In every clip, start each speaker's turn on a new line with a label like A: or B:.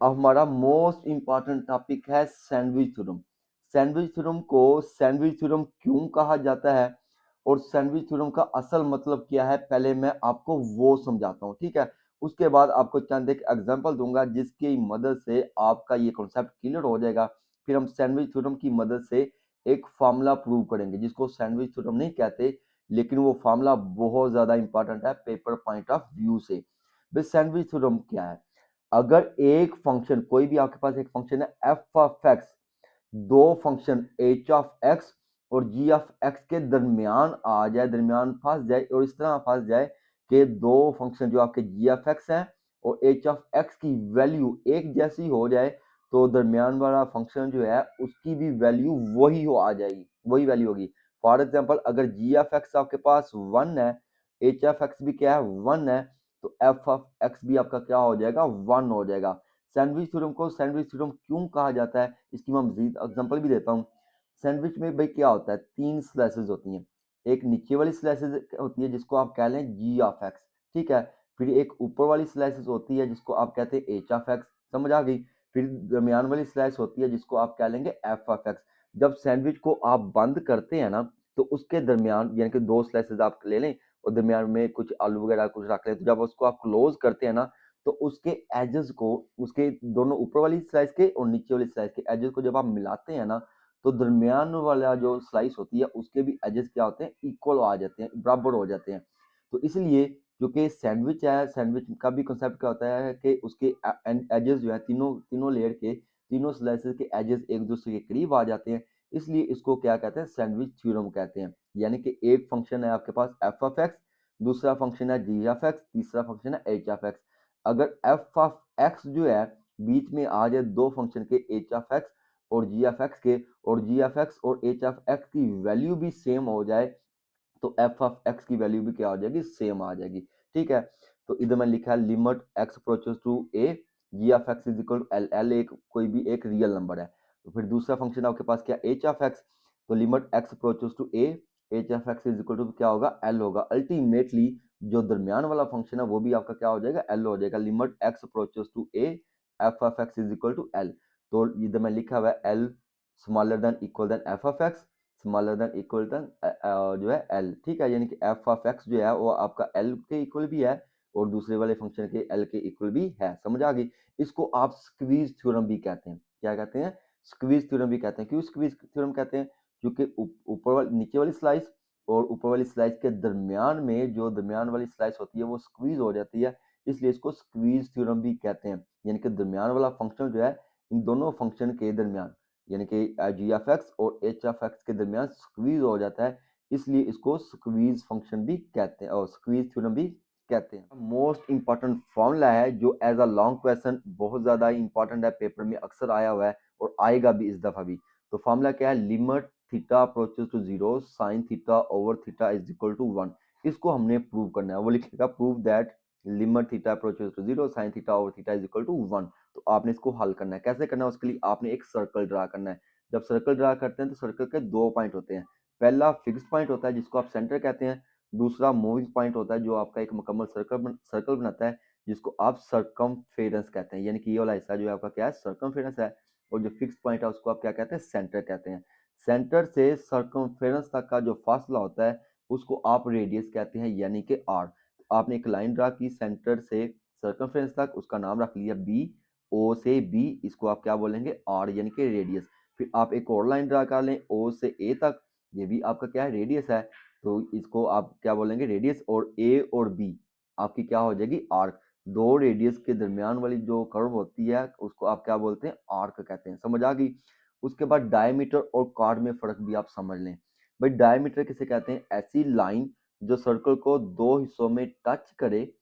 A: अब हमारा most important topic है सैंडविच थ्योरम। सैंडविच थ्योरम को सैंडविच थ्योरम क्यों कहा जाता है और सैंडविच थ्योरम का असल मतलब क्या है, पहले मैं आपको वो समझाता हूँ, ठीक है। उसके बाद आपको चंद एक एग्जांपल दूंगा जिसकी मदद से आपका ये कॉन्सेप्ट क्लियर हो जाएगा। फिर हम सैंडविच थ्योरम की मदद से एक फार्मूला प्रूव करेंगे जिसको सैंडविच थ्योरम नहीं कहते, लेकिन वो फार्मूला बहुत ज्यादा इंपॉर्टेंट है पेपर पॉइंट ऑफ व्यू से। बस सैंडविच थ्योरम क्या है? अगर एक फंक्शन, कोई भी आपके पास एक फंक्शन है एफ ऑफ एक्स, दो फंक्शन एच ऑफ एक्स और जी ऑफ एक्स के दरमियान आ जाए, दरमियान फंस जाए और इस तरह फंस जाए कि दो फंक्शन जो आपके जी ऑफ एक्स है और एच ऑफ एक्स की वैल्यू एक जैसी हो जाए, तो दरमियान वाला फंक्शन जो है उसकी भी वैल्यू वही हो आ जाएगी, वही वैल्यू होगी। फॉर एग्जाम्पल अगर जी ऑफ एक्स आपके पास 1 है, एच ऑफ एक्स भी क्या है 1 है, तो एफ ऑफ एक्स भी आपका क्या हो जाएगा 1 हो जाएगा। सैंडविच थ्योरम को सैंडविच थ्योरम क्यों कहा जाता है इसकी मैं मजीद एग्जांपल भी देता हूँ। सैंडविच में भाई क्या होता है, तीन स्लाइसेस होती हैं। एक नीचे वाली स्लाइसेस होती है जिसको आप कह लें जी ऑफ एक्स, ठीक है। फिर एक ऊपर वाली स्लाइसेस होती है जिसको आप कहते हैं एच ऑफ एक्स, समझ आ गई। फिर दरमियान वाली स्लाइस होती है जिसको आप कह लेंगे एफ ऑफ एक्स। जब सैंडविच को आप बंद करते हैं ना, तो उसके दरमियान यानी कि दो स्लाइसेस आप ले लें और दरमियान में कुछ आलू वगैरह कुछ रख लें, तो जब उसको आप क्लोज करते हैं ना, तो उसके एजेस को, उसके दोनों ऊपर वाली स्लाइस के और नीचे वाली स्लाइस के एजेस को जब आप मिलाते हैं ना, तो दरमियान वाला जो स्लाइस होती है उसके भी एजेस क्या होते हैं, इक्वल आ जाते हैं, बराबर हो जाते हैं। तो इसलिए जो कि सैंडविच है, सैंडविच का भी कंसेप्ट क्या होता है कि उसके एजेस जो है, तीनों तीनों लेयर के तीनों स्लाइसेस के एजेस एक दूसरे के करीब आ जाते हैं, इसलिए इसको क्या कहते हैं, सैंडविच थ्योरम कहते हैं। यानी कि एक फंक्शन है आपके पास एफ ऑफ एक्स, दूसरा फंक्शन है जी ऑफ एक्स, तीसरा फंक्शन है एच ऑफ एक्स। अगर एफ ऑफ एक्स जो है बीच में आ जाए दो फंक्शन के एच ऑफ एक्स और जी ऑफ एक्स के, और जी ऑफ एक्स और एच ऑफ एक्स की वैल्यू भी सेम हो जाए, तो एफ ऑफ एक्स की वैल्यू भी क्या हो जाएगी, सेम आ जाएगी, ठीक है। तो इधर मैं लिखा है limit x approaches to a, g of x is equal to l, l एक कोई भी एक रियल नंबर है। तो फिर दूसरा फंक्शन आपके पास क्या, एच ऑफ एक्स, तो limit x approaches to a, h of x is equal to क्या होगा, एल होगा। अल्टीमेटली जो दरमियान वाला फंक्शन है वो भी आपका क्या हो जाएगा, एल हो जाएगा। Limit x approaches to a, f of x is equal to l. तो इधर मैं लिखा हुआ है l smaller than equal than f of x, smaller than equal than जो है एल, ठीक है। यानी कि एफ ऑफ एक्स जो है वो आपका एल के इक्वल भी है और दूसरे वाले फंक्शन के एल के इक्वल भी है, समझ आ गई। इसको आप स्क्वीज थ्योरम भी कहते हैं। क्या कहते हैं, स्क्वीज थ्योरम भी कहते हैं। क्यों स्क्वीज थ्योरम कहते हैं, क्योंकि ऊपर वाली नीचे वाली स्लाइस और ऊपर वाली स्लाइस के दरमियान में जो दरमियान वाली स्लाइस होती है वो स्क्वीज हो जाती है, इसलिए इसको स्क्वीज थ्योरम भी कहते हैं। यानी कि दरमियान वाला फंक्शन जो है इन दोनों फंक्शन के दरमियान, यानी कि जी एफ एक्स और एच एफ एक्स के दरमियान स्क्वीज हो जाता है, इसलिए इसको स्क्वीज फंक्शन भी कहते हैं और स्क्वीज थ्योरम भी कहते हैं। मोस्ट इंपॉर्टेंट फॉर्मूला है जो एज अ लॉन्ग क्वेश्चन बहुत ज्यादा इंपॉर्टेंट है, पेपर में अक्सर आया हुआ है और आएगा भी इस दफा भी। तो फॉर्मूला क्या है, limit theta approaches to zero sine theta over theta is equal to 1। इसको हमने प्रूव करना है, वो लिखेगा prove that limit theta approaches to zero sine theta over theta is equal to 1। तो आपने इसको हल करना है, कैसे करना है, उसके लिए आपने एक सर्कल ड्रा करना है। जब सर्कल ड्रा करते हैं तो सर्कल के दो पॉइंट होते हैं। पहला फिक्स्ड पॉइंट होता है जिसको आप सेंटर कहते हैं, दूसरा मूविंग पॉइंट होता है जो आपका एक मुकम्मल सर्कल बनाता है जिसको आप सर्कमफेरेंस कहते हैं। यानी कि ये वाला हिस्सा जो है आपका क्या है, सर्कमफेरेंस है, और जो फिक्स्ड पॉइंट है उसको आप क्या कहते हैं, सेंटर कहते हैं। सेंटर से सर्कमफेरेंस तक का जो फासला होता है उसको आप रेडियस कहते हैं, यानी कि आर। आपने एक लाइन ड्रा की सेंटर से सर्कमफेरेंस तक, उसका नाम रख लिया बी, ओ से बी, इसको आप क्या बोलेंगे, आर यानी कि रेडियस। फिर आप एक और लाइन ड्रा कर लें ओ से ए तक, ये भी आपका क्या है, रेडियस है, तो इसको आप क्या बोलेंगे, रेडियस। और ए और बी आपकी क्या हो जाएगी, आर्क। दो रेडियस के दरमियान वाली जो कर्व होती है उसको आप क्या बोलते हैं, आर्क कहते हैं, समझ आ गई। उसके बाद डायमीटर और कॉर्ड में फर्क भी आप समझ लें। भाई डायमीटर किसे कहते हैं, ऐसी लाइन जो सर्कल को दो हिस्सों में टच करे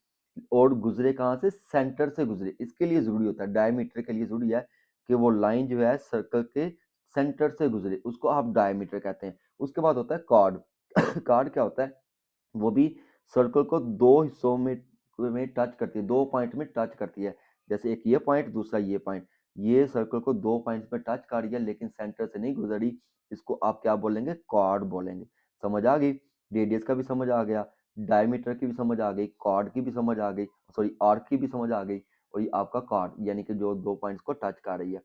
A: और गुजरे कहाँ से, सेंटर से गुजरे। इसके लिए जरूरी होता है, डायमीटर के लिए जरूरी है कि वो लाइन जो है सर्कल के सेंटर से गुजरे, उसको आप डायमीटर कहते हैं। उसके बाद होता है कॉर्ड। कॉर्ड क्या होता है, वो भी सर्कल को दो हिस्सों में टच करती है, दो पॉइंट में टच करती है। जैसे एक ये पॉइंट, दूसरा ये पॉइंट, ये सर्कल को दो पॉइंट्स में टच कर रही है लेकिन सेंटर से नहीं गुजरी, इसको आप क्या बोलेंगे, कॉर्ड बोलेंगे। समझ आ गई, रेडियस का भी समझ आ गया, डायमीटर की भी समझ आ गई, कॉर्ड की भी समझ आ गई, सॉरी आर्क की भी समझ आ गई। और ये आपका कॉर्ड यानी कि जो दो पॉइंट्स को टच कर रही है।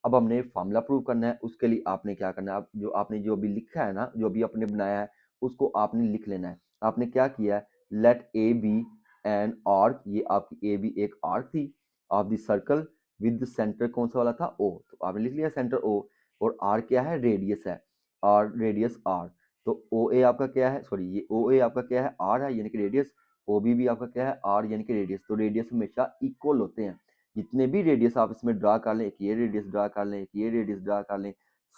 A: अब हमने फार्मूला प्रूव करना है, उसके लिए आपने क्या करना है, आप जो आपने जो भी लिखा है ना, जो भी आपने बनाया है उसको आपने लिख लेना है। आपने क्या किया है, let a b an arc, ये आपकी ए बी एक आर्क थी of the circle with centre कौन सा वाला था, ओ, तो आपने लिख लिया सेंटर ओ, और आर क्या है, रेडियस है, आर रेडियस आर, तो ओ ए आपका क्या है, सॉरी ये ओ ए आपका क्या है, आर है यानी कि रेडियस, ओ बी भी आपका क्या है, आर यानी कि रेडियस। तो रेडियस हमेशा इक्वल होते हैं, जितने भी रेडियस आप इसमें ड्रा कर लें, एक ये रेडियस ड्रा कर लें, एक ये रेडियस ड्रा कर लें,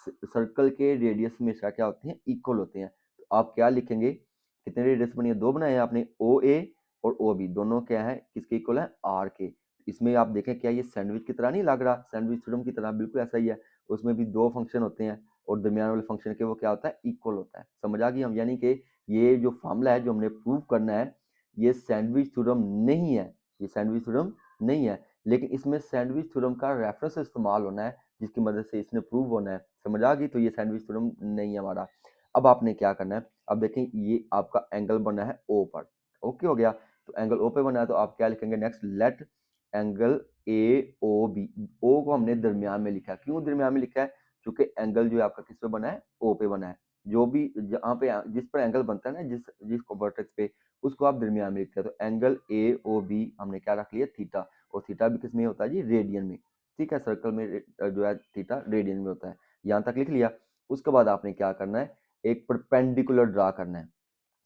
A: सर्कल के रेडियस हमेशा क्या होते हैं, इक्वल होते हैं। तो आप क्या लिखेंगे, कितने रेडियस बनी है, दो बनाए हैं आपने, ओ ए और ओ बी दोनों क्या है, किसके इक्वल है, आर के। इसमें आप देखें क्या ये सैंडविच की तरह नहीं लग रहा, सैंडविच थ्योरम की तरह बिल्कुल ऐसा ही है, उसमें भी दो फंक्शन होते हैं और दरमियान वाले फंक्शन के वो क्या होता है, इक्वल होता है। समझ आ गई हम, यानी कि ये जो फार्मूला है जो हमने प्रूव करना है, ये सैंडविच थ्योरम नहीं है, ये सैंडविच थ्योरम नहीं है, लेकिन इसमें सैंडविच थ्योरम का रेफरेंस इस्तेमाल होना है जिसकी मदद से इसने प्रूव होना है। समझ आ गई, तो ये सैंडविच थ्योरम नहीं है हमारा। अब आपने क्या करना है, अब देखें ये आपका एंगल बना है ओ पर, ओके हो गया, तो एंगल ओ पे बना है, तो आप क्या लिखेंगे next, let angle A O B, O को हमने दरमियान में लिखा है, क्यों दरमियान में लिखा है, क्योंकि एंगल जो है आपका किस पे बना है, ओ पे बना है, जो भी जहाँ पे जिस पर एंगल बनता है ना, जिस वर्टेक्स पे, उसको आप दरमियान में लिखते हैं। तो एंगल ए ओ बी हमने क्या रख लिया, थीटा, और थीटा भी किस में होता है जी, रेडियन में, ठीक है, सर्कल में जो है थीटा रेडियन में होता है। यहाँ तक लिख लिया। उसके बाद आपने क्या करना है, एक परपेंडिकुलर ड्रा करना है,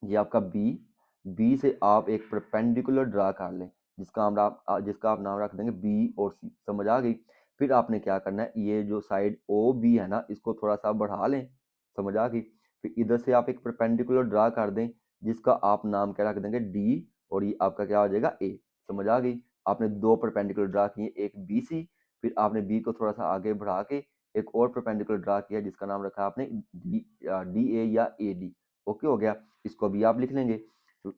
A: ये आपका बी, बी से आप एक परपेंडिकुलर ड्रा कर लें, जिसका आप नाम रख देंगे बी और सी। समझ आ गई। फिर आपने क्या करना है, ये जो साइड ओ बी है ना, इसको थोड़ा सा बढ़ा लें। समझ आ गई। फिर इधर से आप एक परपेंडिकुलर ड्रा कर दें, जिसका आप नाम क्या रख देंगे, डी, और ये आपका क्या हो जाएगा, ए। समझ आ गई। आपने दो परपेंडिकुलर ड्रा किए, एक बी सी, फिर आपने बी को थोड़ा सा आगे बढ़ा के एक और परपेंडिकुलर ड्रा किया, जिसका नाम रखा आपने डी ए या ए डी। ओके हो गया। इसको भी आप लिख लेंगे,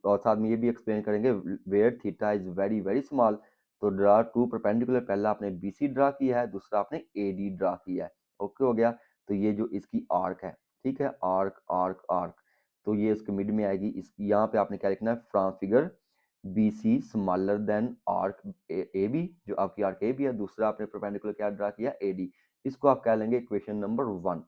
A: और साथ में ये भी एक्सप्लेन करेंगे, where theta is very very small, तो ड्रा टू परपेंडिकुलर, पहला आपने बी सी ड्रा किया है, दूसरा आपने ए डी ड्रा किया है। ओके हो गया। तो ये जो इसकी आर्क है, ठीक है, आर्क आर्क आर्क, तो ये इसके मिड में आएगी। इस यहाँ पे आपने क्या लिखना है, from figure B C smaller than arc A B, जो आपकी आर्क ए बी है, दूसरा आपने परपेंडिकुलर क्या ड्रा किया, ए डी। इसको आप कह लेंगे इक्वेशन नंबर 1।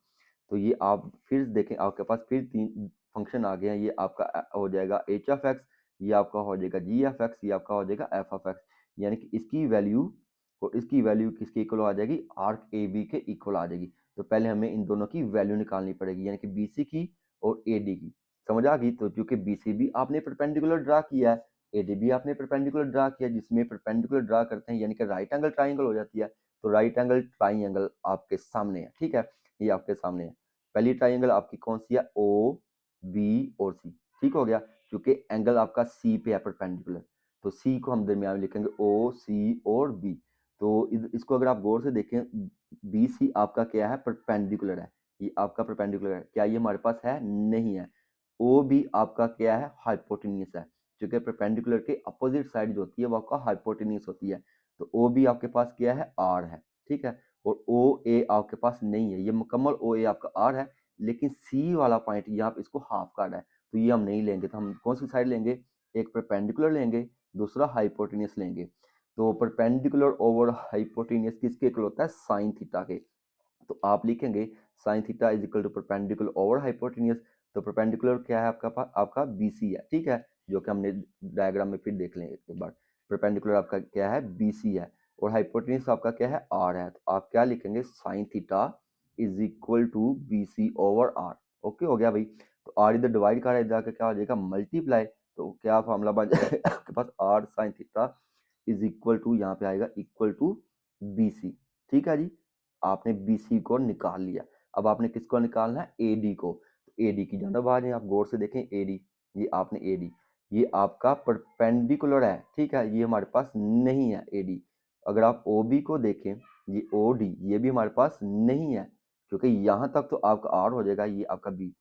A: तो ये आप फिर देखें, आपके पास फिर तीन फंक्शन आ गए हैं। ये आपका हो जाएगा एच एफ एक्स, ये आपका हो जाएगा जी एफ एक्स, ये आपका हो जाएगा एफ एफ एक्स, यानी कि इसकी वैल्यू और इसकी वैल्यू किसके इक्वल आ जाएगी, आर्क ए बी के इक्वल आ जाएगी। तो पहले हमें इन दोनों की वैल्यू निकालनी पड़ेगी, यानी कि बी सी की और ए डी की। समझ आ गई। तो क्योंकि बी सी भी आपने परपेंडिकुलर ड्रा किया है, ए डी भी आपने परपेंडिकुलर ड्रा किया, जिसमें परपेंडिकुलर ड्रा करते हैं यानी कि राइट एंगल ट्राइंगल हो जाती है। तो राइट एंगल ट्राइंगल आपके सामने है, ठीक है, ये आपके सामने है। पहली ट्राइंगल आपकी कौन सी है, ओ बी और सी, ठीक हो गया, क्योंकि एंगल आपका सी पे है परपेंडिकुलर, तो सी को हम दरमियान में लिखेंगे, ओ सी और बी। तो इसको अगर आप गौर से देखें, बी सी आपका क्या है, परपेंडिकुलर है, ये आपका परपेंडिकुलर है, क्या ये हमारे पास है, नहीं है। ओ बी आपका क्या है, हाइपोटेन्यूस है, क्योंकि परपेंडिकुलर के अपोजिट साइड जो होती है वो आपका हाइपोटेन्यूस होती है। तो ओ बी आपके पास क्या है, आर है, ठीक है, और ओ ए आपके पास नहीं है, ये मुकम्मल ओ ए आपका आर है, लेकिन सी वाला पॉइंट यहाँ पे इसको हाफ कार्ड है, तो ये हम नहीं लेंगे। तो हम कौन सी साइड लेंगे, एक परपेंडिकुलर लेंगे, दूसरा हाइपोटेन्यूस लेंगे। तो परपेंडिकुलर ओवर हाइपोटेन्यूस किसके इक्वल होता है, साइन थीटा के। तो आप लिखेंगे sine theta is equal to perpendicular over hypotenuse. तो परपेंडिकुलर क्या है आपका पास, आपका बी सी है, ठीक है, जो कि हमने डायग्राम में फिर देख लेंगे एक बार। परपेंडिकुलर आपका क्या है, बी सी है, और हाइपोटेन्यूस आपका क्या है, आर है। तो आप क्या लिखेंगे, sine theta is equal to B C over R. Okay हो गया भाई। तो आर इधर डिवाइड कर रहा है, इधर आके क्या हो जाएगा, मल्टीप्लाई। तो क्या फॉर्मूला बन जाएगा आपके पास, R sine theta is equal to, यहाँ पे आएगा इक्वल टू बी सी। ठीक है जी, आपने बी सी को निकाल लिया। अब आपने किसको निकालना है, ए डी को। ए डी की जानब आ जाए, आप गौर से देखें, ए डी, ये आपने ए डी, ये आपका परपेंडिकुलर है, ठीक है, ये हमारे पास नहीं है ए डी। अगर आप ओ बी को देखें, ये ओ डी, ये भी हमारे पास नहीं है, क्योंकि यहाँ तक तो आपका आर हो जाएगा, ये आपका बी,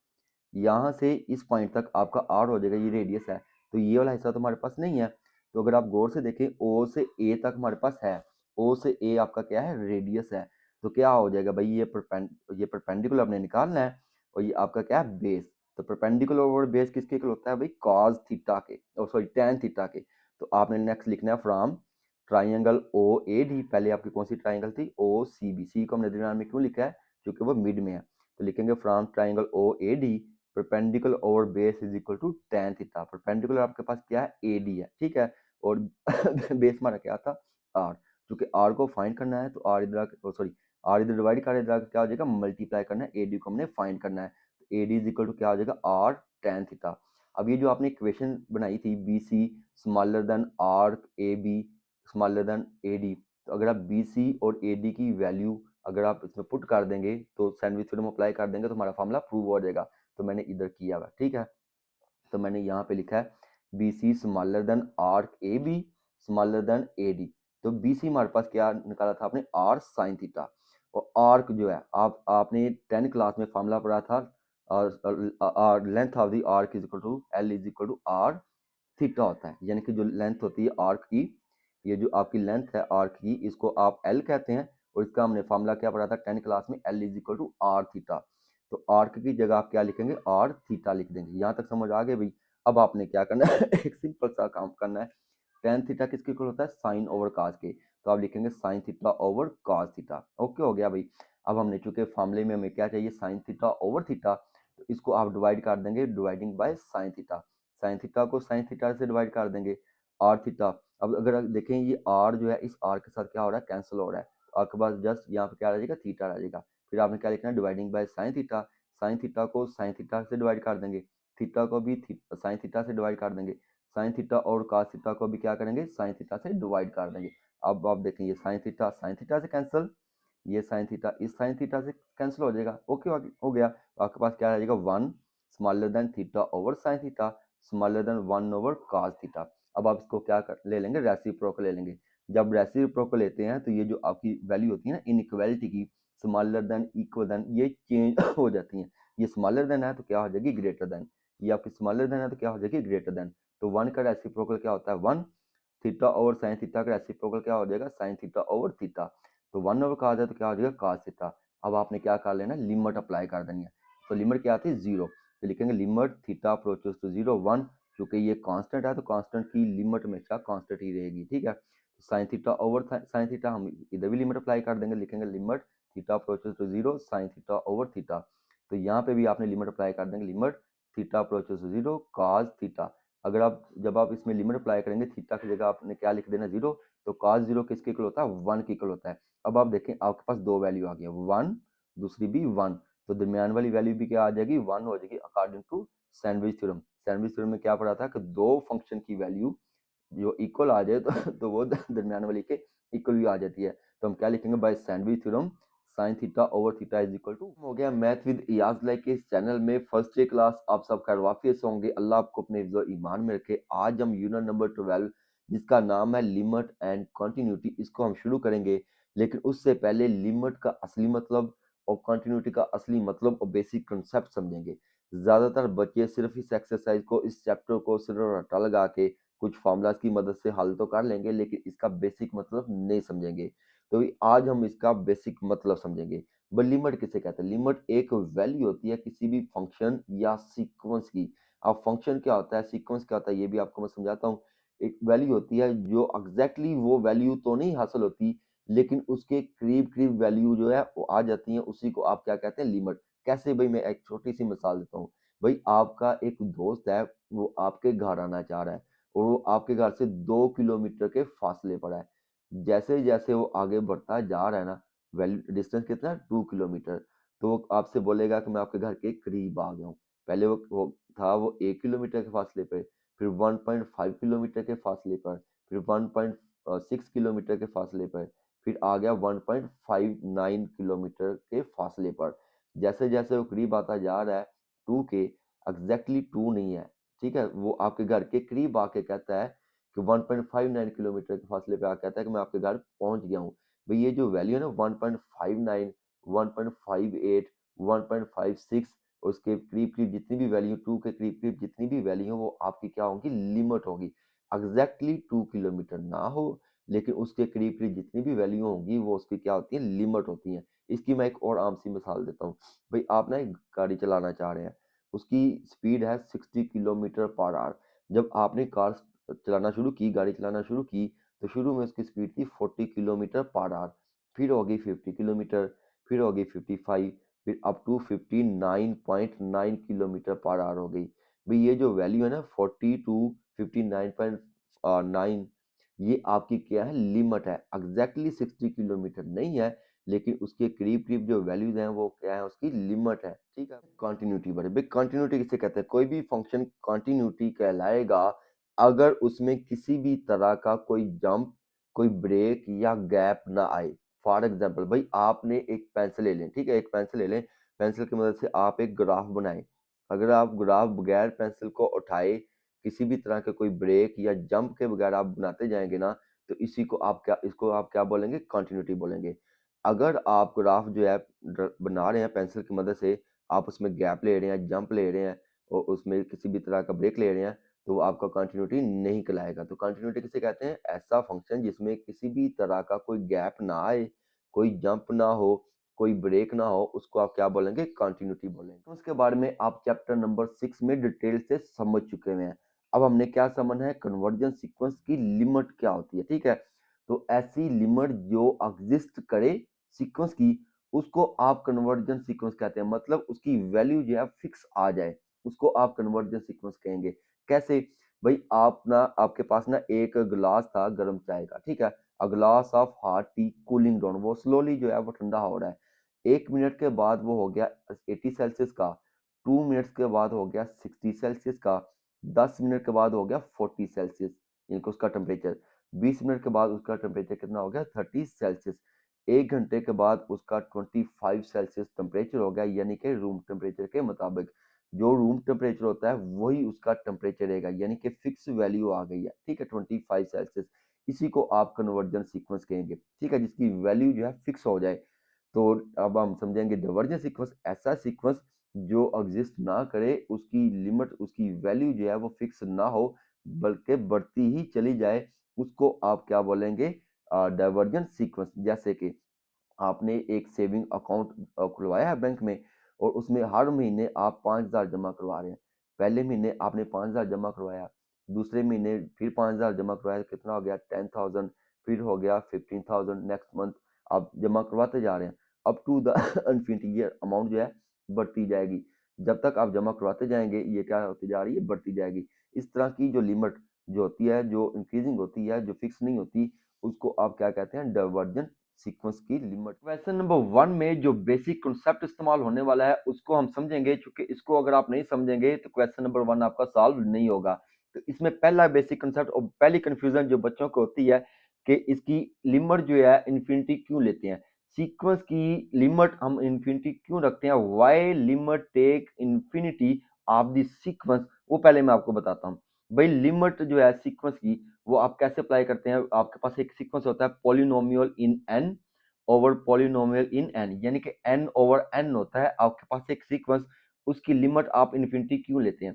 A: यहाँ से इस पॉइंट तक आपका आर हो जाएगा, ये रेडियस है, तो ये वाला हिस्सा तो हमारे पास नहीं है। तो अगर आप गौर से देखें, ओ से ए तक हमारे पास है, ओ से ए आपका क्या है, रेडियस है। तो क्या हो जाएगा भाई, ये परपेंडिकुलर आपने निकालना है, और ये आपका क्या है, बेस। तो परपेंडिकुलर ओवर बेस किसके इक्वल होता है भाई, कॉस थीटा के, और सॉरी टैन थीटा के। तो आपने नेक्स्ट लिखना है, from triangle O A D, पहले आपकी कौन सी ट्राइंगल थी, ओ सी बी, सी को हमने दरमियान में क्यों लिखा है, क्योंकि वो मिड में है, तो लिखेंगे from triangle O A D perpendicular over base is equal to tan theta. Perpendicular आपके पास क्या है, ए डी है, ठीक है, और बेस हमारा क्या था, आर, क्योंकि आर को फाइंड करना है तो आर इधर, सॉरी आर इधर डिवाइड कर, इधर क्या हो जाएगा, मल्टीप्लाई करना है, ए डी को हमने फाइंड करना है, तो A D is equal to क्या हो जाएगा, आर tan थीटा। अब ये जो आपने इक्वेशन बनाई थी B C smaller than arc A B smaller than A D, तो अगर आप बी सी और ए डी की वैल्यू अगर आप इसमें पुट कर देंगे तो सैंडविच थ्योरम अप्लाई कर देंगे तो हमारा फॉर्मूला प्रूव हो जाएगा। तो मैंने इधर किया हुआ, ठीक है, तो मैंने यहाँ पे लिखा है B C smaller than arc A B smaller than A D, तो बी सी हमारे पास क्या निकाला था आपने, आर साइन थीटा, और आर्क जो है आपने 10 क्लास में फॉर्मूला पढ़ा था, और length of the arc is equal to L is equal to R theta होता है, यानी कि जो लेंथ होती है आर्क की, ये जो आपकी लेंथ है आर्क की, इसको आप एल कहते हैं, और इसका हमने फॉर्मूला क्या पढ़ा था 10 क्लास में, L is equal to R theta, तो आर्क की जगह आप क्या लिखेंगे, आर थीटा लिख देंगे। यहाँ तक समझ आ गए भाई। अब आपने क्या करना है एक सिंपल सा काम करना है, टेन थीटा किसके इक्वल होता है, साइन ओवर कास के, तो आप लिखेंगे sine theta over cos theta. Okay हो गया भाई। अब हमने चूंकि फॉर्मूले में हमें क्या चाहिए, साइन थीटा ओवर थीटा, तो इसको आप डिवाइड कर देंगे dividing by sine theta, sine theta को साइन थीटा से डिवाइड कर देंगे, आर थीटा। अब अगर आप देखें ये आर जो है इस आर के साथ क्या हो रहा है, कैंसिल हो रहा है, तो आपके पास जस्ट यहाँ पे क्या रह जाएगा, थीटा रह जाएगा। फिर आपने क्या लिखना है, dividing by sine theta, sine theta को साइन थीटा से डिवाइड कर देंगे, थीटा को भी साइन थीटा से डिवाइड कर देंगे, साइन थीटा और कास थीटा को भी क्या करेंगे, साइन थीटा से डिवाइड कर देंगे। अब आप देखें ये साइन थीटा से कैंसिल, ये साइन थीटा इस साइन थीटा से कैंसिल हो जाएगा। ओके हो गया, तो आपके पास क्या रहेगा, one smaller than theta over sine theta smaller than one over cos theta. अब आप इसको क्या ले लेंगे, रेसिप्रोकल ले लेंगे। जब रेसिप्रोकल लेते हैं तो ये जो आपकी वैल्यू होती है ना इनइक्वालिटी की, स्मॉलर देन इक्वल देन, ये चेंज हो जाती हैं। ये स्मॉलर देन है तो क्या हो जाएगी, ग्रेटर देन, ये आपकी स्मॉलर देन है तो क्या हो जाएगी, ग्रेटर देन। तो वन का रेसिप्रोकल क्या होता है, one, theta over sine theta का रेसिप्रोकल क्या हो जाएगा, साइन थीटा ओवर थीटा, तो वन ओवर कहा जाए तो क्या हो जाएगा, कास थीटा। अब आपने क्या कर लेना, लिमिट अप्लाई कर देनी है, तो लिमिट क्या आती है, जीरो, तो लिखेंगे limit theta approaches to zero one, क्योंकि ये कांस्टेंट है तो कांस्टेंट की लिमिट हमेशा कांस्टेंट ही रहेगी, ठीक है। Sine theta over sine theta हम इधर भी लिमिट अप्लाई कर देंगे, लिखेंगे limit theta approaches to zero sine theta over theta, तो यहाँ पे भी आपने लिमिट अप्लाई कर देंगे, limit theta approaches to zero cos theta. अगर आप जब आप इसमें लिमिट अप्लाई करेंगे, थीटा की जगह आपने क्या लिख देना, जीरो, तो काज जीरो किसके इक्वल होता है, वन के इक्वल होता है। अब आप देखें आपके पास दो वैल्यू आ गई, वन, दूसरी भी वन, तो दरमियान वाली वैल्यू भी क्या आ जाएगी, वन हो जाएगी, according to sandwich theorem. Sandwich theorem में क्या पढ़ा था कि दो फंक्शन की वैल्यू जो इक्वल आ जाए तो वो दरमियान वाली के इक्वल भी आ जाती है, तो हम क्या लिखेंगे, by sandwich theorem sine theta over theta is equal to. हो गया मैथ विद इयाज लाइक के इस चैनल में फर्स्ट डे क्लास आप सब खैर वाफियत से होंगे, अल्लाह आपको अपने हिफ्ज़ और ईमान में रखे। आज हम यूनिट नंबर 12 जिसका नाम है लिमिट एंड कंटिन्यूटी, इसको हम शुरू करेंगे, लेकिन उससे पहले लिमिट का असली मतलब और कंटिन्यूटी का असली मतलब और बेसिक कंसेप्ट समझेंगे। ज्यादातर बच्चे सिर्फ इस एक्सरसाइज को, इस चैप्टर को सिर्फ रट्टा लगा के कुछ फॉर्मूलाज की मदद से हल तो कर लेंगे, लेकिन इसका बेसिक मतलब नहीं समझेंगे। तो आज हम इसका बेसिक मतलब समझेंगे। बट लिमिट किसे कहते हैं, लिमिट एक वैल्यू होती है किसी भी फंक्शन या सीक्वेंस की। अब फंक्शन क्या होता है, सीक्वेंस क्या होता है, ये भी आपको मैं समझाता हूँ। एक वैल्यू होती है जो एग्जैक्टली वो वैल्यू तो नहीं हासिल होती, लेकिन उसके करीब करीब वैल्यू जो है वो आ जाती है, उसी को आप क्या कहते हैं, लिमिट। कैसे भाई, मैं एक छोटी सी मिसाल देता हूँ। भाई आपका एक दोस्त है, वो आपके घर आना चाह रहा है, और वो आपके घर से 2 किलोमीटर के फासले पर है। जैसे जैसे वो आगे बढ़ता जा रहा है ना, वैल्यू डिस्टेंस कितना है, 2 किलोमीटर, तो वो आपसे बोलेगा कि मैं आपके घर के करीब आ गया हूँ। पहले वो था वो 1 किलोमीटर के फासले पे, फिर 1.5 किलोमीटर के फासले पर, फिर 1.6 किलोमीटर के फासले पर, फिर आ गया 1.59 किलोमीटर के फासले पर। जैसे जैसे वो करीब आता जा रहा है, टू के एग्जैक्टली टू नहीं है, ठीक है, वो आपके घर के करीब आके कहता है कि 1.59 किलोमीटर के फासले पे आके कहता है कि मैं आपके घर पहुंच गया हूँ। भाई ये जो वैल्यू है ना, 1.59, 1.58, 1.56, उसके करीब करीब जितनी भी वैल्यू, टू के करीब करीब जितनी भी वैल्यू हो, वो आपकी क्या होगी, लिमिट होगी। एग्जैक्टली 2 किलोमीटर ना हो, लेकिन उसके करीब करीब जितनी भी वैल्यू होगी वो उसकी क्या होती है, लिमिट होती है। इसकी मैं एक और आम सी मिसाल देता हूँ। भाई आप ना एक गाड़ी चलाना चाह रहे हैं, उसकी स्पीड है 60 किलोमीटर पर आवर। जब आपने कार चलाना शुरू की, गाड़ी चलाना शुरू की, तो शुरू में उसकी स्पीड थी 40 किलोमीटर पर आवर, फिर हो गई 50 किलोमीटर, फिर हो गई 55, फिर up to 59.9 kilometre per hour हो गई। भाई ये जो वैल्यू है ना 40 टू 59.9, ये आपकी क्या है, लिमिट है। एग्जैक्टली 60 किलोमीटर नहीं है, लेकिन उसके करीब करीब जो वैल्यूज हैं वो क्या है, उसकी लिमिट है। ठीक है, कंटिन्यूटी बढ़े। भाई कंटिन्यूटी किसे कहते हैं? कोई भी फंक्शन कंटिन्यूटी कहलाएगा अगर उसमें किसी भी तरह का कोई जंप, कोई ब्रेक या गैप ना आए। फॉर एग्जाम्पल भाई आपने एक पेंसिल ले लें, ठीक है, एक पेंसिल ले लें, पेंसिल की मदद से आप एक ग्राफ बनाएं। अगर आप ग्राफ बगैर पेंसिल को उठाए किसी भी तरह के कोई ब्रेक या जंप के बगैर आप बनाते जाएंगे ना, तो इसी को आप क्या, इसको आप क्या बोलेंगे, कंटिन्यूटी बोलेंगे। अगर आप ग्राफ जो है बना रहे हैं पेंसिल की मदद से, आप उसमें गैप ले रहे हैं, जंप ले रहे हैं और उसमें किसी भी तरह का ब्रेक ले रहे हैं, तो वो आपका कंटिन्यूटी नहीं कहलाएगा। तो कंटिन्यूटी किसे कहते हैं? ऐसा फंक्शन जिसमें किसी भी तरह का कोई गैप ना आए, कोई जंप ना हो, कोई ब्रेक ना हो, उसको आप क्या बोलेंगे? कंटिन्यूटी बोलेंगे। तो उसके बारे में आप चैप्टर नंबर 6 में डिटेल से समझ चुके हुए हैं। अब हमने क्या समझना है? कन्वर्जन सीक्वेंस की लिमिट क्या होती है। ठीक है, तो ऐसी लिमिट जो एग्जिस्ट करे सीक्वेंस की, उसको आप कन्वर्जन सीक्वेंस कहते हैं। मतलब उसकी वैल्यू जो है फिक्स आ जाए, उसको आप कन्वर्जन सीक्वेंस कहेंगे। कैसे? भाई आप ना, आपके पास ना एक गिलास था गर्म चाय का, ठीक है, a glass of hot T cooling down, वो स्लोली जो है वो ठंडा हो रहा है। 1 मिनट के बाद वो हो गया 80 सेल्सियस का, 2 मिनट्स के बाद हो गया 60 सेल्सियस का, 10 मिनट के बाद हो गया 40 सेल्सियस, यानी कि उसका टेम्परेचर। 20 मिनट के बाद उसका टेम्परेचर कितना हो गया? 30 सेल्सियस। 1 घंटे के बाद उसका 25 सेल्सियस टेम्परेचर हो गया, यानी कि रूम टेम्परेचर के मुताबिक। जो रूम टेम्परेचर होता है वही उसका टेम्परेचर रहेगा, यानी कि फिक्स वैल्यू आ गई है। ठीक है, 25 सेल्सियस। इसी को आप कन्वर्जन सीक्वेंस कहेंगे। ठीक है, जिसकी वैल्यू जो है फिक्स हो जाए। तो अब हम समझेंगे डाइवर्जेंट सीक्वेंस, ऐसा सीक्वेंस जो एग्जिस्ट ना करे, उसकी लिमिट, उसकी वैल्यू जो है वो फिक्स ना हो, बल्कि बढ़ती ही चली जाए, उसको आप क्या बोलेंगे? Divergent sequence. जैसे कि आपने एक सेविंग अकाउंट खुलवाया है बैंक में, और उसमें हर महीने आप 5,000 जमा करवा रहे हैं। पहले महीने आपने 5,000 जमा करवाया, दूसरे महीने फिर 5,000 जमा करवाया, कितना हो गया? 10,000, फिर हो गया 15,000। नेक्स्ट मंथ आप जमा करवाते जा रहे हैं, अप टू द इन्फिनिटी, ये अमाउंट जो है बढ़ती जाएगी। जब तक आप जमा करवाते जाएंगे, ये क्या होती जा रही है? बढ़ती जाएगी। इस तरह की जो लिमिट जो होती है, जो इंक्रीजिंग होती है, जो फिक्स नहीं होती, उसको आप क्या कहते हैं? डाइवर्जेंट सीक्वेंस की लिमिट। क्वेश्चन नंबर 1 में जो बेसिक कॉन्सेप्ट इस्तेमाल होने वाला है उसको हम समझेंगे, क्योंकि इसको अगर आप नहीं समझेंगे तो क्वेश्चन नंबर 1 आपका सॉल्व नहीं होगा। तो इसमें पहला बेसिक कॉन्सेप्ट और पहली कंफ्यूजन जो बच्चों को होती है कि इसकी लिमिट जो है इन्फिनिटी क्यों लेते हैं, सीक्वेंस की लिमिट हम इन्फिनिटी क्यों रखते हैं, why limit take infinity of the sequence, वो पहले मैं आपको बताता हूँ। भाई लिमिट जो है सीक्वेंस की, वो आप कैसे अप्लाई करते हैं? आपके पास एक सीक्वेंस होता है polynomial in an over polynomial in an, यानी कि एन ओवर एन होता है आपके पास एक सीक्वेंस, उसकी लिमिट आप इन्फिनिटी क्यों लेते हैं?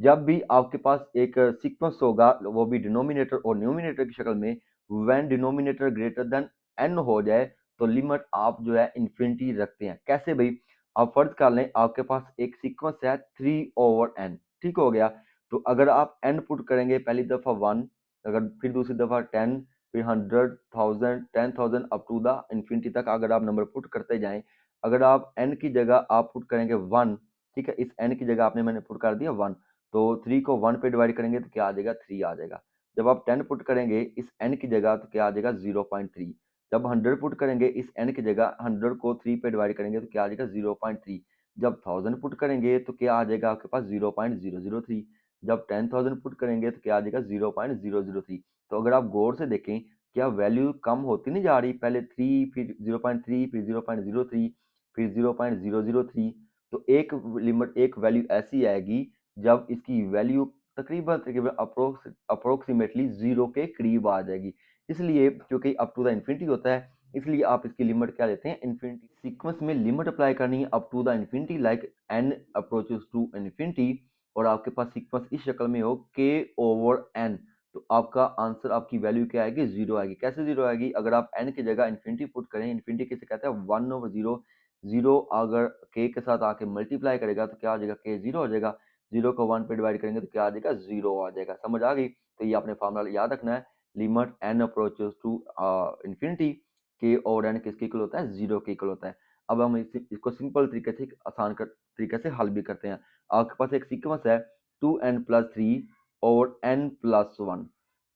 A: जब भी आपके पास एक सीक्वेंस होगा, वो भी डिनोमिनेटर और न्यूमिनेटर की शक्ल में, when denominator greater than N हो जाए, तो लिमिट आप जो है इन्फिनिटी रखते हैं। कैसे भाई? आप फर्ज कर लें आपके पास एक सीक्वेंस है 3/n, ठीक हो गया। तो अगर आप n पुट करेंगे, पहली दफा 1, अगर फिर दूसरी दफा 10, फिर 100, 1000, 10,000 अप टू द इन्फिनिटी तक अगर आप नंबर पुट करते जाएं, अगर आप n की जगह आप पुट करेंगे 1, ठीक है, इस n की जगह आपने, मैंने पुट कर दिया 1, तो 3 को 1 पे डिवाइड करेंगे तो क्या आ जाएगा? 3 आ जाएगा। जब आप 10 पुट करेंगे इस n की जगह तो क्या आ जाएगा? 0.3। जब 100 पुट करेंगे इस n की जगह, 100 को 3 पे डिवाइड करेंगे तो क्या आ जाएगा? 0.3। जब 1000 पुट करेंगे तो क्या आ जाएगा आपके पास? 0.003। जब 10,000 पुट करेंगे तो क्या आ जाएगा? 0.003। तो अगर आप गौर से देखें, क्या वैल्यू कम होती नहीं जा रही? पहले 3, फिर 0.3, फिर 0.03, फिर 0.003। तो एक लिमिट, एक वैल्यू ऐसी आएगी जब इसकी वैल्यू तकरीबन तकरीबन अप्रोक्सीमेटली 0 के करीब आ जाएगी। इसलिए क्योंकि अप टू द इन्फिनिटी होता है, इसलिए आप इसकी लिमिट क्या लेते हैं? इन्फिनिटी। सीक्वेंस में लिमिट अप्लाई करनी है up to the infinity, like n approaches to infinity, और आपके पास सीक्वेंस इस शक्ल में हो k ओवर n, तो आपका आंसर, आपकी वैल्यू क्या आएगी? 0 आएगी। कैसे 0 आएगी? अगर आप n की जगह इन्फिनिटी पुट करें, इन्फिनिटी किसे कहते हैं? 1/0। 0 अगर k के साथ आके मल्टीप्लाई करेगा तो क्या हो जाएगा? k 0 हो जाएगा। 0 को 1 पे डिवाइड करेंगे तो क्या आ जाएगा? 0 आ जाएगा। समझ आ गई? तो ये आपने फॉर्मूला याद रखना है। Limit n approaches to infinity के और n किसके इक्वल होता है, 0 के इक्वल होता है। अब हम इसको सिंपल तरीके से आसान तरीके से हल भी करते हैं। आपके पास एक सीक्वेंस है 2n+3 और n+1।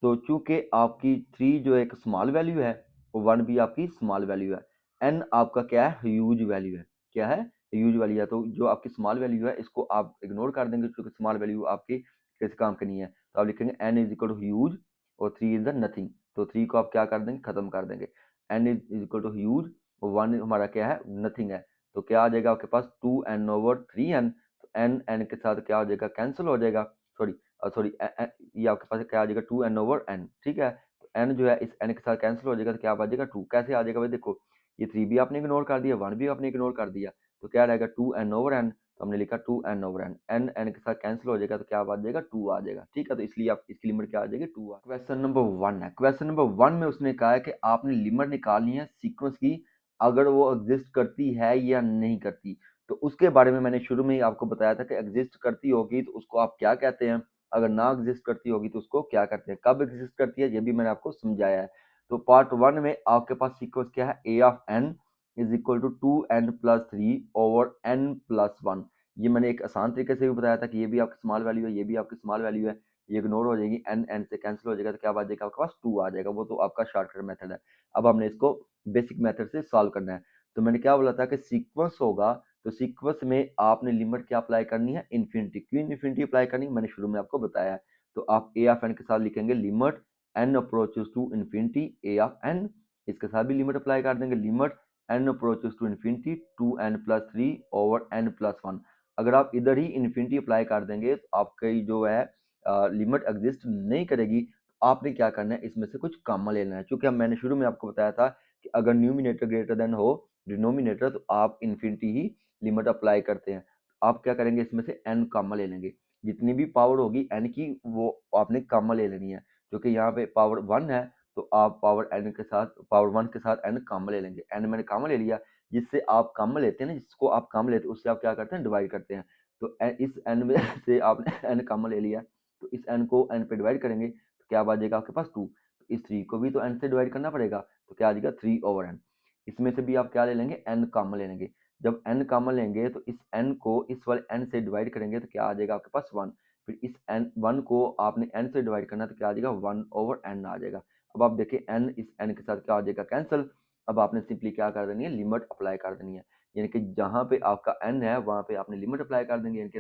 A: तो चूंकि आपकी 3 जो एक स्मॉल वैल्यू है और 1 भी आपकी स्मॉल वैल्यू है, n आपका क्या है, ह्यूज वैल्यू है। क्या है, ह्यूज वैल्यू है। तो जो आपकी स्मॉल वैल्यू है इसको आप इग्नोर कर देंगे क्योंकि स्मॉल वैल्यू आपकी किस काम की नहीं है। तो आप लिखेंगे n is equal to huge और 3 इज द नथिंग। तो 3 को आप क्या कर देंगे, खत्म कर देंगे। n is equal to huge और 1 हमारा क्या है, नथिंग है। तो क्या आ जाएगा आपके पास 2n/3n। तो n के साथ क्या हो जाएगा, कैंसिल हो जाएगा। सॉरी सॉरी, ये आपके पास क्या आ जाएगा, 2n/n। ठीक है, तो n जो है इस n के साथ कैंसिल हो जाएगा तो क्या आ जाएगा 2। कैसे आ जाएगा भाई, देखो ये 3 भी आपने इग्नोर कर दिया, 1 भी आपने इग्नोर कर दिया, तो क्या रहेगा 2n/n। तो हमने लिखा 2n/n, n n के साथ कैंसिल हो जाएगा तो क्या आ जाएगा, 2 आ जाएगा। ठीक है, तो इसलिए आप इसकी लिमिट क्या आ जाएगी, 2 आ। क्वेश्चन नंबर 1 है। क्वेश्चन नंबर 1 में उसने कहा है कि आपने लिमिट निकालनी है सीक्वेंस की, अगर वो एग्जिस्ट करती है या नहीं करती। तो उसके बारे में मैंने शुरू में ही आपको बताया था कि एग्जिस्ट करती होगी तो उसको आप क्या कहते हैं, अगर ना एग्जिस्ट करती होगी तो उसको क्या करते हैं, कब एग्जिस्ट करती है ये भी मैंने आपको समझाया है। तो पार्ट 1 में आपके पास सीक्वेंस क्या है, a of n is equal to 2n+3 over n+1। ये मैंने एक आसान तरीके से भी बताया था कि ये भी आपकी स्मॉल वैल्यू है, ये भी आपकी स्मॉल वैल्यू है, ये इग्नोर हो जाएगी, n n से कैंसिल हो जाएगा तो क्या आ जाएगा आपके पास 2 आ जाएगा। वो तो आपका शॉर्टकट मेथड है। अब हमने इसको बेसिक मेथड से सॉल्व करना है। तो मैंने क्या बोला था कि सीक्वेंस होगा तो सीक्वेंस में आपने लिमिट क्या अप्लाई करनी है, इन्फिनिटी। क्यों इन्फिनिटी अप्लाई करनी है, मैंने शुरू में आपको बताया है। तो आप a ऑफ n के साथ लिखेंगे limit n approaches to infinity a of n। इसके साथ भी लिमिट अप्लाई कर देंगे, limit n approaches to infinity 2n+3 over n+1। अगर आप इधर ही इन्फिनिटी अप्लाई कर देंगे तो आपकी जो है लिमिट एग्जिस्ट नहीं करेगी। आपने क्या करना है, इसमें से कुछ कॉमन लेना है। क्योंकि मैंने शुरू में आपको बताया था कि अगर न्यूमिनेटर ग्रेटर देन हो डिनोमिनेटर तो आप इन्फिनिटी ही लिमिट अप्लाई करते हैं। आप क्या करेंगे, इसमें से n कॉमन ले लेंगे। जितनी भी पावर होगी n की वो आपने कॉमन ले लेनी है। क्योंकि यहाँ पे पावर 1 है तो आप पावर n के साथ पावर 1 के साथ n कॉमन ले लेंगे। n मैंने कॉमन ले लिया, जिससे आप कॉमन लेते हैं ना, जिसको आप कॉमन लेते हैं उससे आप क्या करते हैं, डिवाइड करते हैं। तो इस n में से आपने n कॉमन ले लिया, तो इस n को n पे डिवाइड करेंगे तो क्या आ जाएगा आपके पास 2। तो इस 3 को भी तो n से डिवाइड करना पड़ेगा, तो क्या आ जाएगा 3/n। इसमें से भी आप क्या ले लेंगे, n कॉमन ले लेंगे। जब n कॉमन लेंगे तो इस n को इस वाले n से डिवाइड करेंगे तो क्या आ जाएगा आपके पास 1। फिर इस n 1 को आपने n से डिवाइड करना तो क्या आ जाएगा 1/n आ जाएगा। अब आप देखिए n इस n के साथ क्या हो जाएगा, कैंसिल। अब आपने सिंपली क्या कर देनी है, लिमिट अप्लाई कर देनी है। यानी कि जहाँ पे आपका n है वहाँ पे आपने लिमिट अप्लाई कर देंगे, यानी कि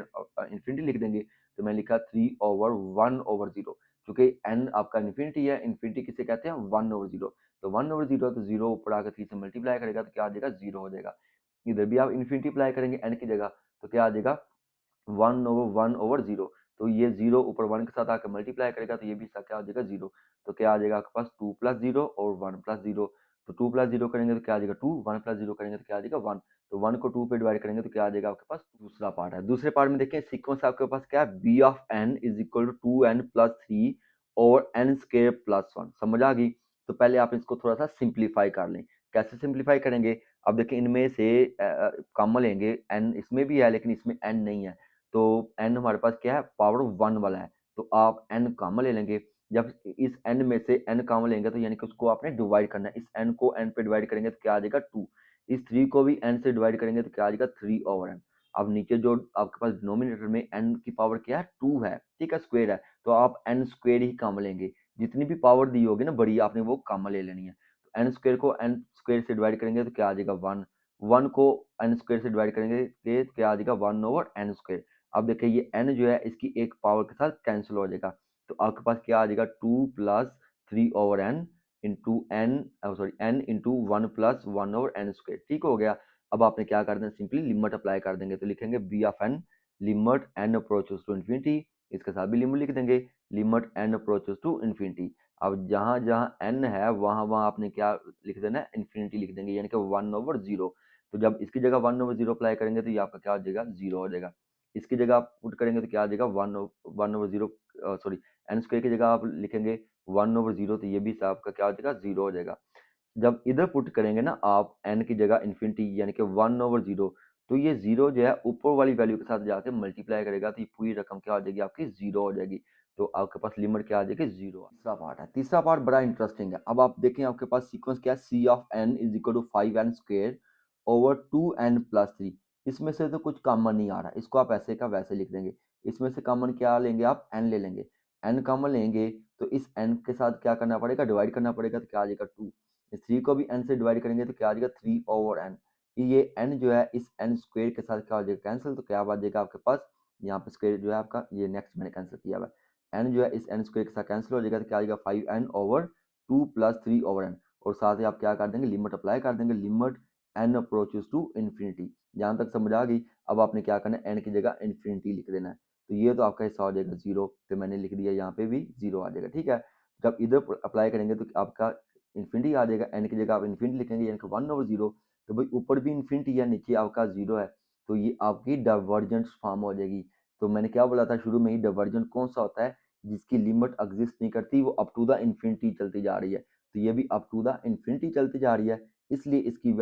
A: इन्फिनिटी लिख देंगे। तो मैं लिखा 3/1/0। क्योंकि n आपका इन्फिनिटी है, इन्फिनिटी किसे कहते हैं, 1/0। तो 1/0 तो 0 ऊपर आकर 3 से मल्टीप्लाई करेगा तो क्या आ जाएगा, 0 हो जाएगा। इधर भी आप इन्फिनिटी अप्लाई करेंगे n की जगह तो क्या आ जाएगा 1/1/0। तो ये 0 ऊपर 1 के साथ आकर मल्टीप्लाई करेगा तो ये भी क्या हो जाएगा 0। तो क्या आ जाएगा आपके पास 2+0 और 1+0। तो 2+0 करेंगे तो क्या आ जाएगा 2, 1+0 करेंगे तो क्या आ जाएगा 1। तो 1 को 2 पे डिवाइड करेंगे तो क्या आ जाएगा आपके पास, दूसरा पार्ट है। दूसरे पार्ट में देखें सीक्वेंस आपके पास क्या है, b of n is equal to 2n+3 और n²+1। समझ आ गई। तो पहले आप इसको थोड़ा सा सिंप्लीफाई कर लें। कैसे सिंप्लीफाई करेंगे, अब देखिए इनमें से कॉमन लेंगे, n इसमें भी है लेकिन इसमें n नहीं है। तो n हमारे पास क्या है, पावर 1 वाला है। तो आप n कॉमन ले लेंगे। जब इस n में से n कॉमन लेंगे तो यानी कि उसको आपने डिवाइड करना है। इस n को n पे डिवाइड करेंगे तो क्या आ जाएगा 2। इस 3 को भी n से डिवाइड करेंगे तो क्या आ जाएगा 3/n। अब नीचे जो आपके पास डिनोमिनेटर में n की पावर क्या है, 2 है, ठीक है, स्क्वायर है। तो आप n² ही कॉमन लेंगे। जितनी भी पावर दी होगी ना बड़ी, आपने वो कॉमन ले लेनी है। तो n² को n² से डिवाइड करेंगे तो क्या आ जाएगा 1। 1 को n² से डिवाइड करेंगे तो क्या आ जाएगा 1/n²। अब देखिए ये n जो है इसकी एक पावर के साथ कैंसिल हो जाएगा। तो आपके पास क्या आ जाएगा 2 + 3/n into n, sorry n into 1 + 1/n²। ठीक हो गया। अब आपने क्या कर देना, सिंपली लिमिट अप्लाई कर देंगे। तो लिखेंगे b of n limit n approaches to infinity. इसके साथ भी लिमिट लिख देंगे, limit n approaches to infinity. अब जहाँ जहाँ n है वहाँ वहाँ आपने क्या लिख देना है, इन्फिनिटी लिख देंगे, यानी कि 1/0। तो जब इसकी जगह 1/0 अप्लाई करेंगे तो ये आपका क्या हो जाएगा, 0 हो जाएगा। इसकी जगह आप पुट करेंगे तो क्या आ जाएगा 1/0, सॉरी n² की जगह आप लिखेंगे 1/0 तो ये भी आपका क्या हो जाएगा 0 हो जाएगा। जब इधर पुट करेंगे ना आप n की जगह इन्फिनिटी यानी कि 1/0, तो ये 0 जो है ऊपर वाली वैल्यू के साथ जाके मल्टीप्लाई करेगा तो ये पूरी रकम क्या हो जाएगी आपकी 0 हो जाएगी। तो आपके पास लिमिट क्या आ जाएगी 0। तीसरा पार्ट है, तीसरा पार्ट बड़ा इंटरेस्टिंग है। अब आप देखें आपके पास सीक्वेंस क्या है, C of N is equal to 5n square over 2n+3। इसमें से तो कुछ कॉमन नहीं आ रहा, इसको आप ऐसे का वैसे लिख देंगे। इसमें से कॉमन क्या लेंगे आप, n ले लेंगे। n कॉमन लेंगे तो इस n के साथ क्या करना पड़ेगा, डिवाइड करना पड़ेगा, तो क्या आ जाएगा 2। इस 3 को भी n से डिवाइड करेंगे तो क्या आ जाएगा 3/n। ये n जो है इस n स्क्वायर के साथ क्या हो जाएगा कैंसिल, तो क्या आ जाएगा आपके पास यहाँ पे स्क्वायर जो है आपका, ये नेक्स्ट मैंने कैंसिल किया हुआ है, n जो है इस n स्क्वायर के साथ कैंसिल हो जाएगा, तो क्या आ जाएगा 5n/2 + 3/n। और साथ ही आप क्या कर देंगे, लिमिट अप्लाई कर देंगे, limit n approaches to infinity. जहां तक समझ आ गई। अब आपने क्या करना है, n की जगह इन्फिनिटी लिख देना है। तो ये तो आपका हिस्सा हो जाएगा 0, तो मैंने लिख दिया यहाँ पे भी 0 आ जाएगा। ठीक है, जब इधर अप्लाई करेंगे तो आपका इन्फिनिटी आ जाएगा, n की जगह आप इन्फिनिटी लिखेंगे, यानी कि 1/0। तो भाई ऊपर भी इन्फिनिटी है, नीचे आपका 0 है, तो ये आपकी डाइवर्जेंट फॉर्म हो जाएगी। तो मैंने क्या बोला था शुरू में ही, डाइवर्जेंट कौन सा होता है, जिसकी लिमिट एग्जिस्ट नहीं करती, वो अप टू द इन्फिनिटी चलती जा रही है। तो ये भी अप टू द इन्फिनिटी चलती जा रही है, इसलिए इसकी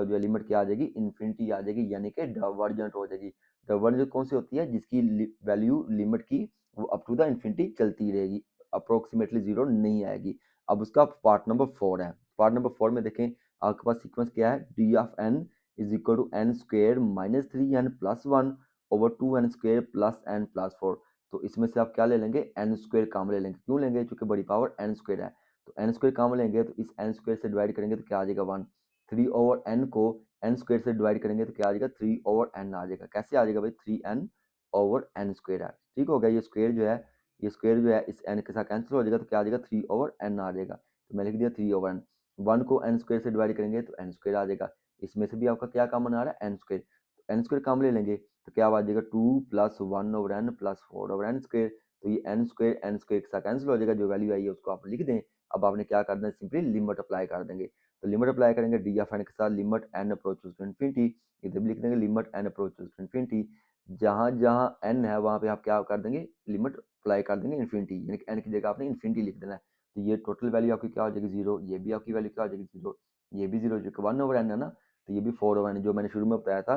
A: जो लिमिट क्या आ जाएगी, इन्फिनिटी आ जाएगी, यानी कि डाइवर्जेंट हो जाएगी। डाइवर्जेंट कौन सी होती है, जिसकी वैल्यू लिमिट की वो अप टू द इन्फिनिटी चलती रहेगी, अप्रोक्सीमेटली 0 नहीं आएगी। अब उसका पार्ट नंबर 4 है। पार्ट नंबर 4 में देखें आपके पास सीक्वेंस क्या है, D of N is equal to n square minus 3n+1 over 2n square plus n+4। तो इसमें से आप क्या ले लेंगे, n स्क्वायर काम ले लेंगे। क्यों लेंगे, क्योंकि बड़ी पावर n स्क्वायर है, तो n स्क्वायर काम लेंगे, तो इस n स्क्वायर से डिवाइड करेंगे तो क्या आ जाएगा 1। 3/n को n स्क्वायर से डिवाइड करेंगे तो क्या आ जाएगा 3/n आ जाएगा। कैसे आ जाएगा भाई, 3n/n स्क्वायर है। ठीक हो गया, ये स्क्वायर जो है, ये स्क्वायर जो है इस n के साथ कैंसिल हो जाएगा, तो क्या आ जाएगा 3/n आ जाएगा। तो मैं लिख दिया 3/n। 1 को n स्क्वायर से डिवाइड करेंगे तो n स्क्वायर आ जाएगा। इसमें से भी आपका क्या कॉमन आ रहा है, n स्क्वायर, तो n स्क्वायर कॉमन ले लेंगे तो क्या आ जाएगा 2 + 1/n + 4/n स्क्वायर। तो ये n स्क्वायर के साथ कैंसिल हो जाएगा, जो वैल्यू आई है उसको आप लिख दें। अब आपने क्या करना है, सिंपली लिमिट अप्लाई कर देंगे। तो लिमिट अप्लाई करेंगे डी ऑफ एन के साथ, limit n approaches to infinity, इधर भी लिख देंगे limit n approaches to infinity. जहां जहां n है वहां पे आप क्या कर देंगे, लिमिट अप्लाई कर देंगे इन्फिनिटी, यानी कि n की जगह आपने इन्फिनिटी लिख देना है। तो ये टोटल वैल्यू आपकी क्या हो जाएगी 0, ये भी आपकी वैल्यू क्या हो जाएगी 0, ये भी 0, जो कि 1/n है ना, तो ये भी 4/n, जो मैंने शुरू में बताया था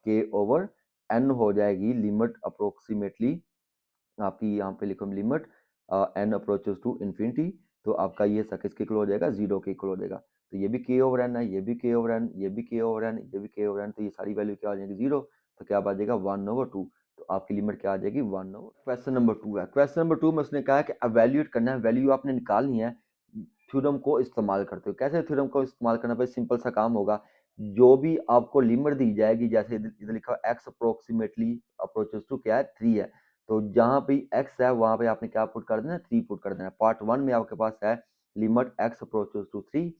A: k/n हो जाएगी लिमिट अप्रोक्सीमेटली आपकी। यहाँ पे लिखो limit n approaches to infinity, तो आपका ये किसके इक्वल हो जाएगा, 0 के इक्वल हो जाएगा। तो ये भी k/n है, ये भी k/n, ये भी k/n, ये भी k/n, तो ये सारी वैल्यू क्या आ जाएगी 0। तो क्या आ जाएगा 1/2। तो आपकी लिमिट क्या आ जाएगी 1/2। क्वेश्चन नंबर 2 है। क्वेश्चन नंबर 2 में उसने कहा कि एवेल्यूएट करना है, वैल्यू आपने निकालनी है थ्योरम को इस्तेमाल करते हुए। कैसे थ्योरम को इस्तेमाल करना, भाई सिंपल सा काम होगा। जो भी आपको लिमिट दी जाएगी, जैसे इधर लिखा है x अप्रोक्सीमेटली अप्रोचेस टू क्या है 3 है, तो जहां पे x है वहां पे आपने क्या पुट कर देना, 3 पुट कर देना। पार्ट 1 में आपके पास है limit x approaches to 3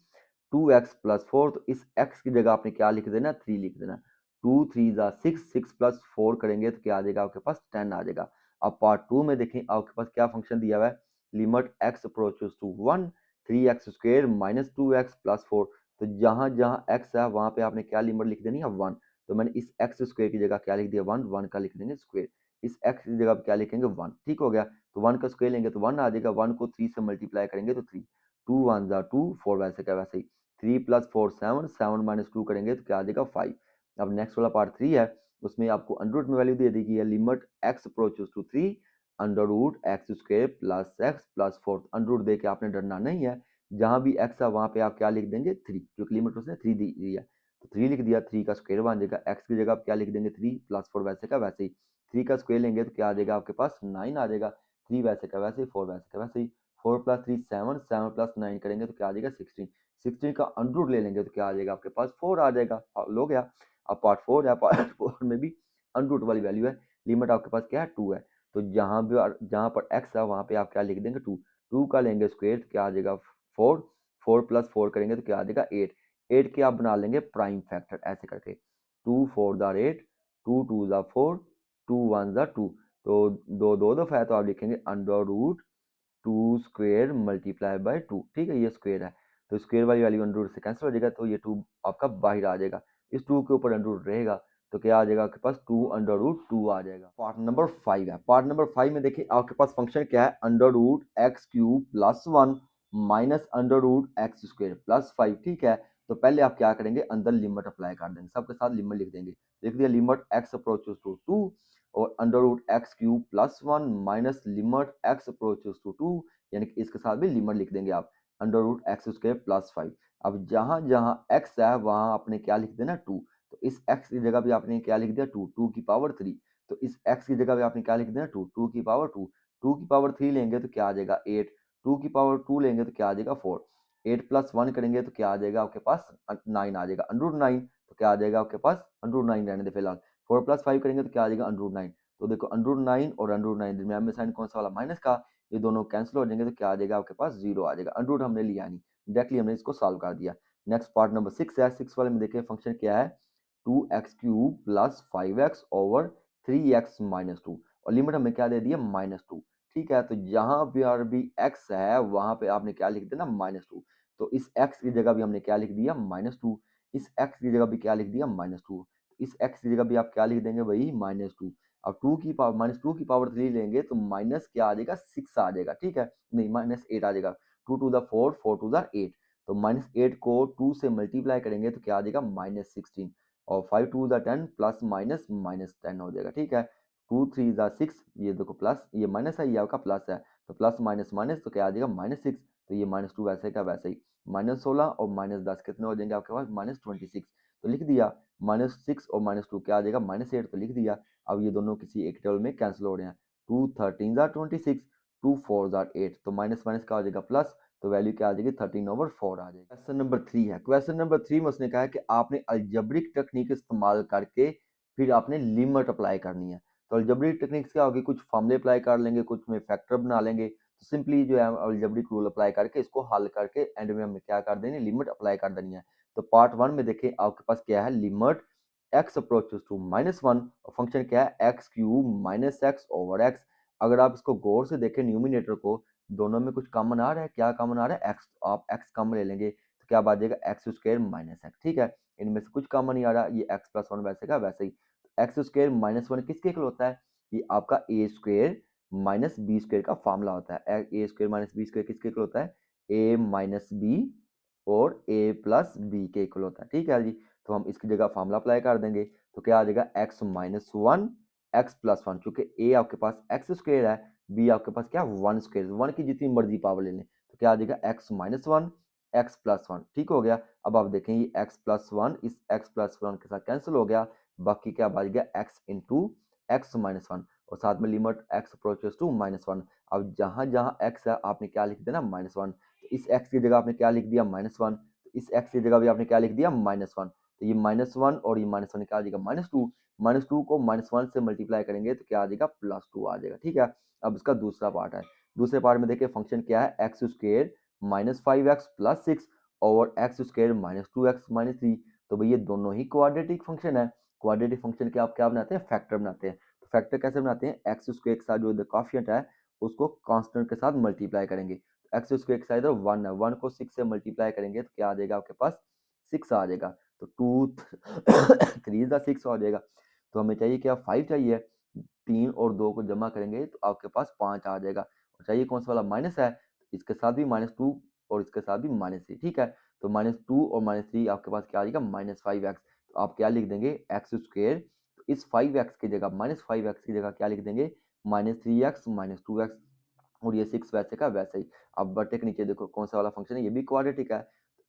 A: 2x + 4, तो इस x की जगह आपने क्या लिख देना, 3 लिख देना। 2 3 ज़ा 6, 6 + 4 करेंगे तो क्या आ जाएगा आपके पास 10 आ जाएगा। अब पार्ट 2 में देखें आपके पास क्या फंक्शन दिया हुआ है, limit x approaches to 1 3x² - 2x + 4। तो जहां जहां x है वहां पे आपने क्या लिमिट लिख देनी है 1। तो मैंने इस x² की जगह क्या लिख दिया 1, 1 का लिख देंगे स्क्वायर, इस x की जगह क्या लिखेंगे 1। ठीक हो गया, तो 1 का स्क्वायर लेंगे तो 1 आ जाएगा, 1 को 3 से मल्टीप्लाई करेंगे तो 3, 2 1 ज़ा 2, 4 वैसे का वैसे ही, 3 + 4 7, 7 - 2 करेंगे तो क्या आ जाएगा 5। अब नेक्स्ट वाला पार्ट 3 है, उसमें आपको अंडर रूट में वैल्यू दे दी गई है, limit x approaches to 3 √x² + x + 4। Under root दे के आपने डरना नहीं है, जहां भी x है वहां पे आप क्या लिख देंगे 3, क्योंकि लिमिट उसने 3 दी है, तो 3 लिख दिया, 3 का स्क्वायर बन जाएगा। x की जगह आप क्या लिख देंगे 3 + 4 वैसे का वैसे ही, 3 का स्क्वायर लेंगे तो क्या आ जाएगा आपके पास 9 आ जाएगा, 3 वैसे का वैसे ही, 4 वैसे का वैसे ही, 4 + 3 7, 7 + 9 करेंगे तो क्या आ जाएगा 16, 16 का अंडर रूट ले लेंगे तो क्या आ जाएगा आपके पास 4 आ जाएगा। हो गया। अब पार्ट 4 है, पार्ट 4 में भी अंडर रूट वाली वैल्यू है, लिमिट आपके पास क्या है 2 है, तो जहां पर x है वहां पे आप क्या लिख देंगे 2, 2 का लेंगे स्क्वायर तो क्या आ जाएगा 4, 4 + 4 करेंगे तो क्या आ जाएगा 8, 8 के आप बना लेंगे प्राइम फैक्टर ऐसे करके, 2 4 ज़ा 8, 2 2 ज़ा 4, 2 1 ज़ा 2, तो दो दो दफा है तो आप लिखेंगे under root 2 square multiply by 2। ठीक है, ये स्क्वायर है, तो स्क्वायर वाली वैल्यू अंडर रूट से कैंसिल हो जाएगा, तो ये 2 आपका बाहर आ जाएगा, इस 2 के ऊपर अंडर रूट रहेगा, तो क्या आ जाएगा आपके पास 2 अंडर रूट 2 आ जाएगा। पार्ट नंबर 5 है। पार्ट नंबर 5 में देखिए आपके पास फंक्शन क्या है, under root x³ + 1 minus under root x² + 5। ठीक है, तो पहले आप क्या करेंगे, अंदर लिमिट अप्लाई कर देंगे, सबके साथ लिमिट लिख देंगे। लिख दिया लिमिट x अप्रोचेस टू 2 और under root X cube plus one minus limit x approaches to two, यानी कि इसके साथ भी लिमिट लिख देंगे आप, under root X square plus five. अब जहां जहां एक्स है वहां आपने क्या लिख देना, टू। तो इस एक्स की जगह भी आपने क्या लिख दिया, टू, टू की पावर थ्री। तो इस एक्स की जगह भी आपने क्या लिख देना, टू, टू की पावर टू। टू की पावर थ्री लेंगे तो क्या आ जाएगा, एट। टू की पावर टू लेंगे तो क्या आ जाएगा, फोर। एट प्लस वन करेंगे तो क्या आ जाएगा आपके पास, नाइन आ जाएगा, अंडर रूट नाइन। तो क्या आ जाएगा आपके पास, अंडर रूट नाइन रहने दे फिलहाल। फोर प्लस फाइव करेंगे तो क्या आ जाएगा, अंडर रूट नाइन। तो देखो अंडर रूट नाइन और अंडर रूट नाइन दरम्यान में साइन कौन सा वाला, माइनस का। ये दोनों कैंसिल हो जाएंगे तो क्या आ जाएगा आपके पास, जीरो आ जाएगा। अंडर रूट हमने लिया नहीं, डायरेक्टली हमने इसको सॉल्व कर दिया। नेक्स्ट पार्ट नंबर सिक्स है। सिक्स वाले में देखिए फंक्शन क्या है, two X cube plus five X over three X minus two, और लिमिट हमें क्या दे दी है, माइनस टू। ठीक है, तो जहां पर भी x है वहां पे आपने क्या लिख देना, माइनस टू। तो इस x की जगह भी हमने क्या लिख दिया, माइनस टू। इस x की जगह भी क्या लिख दिया, माइनस टू। इस x की जगह भी आप क्या लिख देंगे भाई, माइनस टू। अब टू की पावर माइनस टू की पावर थ्री लेंगे तो माइनस क्या आ जाएगा, सिक्स आ जाएगा। ठीक है, नहीं माइनस एट आ जाएगा। Two two the four, four two the eight. तो माइनस एट को टू से मल्टीप्लाई करेंगे तो क्या आ जाएगा, माइनस सिक्सटीन। और five two the ten plus minus minus ten हो जाएगा। ठीक है, टू थ्री ज़ा सिक्स, ये देखो प्लस, ये माइनस है, ये आपका प्लस है। तो प्लस माइनस माइनस तो क्या आ जाएगा, माइनस सिक्स। तो ये माइनस टू वैसे का वैसे ही। माइनस सोलह और माइनस दस कितने हो जाएंगे आपके पास, माइनस ट्वेंटी सिक्स। तो लिख दिया, माइनस सिक्स और माइनस टू क्या आ जाएगा, माइनस एट। तो लिख दिया। अब ये दोनों किसी एक टेबल में कैंसिल हो रहे हैं। टू थर्टीन ज़ा ट्वेंटी सिक्स, टू फोर ज़ा एट। तो माइनस माइनस का हो जाएगा प्लस। तो वैल्यू क्या आ जाएगी, थर्टीन ओवर फोर आ जाएगी। क्वेश्चन नंबर थ्री है। क्वेश्चन नंबर थ्री में उसने कहा है कि आपने अलजेब्रिक टेक्निक इस्तेमाल करके फिर आपने लिमिट अप्लाई करनी है। तो अलजेब्रिक टेक्निक्स क्या होगी, कुछ फॉर्मूले अप्लाई कर लेंगे, कुछ में फैक्टर बना लेंगे। तो सिंपली जो है अलजेब्रिक रूल अप्लाई करके इसको हल करके एंड में हमें क्या कर देनी, लिमिट अप्लाई कर देनी है। तो पार्ट वन में देखें आपके पास क्या है, limit x approaches to minus one, और फंक्शन क्या है, X cube minus X over x. अगर आप इसको गौर से देखें न्यूमिनेटर को, दोनों में कुछ कॉमन आ रहा है, क्या कॉमन आ रहा है, एक्स। आप एक्स कॉमन ले लेंगे तो क्या बात जाएगा, एक्स स्क्वायर माइनस एक्स। ठीक है, इनमें से कुछ कॉमन नहीं आ रहा, ये एक्स प्लस वन वैसे का वैसे ही। एक्स स्क्वायर माइनस वन किसके इक्वल होता है, ये आपका ए स्क्वायर माइनस बी स्क्वायर का फॉर्मूला होता है। A square minus B square किसके इक्वल होता है, ए माइनस बी और ए प्लस बी के इक्वल होता है। ठीक है जी, तो हम इसकी जगह फॉर्मूला अप्लाई कर देंगे। तो क्या आ जाएगा, X minus one X plus one, चूंकि ए आपके पास एक्स स्क्वायर है, बी आपके पास क्या, वन स्क्वायर, वन की जितनी मर्जी पावर ले लें। तो क्या आ जाएगा, X minus one X plus one. ठीक हो गया। अब आप देखें ये एक्स प्लस वन इस एक्स प्लस वन के साथ कैंसिल हो गया, बाकी क्या बच गया, X into X minus one, और साथ में limit x approaches to minus one. अब जहां जहां एक्स है आपने क्या लिख देना, माइनस वन। तो इस एक्स की जगह आपने क्या लिख दिया, माइनस वन। तो इस एक्स की जगह भी आपने क्या लिख दिया, माइनस वन। तो ये माइनस वन और ये माइनस वन क्या आ जाएगा, माइनस टू। माइनस टू को माइनस वन से मल्टीप्लाई करेंगे तो क्या आ जाएगा, प्लस टू आ जाएगा। ठीक है, अब इसका दूसरा पार्ट है। दूसरे पार्ट में देखिए फंक्शन क्या है, x square minus five x plus six और x square minus two x minus three. तो भैया दोनों ही क्वाड्रेटिक फंक्शन है। क्वाड्रेटिक फंक्शन के आप क्या बनाते हैं, फैक्टर बनाते हैं। तो फैक्टर कैसे बनाते हैं, एक्स स्क्वायर के साथ जो कॉफिशिएंट है उसको कांस्टेंट के साथ मल्टीप्लाई करेंगे। तो एक्स स्क्वायर के साथ इधर वन है, वन को सिक्स से मल्टीप्लाई करेंगे तो क्या आ जाएगा आपके पास, सिक्स आ जाएगा। तो टू थ्री ज़ा सिक्स हो जाएगा। तो हमें चाहिए क्या, फाइव चाहिए। तीन और दो को जमा करेंगे तो आपके पास पाँच आ जाएगा। और चाहिए कौन सा वाला, माइनस है, इसके साथ भी माइनस टू और इसके साथ भी माइनस थ्री। ठीक है, तो माइनस टू और माइनस थ्री आपके पास क्या आ जाएगा, माइनस फाइव एक्स। तो आप क्या लिख देंगे, एक्स स्क्वायर। तो इस फाइव एक्स की जगह, माइनस फाइव एक्स की जगह क्या लिख देंगे, minus three X minus two x. और ये सिक्स वैसे का वैसे ही। अब बटे के नीचे देखो कौन सा वाला फंक्शन है, ये भी क्वाड्रेटिक है।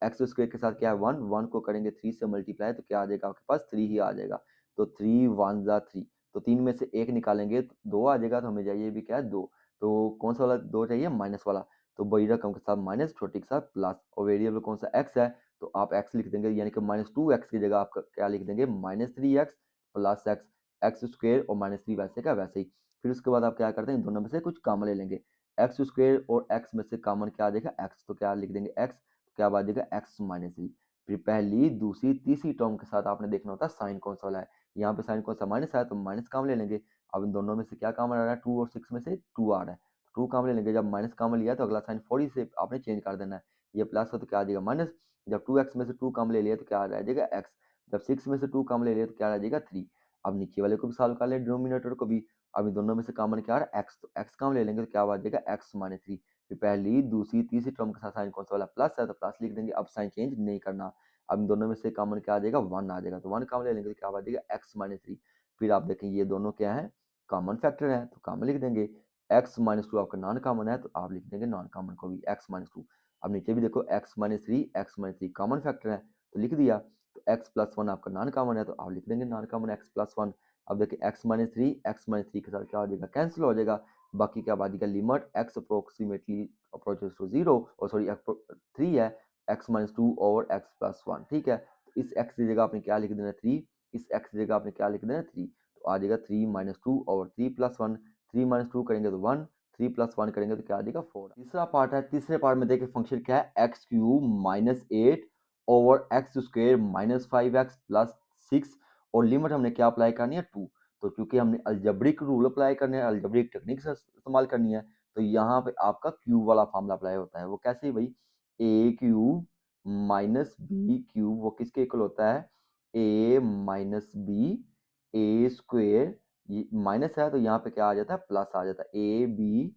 A: एक्स स्क्वायर के साथ क्या है, वन, वन को करेंगे थ्री से मल्टीप्लाई तो क्या आ जाएगा आपके पास, थ्री ही आ जाएगा। तो थ्री वन ज़ा थ्री। तो तीन में से एक निकालेंगे तो दो आ जाएगा, तो हमें चाहिए भी क्या है, दो। तो कौन सा वाला दो चाहिए, माइनस वाला। तो बड़ी रकम के साथ माइनस, छोटी के साथ प्लस, और वेरिएबल कौन सा, एक्स है। तो आप एक्स लिख देंगे, यानी कि माइनस टू एक्स की जगह आप क्या लिख देंगे, minus three x plus x. X square और माइनस थ्री वैसे का वैसे ही। फिर उसके बाद आप क्या करते हैं, दोनों में से कुछ कॉमन ले लेंगे। एक्स स्क्वायर और एक्स में से कॉमन क्या आ जाएगा, एक्स। तो क्या लिख देंगे, एक्स। तो क्या आ जाएगा, एक्स माइनस थ्री। फिर पहली दूसरी तीसरी टर्म के साथ आपने देखना होता है साइन कौन सा वाला है। यहाँ पे साइन कौन सा, माइनस है, तो माइनस कॉमन ले लेंगे। अब इन दोनों में से क्या कॉमन आ रहा है, टू और सिक्स में से टू आ रहा है। टू कॉमन ले लेंगे, जब माइनस कॉमन लिया तो अगला साइन फोड़ी से आपने चेंज कर देना है। ये प्लस हो तो क्या आ जाएगा, माइनस। जब टू एक्स में से टू कॉमन ले लिया तो क्या आ जाएगा, एक्स। जब सिक्स में से टू कॉमन ले लिया तो क्या आ जाएगा, थ्री। अब नीचे वाले को भी सॉल्व कर ले, डिनोमिनेटर को भी। अब इन दोनों में से कॉमन क्या आ रहा है, एक्स। तो एक्स कॉमन ले लेंगे तो क्या आ जाएगा, एक्स माइनस थ्री। फिर पहली दूसरी तीसरी टर्म के साथ साइन कौन सा वाला, प्लस है, तो प्लस लिख देंगे। अब साइन चेंज नहीं करना। अब इन दोनों में से कॉमन क्या आ जाएगा, वन आ जाएगा। तो वन कॉमन ले लेंगे तो क्या आ जाएगा, एक्स माइनस थ्री। फिर आप देखें ये दोनों क्या है, कॉमन फैक्टर है तो कॉमन लिख देंगे। x माइनस टू आपका नॉन कॉमन है तो आप लिख देंगे नॉन कॉमन को भी x माइनस टू। अब नीचे भी देखो x minus three common factor है तो लिख दिया। तो x प्लस वन आपका नॉन कॉमन है तो आप लिख देंगे non common x plus one. अब देखिए x माइनस थ्री के साथ क्या हो जाएगा, कैंसिल हो जाएगा। बाकी क्या बात limit x approximately approaches to zero और सॉरी थ्री है, x minus two over x plus one. ठीक है, तो इस x की जगह आपने क्या लिख देना थ्री, इस x की जगह आपने क्या लिख देना थ्री, तो आ जाएगा three minus two over three plus one. Three minus two करेंगे तो वन, थ्री प्लस वन करेंगे तो क्या आ जाएगा फोर। तीसरा पार्ट है, तीसरे पार्ट में देखिए फंक्शन क्या है, X cube minus eight over x square minus five x plus six और लिमिट हमने क्या अप्लाई करनी है टू। तो चूंकि हमने अलजेब्रिक रूल अप्लाई करने हैं, अलजेब्रिक टेक्निक से इस्तेमाल करनी है, तो यहाँ पे आपका क्यूब वाला फॉर्मूला अप्लाई होता है। वो कैसे भाई, ए क्यूब माइनस बी क्यूब वो किसके इक्वल होता है, ए माइनस बी ए स्क्वेयर, माइनस है तो यहाँ पे क्या आ जाता है प्लस आ जाता है, A B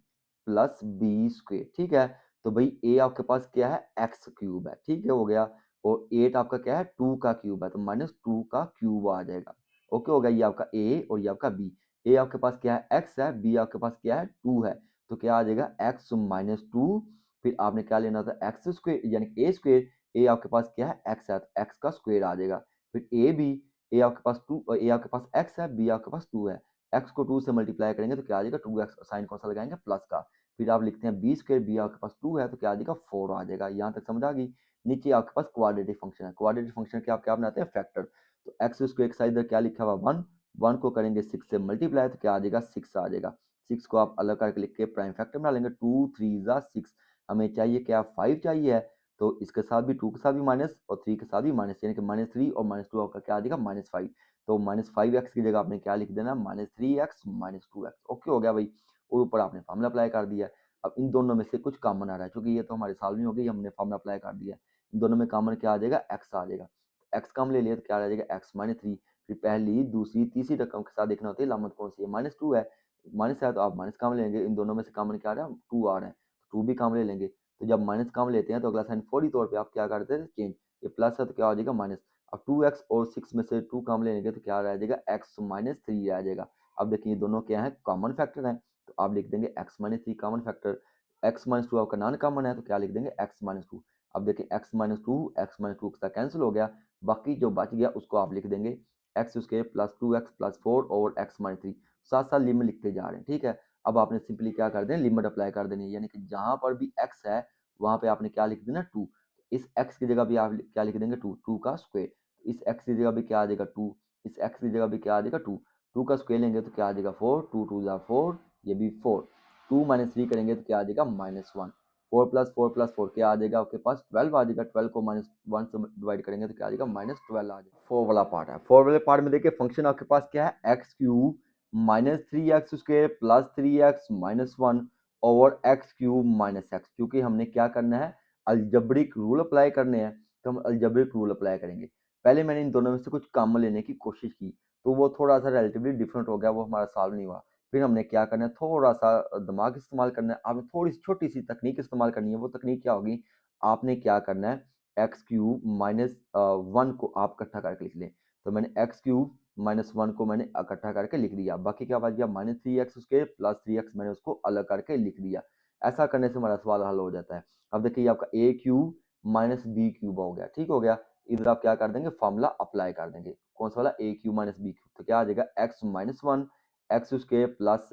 A: plus B square. ठीक है, तो भाई ए आपके पास क्या है एक्स क्यूब है, ठीक है हो गया, और एट आपका क्या है टू का क्यूब है तो माइनस टू का क्यूब आ जाएगा। ओके हो गया, ये आपका ए और ये आपका बी। ए आपके पास क्या है एक्स है, बी आपके पास क्या है टू है, तो क्या आ जाएगा एक्स माइनस टू। फिर आपने क्या लेना था एक्स स्क्वेयर यानी ए स्क्वेयर, ए आपके पास क्या है एक्स है तो एक्स का स्क्वेयर आ जाएगा। फिर ए बी, ए आपके पास टू, ए आपके पास एक्स है, बी आपके पास टू है, एक्स को टू से मल्टीप्लाई करेंगे तो क्या आ जाएगा टू एक्स, साइन कौन सा लगाएंगे प्लस का। फिर आप लिखते हैं बी स्क्वेयर, बी आपके पास टू है तो क्या आ जाएगा फोर आ जाएगा। यहाँ तक समझ आ गई। नीचे आपके पास क्वाड्रेटिक फंक्शन है, क्वाड्रेटिक फंक्शन के आप क्या बनाते हैं फैक्टर। तो एक्स स्क्वेयर के साथ इधर क्या लिखा हुआ वन, वन को करेंगे सिक्स से मल्टीप्लाई तो क्या आ जाएगा सिक्स आ जाएगा। सिक्स को आप अलग करके लिख के प्राइम फैक्टर बना लेंगे, टू थ्री जा सिक्स। हमें चाहिए क्या फाइव चाहिए है, तो इसके साथ भी टू के साथ भी माइनस और थ्री के साथ भी माइनस, यानी कि माइनस थ्री और माइनस टू आपका क्या आ जाएगा माइनस फाइव। तो माइनस फाइव एक्स की जगह आपने क्या लिख देना minus three X minus two x. Okay हो गया भाई, और ऊपर आपने फॉर्मूला अप्लाई कर दिया। अब इन दोनों में से कुछ कॉमन आ रहा है, क्योंकि ये तो हमारे सॉल्व नहीं हो गई, हमने फॉर्मूला अप्लाई कर दिया। इन दोनों में कॉमन क्या आ जाएगा एक्स आ जाएगा। एक्स कॉमन ले लिया तो क्या आ जाएगा एक्स माइनस थ्री। फिर पहली दूसरी तीसरी रकम के साथ देखना होता है लामत कौन सी है, माइनस टू है, माइनस है तो आप माइनस कॉमन लेंगे। इन दोनों में से कॉमन क्या आ रहा है टू आ रहा है, टू भी कॉमन ले लेंगे। तो जब माइनस कॉमन लेते हैं तो अगला साइन फौरी तौर पे आप क्या करते हैं चेंज, ये प्लस है तो क्या हो जाएगा माइनस। अब टू एक्स और सिक्स में से टू कॉमन लेंगे तो क्या रह जाएगा एक्स माइनस थ्री आ जाएगा। अब देखिए ये दोनों क्या है कॉमन फैक्टर हैं, तो आप लिख देंगे X minus three common factor. X minus to आपका नॉन कॉमन है तो क्या लिख देंगे एक्स माइनस टू। अब देखिए एक्स माइनस टू के साथ कैंसिल हो गया, बाकी जो बच गया उसको आप लिख देंगे x square plus two x plus four over x minus three. साथ साथ लिमिट लिखते जा रहे हैं। ठीक है, अब आपने सिंपली क्या कर देना लिमिट अप्लाई कर देनी है, यानी कि जहां पर भी एक्स है वहां पे आपने क्या लिख देना टू। इस एक्स की जगह भी आप क्या लिख देंगे टू, टू का स्क्वायर। इस एक्स की जगह भी क्या आ जाएगा टू, इस एक्स की जगह भी क्या आ जाएगा टू, टू का स्क्वायर लेंगे तो क्या आ जाएगा फोर, टू टू जा फोर, ये भी फोर। टू माइनस थ्री करेंगे तो क्या आ जाएगा minus one. Four plus four क्या आ जाएगा आपके पास ट्वेल्व आ जाएगा, ट्वेल्व को माइनस वन से डिवाइड करेंगे तो क्या आ जाएगा माइनस ट्वेल्व आ जाएगा। फोर वाला पार्ट है, फोर वाले पार्ट में देखिए फंक्शन आपके पास क्या है X cube minus three x square plus three X minus one over x cube minus x. क्योंकि हमने क्या करना है अलजब्रिक रूल अप्लाई करने हैं, तो हम अलजब्रिक रूल अप्लाई करेंगे। पहले मैंने इन दोनों में से कुछ कॉमन लेने की कोशिश की तो वो थोड़ा सा रिलेटिवली डिफरेंट हो गया, वो हमारा सॉल्व नहीं हुआ। फिर हमने क्या करना है थोड़ा सा दिमाग इस्तेमाल करना है, आपने थोड़ी सी छोटी सी तकनीक इस्तेमाल करनी है। वो तकनीक क्या होगी, आपने क्या करना है एक्स क्यूब माइनस वन को आप इकट्ठा करके लिख लें। तो मैंने एक्स क्यूब माइनस वन को मैंने इकट्ठा करके लिख दिया, बाकी क्या बच गया minus three x square plus three x मैंने उसको अलग करके लिख दिया। ऐसा करने से हमारा सवाल हल हो जाता है। अब देखिए आपका ए क्यूब माइनस बी क्यूब हो गया, ठीक हो गया। इधर आप क्या कर देंगे फॉर्मूला अप्लाई कर देंगे, कौन सा वाला A cube minus B cube, तो क्या आ जाएगा X minus one x square plus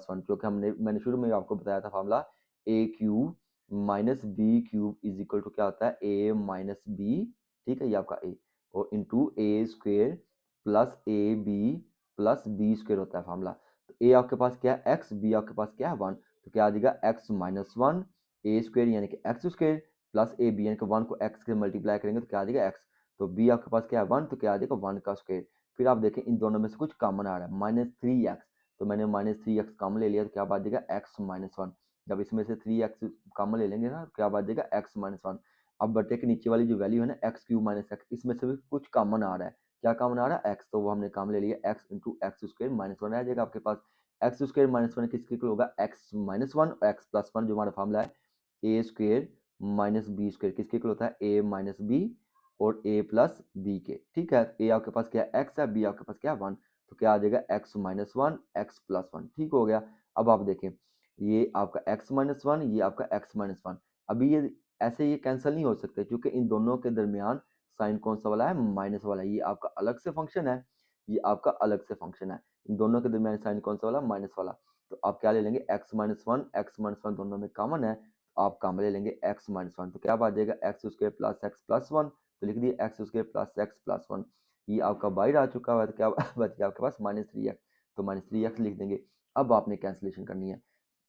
A: one, क्योंकि मैंने शुरू में आपको बताया था formula A cube minus B cube is equal to क्या होता है ए माइनस बी। ठीक है, ये आपका ए और into A square plus A B plus B square होता है फॉर्मूला। तो ए आपके पास क्या है एक्स, बी आपके पास क्या है वन, तो क्या आ जाएगा X minus one A square यानी कि X square plus A B यानी कि वन को एक्स से मल्टीप्लाई करेंगे तो क्या आ जाएगा एक्स। तो बी आपके पास क्या है वन, तो क्या आ जाएगा वन का स्क्वेयर। फिर आप देखें इन दोनों में से कुछ कॉमन आ रहा है माइनस थ्री एक्स, तो मैंने माइनस थ्री एक्स कॉमन ले लिया तो क्या बात जाएगा एक्स माइनस वन। जब इसमें से थ्री एक्स कॉमन ले लेंगे ना तो क्या बात जाएगा एक्स माइनस वन। अब बटे के नीचे वाली जो वैल्यू है ना एक्स क्यू माइनस एक्स, इसमें से भी कुछ कॉमन आ रहा है। क्या कॉमन आ रहा है एक्स, तो वो हमने कॉमन ले लिया x into x square minus one रह जाएगा आपके पास। एक्स स्क्वायर माइनस वन किसके इक्वल होगा एक्स माइनस वन और एक्स प्लस वन जो हमारा फॉर्मूला है A square minus B square किसके इक्वल होता है ए माइनस बी और ए प्लस बी के। ठीक है, ए आपके पास क्या है एक्स है, बी आपके पास क्या है वन, तो क्या आ जाएगा x minus one X plus one. ठीक हो गया। अब आप देखें ये आपका x माइनस वन, ये आपका x माइनस वन। अभी ये ऐसे ये कैंसिल नहीं हो सकते क्योंकि इन दोनों के दरमियान साइन कौन सा वाला है, माइनस वाला है। ये आपका अलग से फंक्शन है, ये आपका अलग से फंक्शन है। इन दोनों के दरमियान साइन कौन सा वाला, माइनस वाला। तो आप क्या ले लेंगे, x minus one, x minus one दोनों में कॉमन है, तो आप कॉमन ले लेंगे x माइनस वन। तो क्या आ जाएगा x square plus x plus one. तो लिख दिए x square plus x plus one. ये आपका बाहर आ चुका है, तो क्या बच गया आपके पास माइनस थ्री एक्स। तो माइनस थ्री एक्स लिख देंगे। अब आपने कैंसिलेशन करनी है,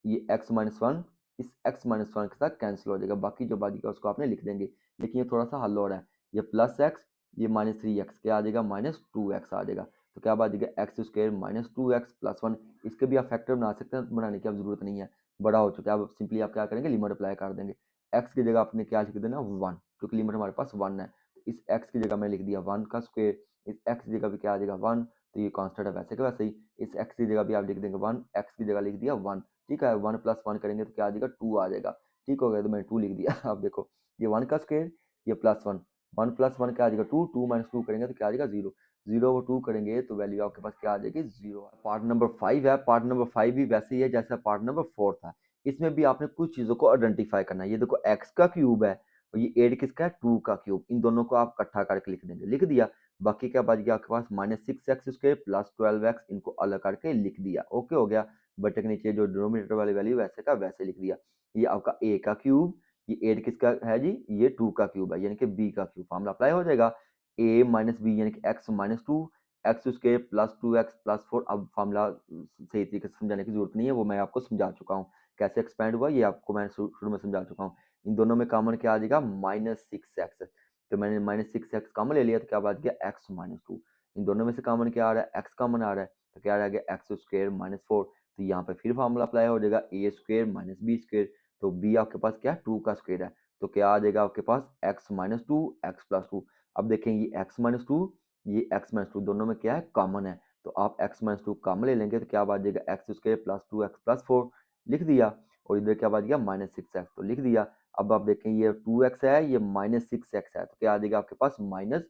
A: ये x माइनस वन इस x माइनस वन के साथ कैंसिल हो जाएगा, बाकी जो बाकी का उसको आपने लिख देंगे। लेकिन ये थोड़ा सा हल हो रहा है, ये प्लस एक्स, ये माइनस थ्री एक्स, क्या आ जाएगा माइनस टू एक्स आ जाएगा। तो क्या आ जाएगा x square minus two x plus one. इसके भी आप फैक्टर बना सकते हैं, बनाने की अब जरूरत नहीं है, बड़ा हो चुका है। अब सिंपली आप क्या करेंगे, लिमिट अप्लाई कर देंगे। एक्स की जगह आपने क्या लिख देना, वन, क्योंकि लिमिट हमारे पास वन है। तो इस एक्स की जगह मैं लिख दिया वन का स्क्वायर, इस एक्स की जगह भी क्या आ जाएगा वन, तो ये कॉन्स्टेंट है वैसे का वैसे ही। इस एक्स की जगह भी आप लिख देंगे वन, एक्स की जगह लिख दिया वन। ठीक है, वन प्लस वन करेंगे तो क्या आ जाएगा, टू आ जाएगा। ठीक हो गया, तो मैंने टू लिख दिया। अब देखो ये वन का स्क्वायर, ये plus one, one plus one क्या आ जाएगा टू, टू माइनस टू करेंगे तो क्या आ जाएगा जीरो, जीरो और टू करेंगे तो वैल्यू आपके पास क्या आ जाएगी, जीरो। पार्ट नंबर फाइव है, पार्ट नंबर फाइव भी वैसे ही है जैसा पार्ट नंबर फोर था। इसमें भी आपने कुछ चीजों को आइडेंटिफाई करना है। ये देखो एक्स का क्यूब है और ये एट किसका है, टू का क्यूब। इन दोनों को आप इकट्ठा करके लिख देंगे, लिख दिया। बाकी क्या बच गया आपके पास, minus six x square plus twelve x, इनको अलग करके लिख दिया। ओके हो गया। बटे के नीचे जो डिनोमिनेटर वाली वैल्यू वैसे का वैसे लिख दिया। ये आपका ए का क्यूब, ये एट किसका है जी, ये टू का क्यूब है, यानी कि बी का क्यूब। फॉर्मूला अप्लाई हो जाएगा, ए माइनस बी यानी कि x minus two x square plus two x plus four. अब फॉर्मूला सही तरीके से समझाने की जरूरत नहीं है, वो मैं आपको समझा चुका हूँ कैसे एक्सपेंड हुआ, ये आपको मैं शुरू में समझा चुका हूँ। इन दोनों में कॉमन क्या आ जाएगा, माइनस सिक्स एक्स। तो मैंने माइनस सिक्स एक्स कॉमन ले लिया, तो क्या बात गया एक्स माइनस टू। इन दोनों में से कॉमन क्या आ रहा है, एक्स कॉमन आ रहा है, तो क्या रह गया एक्स स्क्वायर माइनस फोर। तो यहाँ पे फिर फॉर्मूला अप्लाई हो जाएगा, ए स्क्वायर माइनस बी स्क्वायर। तो बी आपके पास क्या है, टू का स्क्वायर है, तो क्या आ जाएगा आपके पास x minus two x plus two. अब देखें ये एक्स माइनस टू, ये एक्स माइनस टू दोनों में क्या है, कॉमन है। तो आप एक्स माइनस टू कॉमन ले लेंगे, तो क्या आ जाएगा x square plus two x plus four, लिख दिया। और इधर क्या बच गया, माइनस सिक्स एक्स, तो लिख दिया। अब आप देखें ये टू एक्स है, ये माइनस सिक्स एक्स है, तो क्या आ जाएगा आपके पास माइनस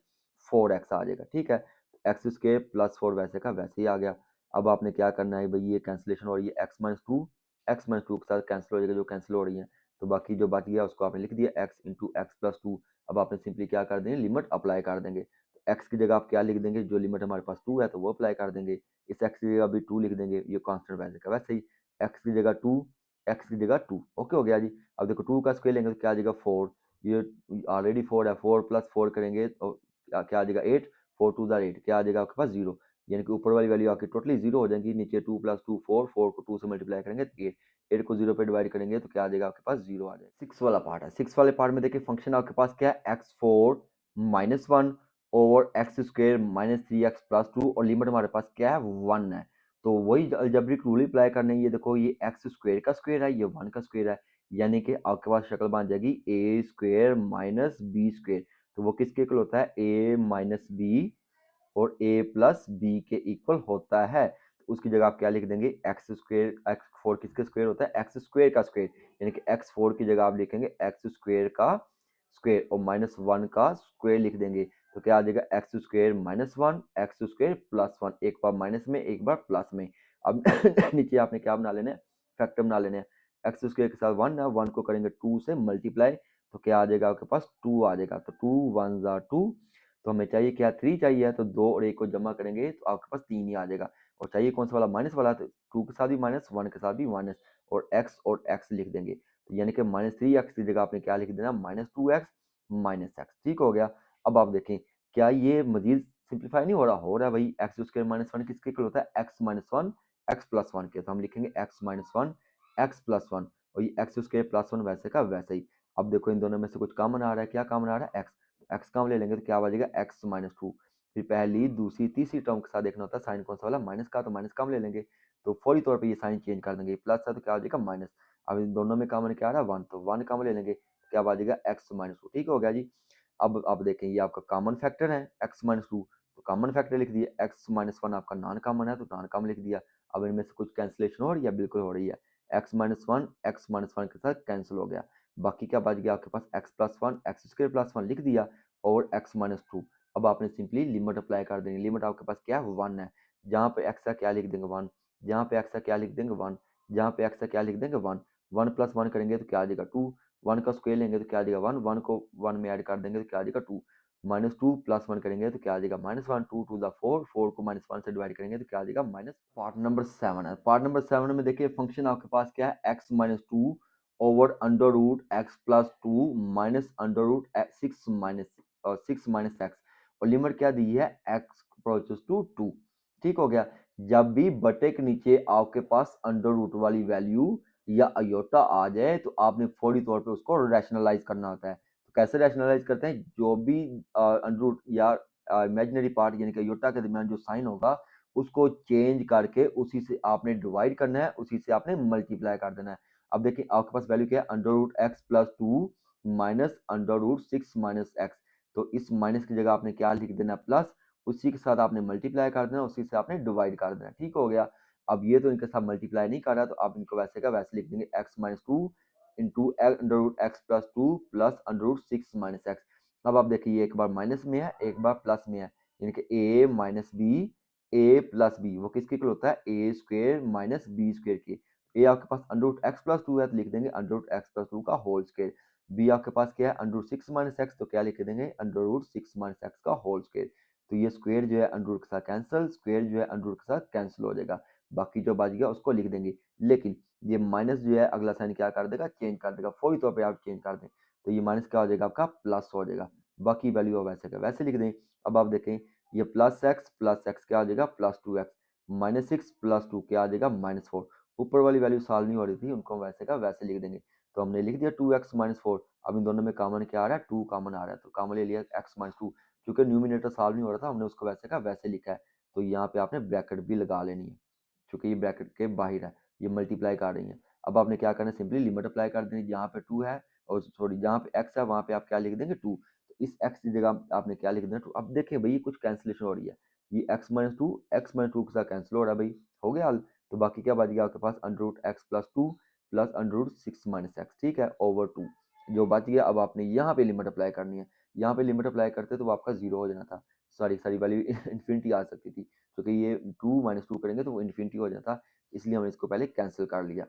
A: फोर एक्स आ जाएगा। ठीक है, एक्स स्क्वायर प्लस फोर वैसे का वैसे ही आ गया। अब आपने क्या करना है भाई, ये कैंसिलेशन हो रही है, एक्स माइनस टू के साथ कैंसिल हो जाएगा जो कैंसिल हो रही है। तो बाकी जो बच गया उसको आपने लिख दिया x into x plus two. अब आपने सिंपली क्या कर देंगे, लिमिट अप्लाई कर देंगे। तो एक्स की जगह आप क्या लिख देंगे, जो लिमिट हमारे पास टू है तो वो अप्लाई कर देंगे। इस एक्स की जगह भी टू लिख देंगे, ये कॉन्स्टेंट वैसे का वैसे ही। एक्स की जगह टू, एक्स की जगह टू। ओके हो गया जी। अब देखो टू का स्क्वायर लेंगे तो क्या आ जाएगा फोर, ये ऑलरेडी फोर है, फोर प्लस फोर करेंगे तो क्या आ जाएगा eight, four two are eight, क्या आ जाएगा आपके पास जीरो। यानी कि ऊपर वाली वैल्यू आपकी टोटली जीरो हो जाएगी, नीचे two plus two four, four को टू से मल्टीप्लाई करेंगे तो एट, एट को जीरो पे डिवाइड करेंगे तो क्या आ जाएगा आपके पास जीरो आ जाएगा। सिक्स वाला पार्ट है, सिक्स वाले पार्ट में देखिए फंक्शन आपके पास क्या है, x four minus one over x square minus three x plus to, और लिमिट हमारे पास क्या है, वन है। तो वही अलजेब्रिक रूल अप्लाई करने हैं। ये देखो ये एक्स स्क्वायर का स्क्वायर है, ये वन का स्क्वायर है, यानी कि आपके पास शक्ल बन जाएगी ए स्क्वायर माइनस बी स्क्वायर। तो वो किसके इक्वल होता है, ए माइनस बी और ए प्लस बी के इक्वल होता है। तो उसकी जगह आप क्या लिख देंगे, एक्स स्क्वायर, एक्स फोर किसके स्क्वायर होता है, एक्स स्क्वायर का स्क्वायर, यानी कि एक्स फोर की जगह आप लिखेंगे एक्स स्क्वायर का स्क्वायर और माइनस वन का स्क्वायर लिख देंगे। तो क्या आ जाएगा x square minus one x square plus one, एक बार माइनस में एक बार प्लस में। अब नीचे आपने क्या बना लेना है, फैक्टर बना लेने हैं। एक्स स्क्वायर के साथ वन है, वन को करेंगे टू से मल्टीप्लाई, तो क्या आ जाएगा आपके पास टू आ जाएगा। तो टू वन जार टू, तो हमें चाहिए क्या, थ्री चाहिए, तो दो और एक को जमा करेंगे तो आपके पास तीन ही आ जाएगा। और चाहिए कौन सा वाला, माइनस वाला, तो टू के साथ भी माइनस, वन के साथ भी माइनस, और एक्स लिख देंगे। तो यानी कि माइनस थ्री एक्स की जगह आपने क्या लिख देना, minus two x minus x. ठीक हो गया। अब आप देखें क्या ये मजीद सिंप्लीफाई नहीं हो रहा है भाई। एक्स स्क्वायर माइनस वन किसके इक्वल होता है, x minus one X plus one के, तो हम लिखेंगे x minus one X plus one, और ये एक्स स्क्वायर प्लस वन वैसे का वैसे ही। अब देखो इन दोनों में से कुछ कॉमन आ रहा है, क्या कॉमन आ रहा है, एक्स, एक्स का हम ले लेंगे तो क्या बचेगा एक्स माइनस टू। फिर पहली दूसरी तीसरी टर्म के साथ देखना होता है साइन कौन सा वाला, माइनस का, तो माइनस का हम ले लेंगे। तो फौरी तौर पे ये साइन चेंज कर देंगे, प्लस है तो क्या हो जाएगा माइनस। अब इन दोनों में कॉमन क्या आ रहा है, वन, तो वन कॉमन ले लेंगे तो क्या बचेगा एक्स माइनस टू। ठीक हो गया जी। अब देखें ये आपका कॉमन फैक्टर है एक्स माइनस टू, तो कॉमन फैक्टर लिख दिया। एक्स माइनस वन आपका नॉन कॉमन है तो नॉन कॉमन लिख दिया। अब इनमें से कुछ कैंसिलेशन हो रही है, बिल्कुल हो रही है। एक्स माइनस वन के साथ कैंसिल हो गया। बाकी क्या बच गया आपके पास, x plus one x square plus one लिख दिया और एक्स माइनस टू। अब आपने सिंपली लिमिट अप्लाई कर देनी, लिमिट आपके पास क्या है, वन है। जहाँ पे एक्स का क्या लिख देंगे 1, जहाँ पे एक्स का क्या लिख देंगे 1, जहाँ पे एक्स का क्या लिख देंगे 1, 1 प्लस 1 करेंगे तो क्या आ जाएगा 2, 1 का स्क्वायर लेंगे तो क्या आ जाएगा 1, 1 को 1 में ऐड कर देंगे तो क्या आ जाएगा 2, -2 प्लस 1 करेंगे तो क्या आ जाएगा -1, 2 टू द 4, 4 को -1 से डिवाइड करेंगे तो क्या आ जाएगा माइनस। पार्ट नंबर 7 है। पार्ट नंबर 7 में देखिए फंक्शन आपके पास क्या है, x - 2 over under root x plus 2 minus under root 6 minus X, और लिमिट क्या दी है x अप्रोचेस टू 2। ठीक हो गया। जब भी बटे के नीचे आपके पास अंडर रूट वाली वैल्यू या अयोटा आ जाए तो आपने फौरी तौर पे उसको रैशनलाइज करना होता है। तो कैसे रैशनलाइज करते हैं, जो भी अंडर रूट या इमेजिनरी पार्ट यानी कि अयोटा के दरमियान जो साइन होगा उसको चेंज करके उसी से आपने डिवाइड करना है, उसी से आपने मल्टीप्लाई कर देना है। अब देखिए आपके पास वैल्यू क्या है, under root x plus 2 minus under root 6 minus X. तो इस माइनस की जगह आपने क्या लिख देना प्लस, उसी के साथ आपने मल्टीप्लाई कर देना, उसी से आपने डिवाइड कर देना। ठीक हो गया। अब ये तो इनके साथ मल्टीप्लाई नहीं कर रहा, तो आप इनको वैसे का वैसे लिख देंगे X minus 2 into under root x plus 2 plus under root 6 minus X. अब आप देखिए एक बार माइनस में है एक बार प्लस में है, यानी कि ए माइनस बी ए प्लस बी वो किसके इक्वल होता है, ए स्क्वेयर माइनस बी स्क्वेयर के। ए आपके पास अंडर रूट एक्स प्लस 2 है तो लिख देंगे अंडर रूट एक्स प्लस 2 का होल स्क्वेयर। बी आपके पास क्या है, अंडर रूट 6 माइनस एक्स, तो क्या लिख देंगे अंडर रूट 6 माइनस एक्स का होल स्क्वेयर। तो ये स्क्वेयर जो है अंडर रूट के साथ कैंसिल, स्क्वेयर जो है अंडर रूट के साथ कैंसिल हो जाएगा, बाकी जो बच गया उसको लिख देंगे। लेकिन ये माइनस जो है अगला साइन क्या कर देगा, चेंज कर देगा, फौरी तौर पे आप चेंज कर दें तो ये माइनस क्या हो जाएगा आपका प्लस हो जाएगा, बाकी वैल्यू वैसे का वैसे लिख दें। अब आप देखें ये प्लस एक्स क्या हो जाएगा प्लस 2x, माइनस 6 प्लस 2 क्या आ जाएगा -4। ऊपर वाली वैल्यू सॉल्व नहीं हो रही थी, उनको वैसे का वैसे लिख देंगे। तो हमने लिख दिया 2x - 4। अब इन दोनों में कॉमन क्या आ रहा है, 2 कॉमन आ रहा है, तो कॉमन ले लिया x - 2। क्योंकि न्यूमिनेटर सॉल्व नहीं हो रहा था, हमने उसको वैसे का वैसे लिखा है, तो यहाँ पे आपने ब्रैकेट भी लगा लेनी है, क्योंकि ये ब्रैकेट के बाहर है, ये मल्टीप्लाई कर रही है। अब आपने क्या करना है, सिंपली लिमिट अप्लाई कर देनी, जहाँ पे 2 है और सॉरी जहाँ पे x है वहाँ पे आप क्या लिख देंगे 2। तो इस x की जगह आपने क्या लिख देना 2। अब देखिए भाई कुछ कैंसिलेशन हो रही है, ये x - 2 के साथ कैंसिल हो रहा है भाई, हो गया हल। तो बाकी क्या बच गया आपके पास under root x plus 2 plus under root 6 minus x, ठीक है, ओवर 2 जो बच गया। अब आपने यहाँ पे लिमिट अप्लाई करनी है, यहाँ पे लिमिट अप्लाई करते तो वो आपका जीरो हो जाना था, सॉरी सारी वैल्यू इन्फिनिटी आ सकती थी, क्योंकि ये 2 - 2 करेंगे तो वो इन्फिनिटी हो जाता, इसलिए हमने इसको पहले कैंसिल कर लिया।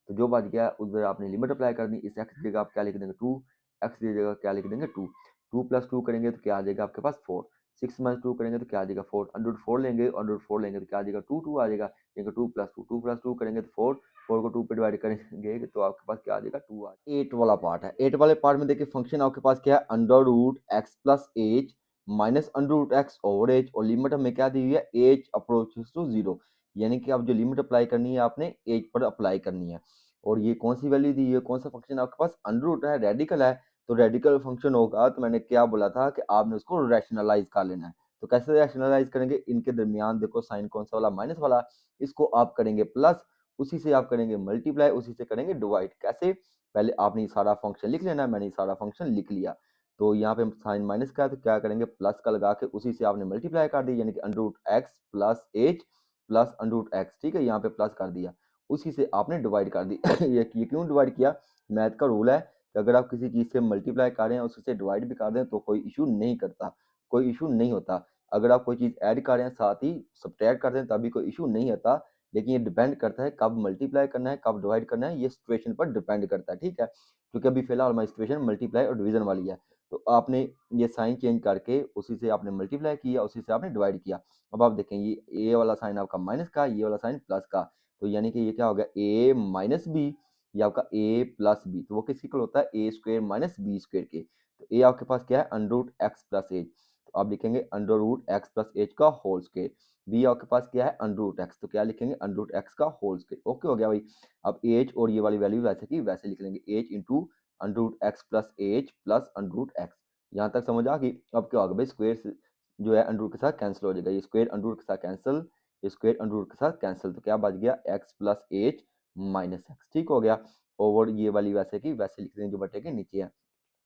A: तो जो बच गया उधर आपने लिमिट अप्लाई कर दी, इस एक्स की जगह आप क्या लिख देंगे 2, एक्स की जगह क्या लिख देंगे 2, 2 प्लस 2 करेंगे तो क्या आ जाएगा आपके पास 4, 6 माइनस 2 करेंगे तो क्या आ जाएगा 4, अंडर रूट 4 लेंगे, अंडर रूट 4 लेंगे तो क्या आ जाएगा 2, 2 आ जाएगा, यानी 2 प्लस 2, 2 प्लस 2 करेंगे तो 4, 4 को 2 पे डिवाइड करेंगे तो आपके पास क्या आ जाएगा 2 आ जाएगा। 8 वाला पार्ट है, 8 वाले पार्ट में देखिए फंक्शन आपके पास क्या है, under root x plus H minus under root X over H, और लिमिट हमें क्या दी हुई है एच अप्रोचेस टू 0, यानी कि अब जो लिमिट अप्लाई करनी है आपने एच पर अप्लाई करनी है। और ये कौन सी वैल्यू दी है, कौन सा फंक्शन आपके पास अंडर रूट है, रेडिकल है, तो रेडिकल फंक्शन होगा तो मैंने क्या बोला था कि आपने उसको रैशनलाइज कर लेना है। तो कैसे रैशनलाइज करेंगे, इनके दरमियान देखो साइन कौन सा वाला माइनस वाला, इसको आप करेंगे प्लस, उसी से आप करेंगे मल्टीप्लाई, उसी से करेंगे डिवाइड। कैसे, पहले आपने सारा फंक्शन लिख लेना, मैंने सारा फंक्शन लिख लिया। तो यहाँ पे साइन माइनस का है तो क्या करेंगे प्लस का लगा के उसी से आपने मल्टीप्लाई कर दी, यानी कि under root x plus H plus under root X, ठीक है, यहाँ पे प्लस कर दिया, उसी से आपने डिवाइड कर दी। ये क्यों डिवाइड किया, मैथ का रूल है कि अगर आप किसी चीज़ से मल्टीप्लाई कर रहे हैं उसी से डिवाइड भी कर दें तो कोई इशू नहीं करता, कोई इशू नहीं होता। अगर आप कोई चीज़ ऐड कर रहे हैं साथ ही सब्ट्रैक्ट कर दें तभी कोई इशू नहीं होता, लेकिन ये डिपेंड करता है कब मल्टीप्लाई करना है कब डिवाइड करना है, ये सिचुएशन पर डिपेंड करता है, ठीक है। क्योंकि अभी फिलहाल हमारी सिचुएशन मल्टीप्लाई और डिवीजन वाली है, तो आपने ये साइन चेंज करके उसी से आपने मल्टीप्लाई किया, उसी से आपने डिवाइड किया। अब आप देखें ये वाला साइन आपका माइनस का, ये वाला साइन प्लस का, तो यानी कि ये क्या हो गया ए माइनस बी, ये आपका ए प्लस बी, तो वो किसके इक्वल होता है A square minus B square के। तो ए आपके पास क्या है under root x plus H, तो आप लिखेंगे under root x plus H का होल स्क्वायर। बी आपके पास क्या है अंडर रूट एक्स, तो क्या लिखेंगे अंडर रूट एक्स का होल स्क्वायर। ओके हो गया भाई। अब एच और ये वाली वैल्यू वैसे की वैसे लिख लेंगे, H into under root x plus H plus under root X. यहाँ तक समझ आ गई। अब क्या होगा भाई, स्क्वायर जो है अंडर रूट के साथ कैंसिल हो जाएगा, ये स्क्वायर अंडर रूट के साथ कैंसिल, ये स्क्वायर अंडर रूट के साथ कैंसिल, तो क्या बच गया x plus H minus x, ठीक हो गया। ओवर ये वाली वैसे की वैसे लिख देंगे जो बटे के नीचे है।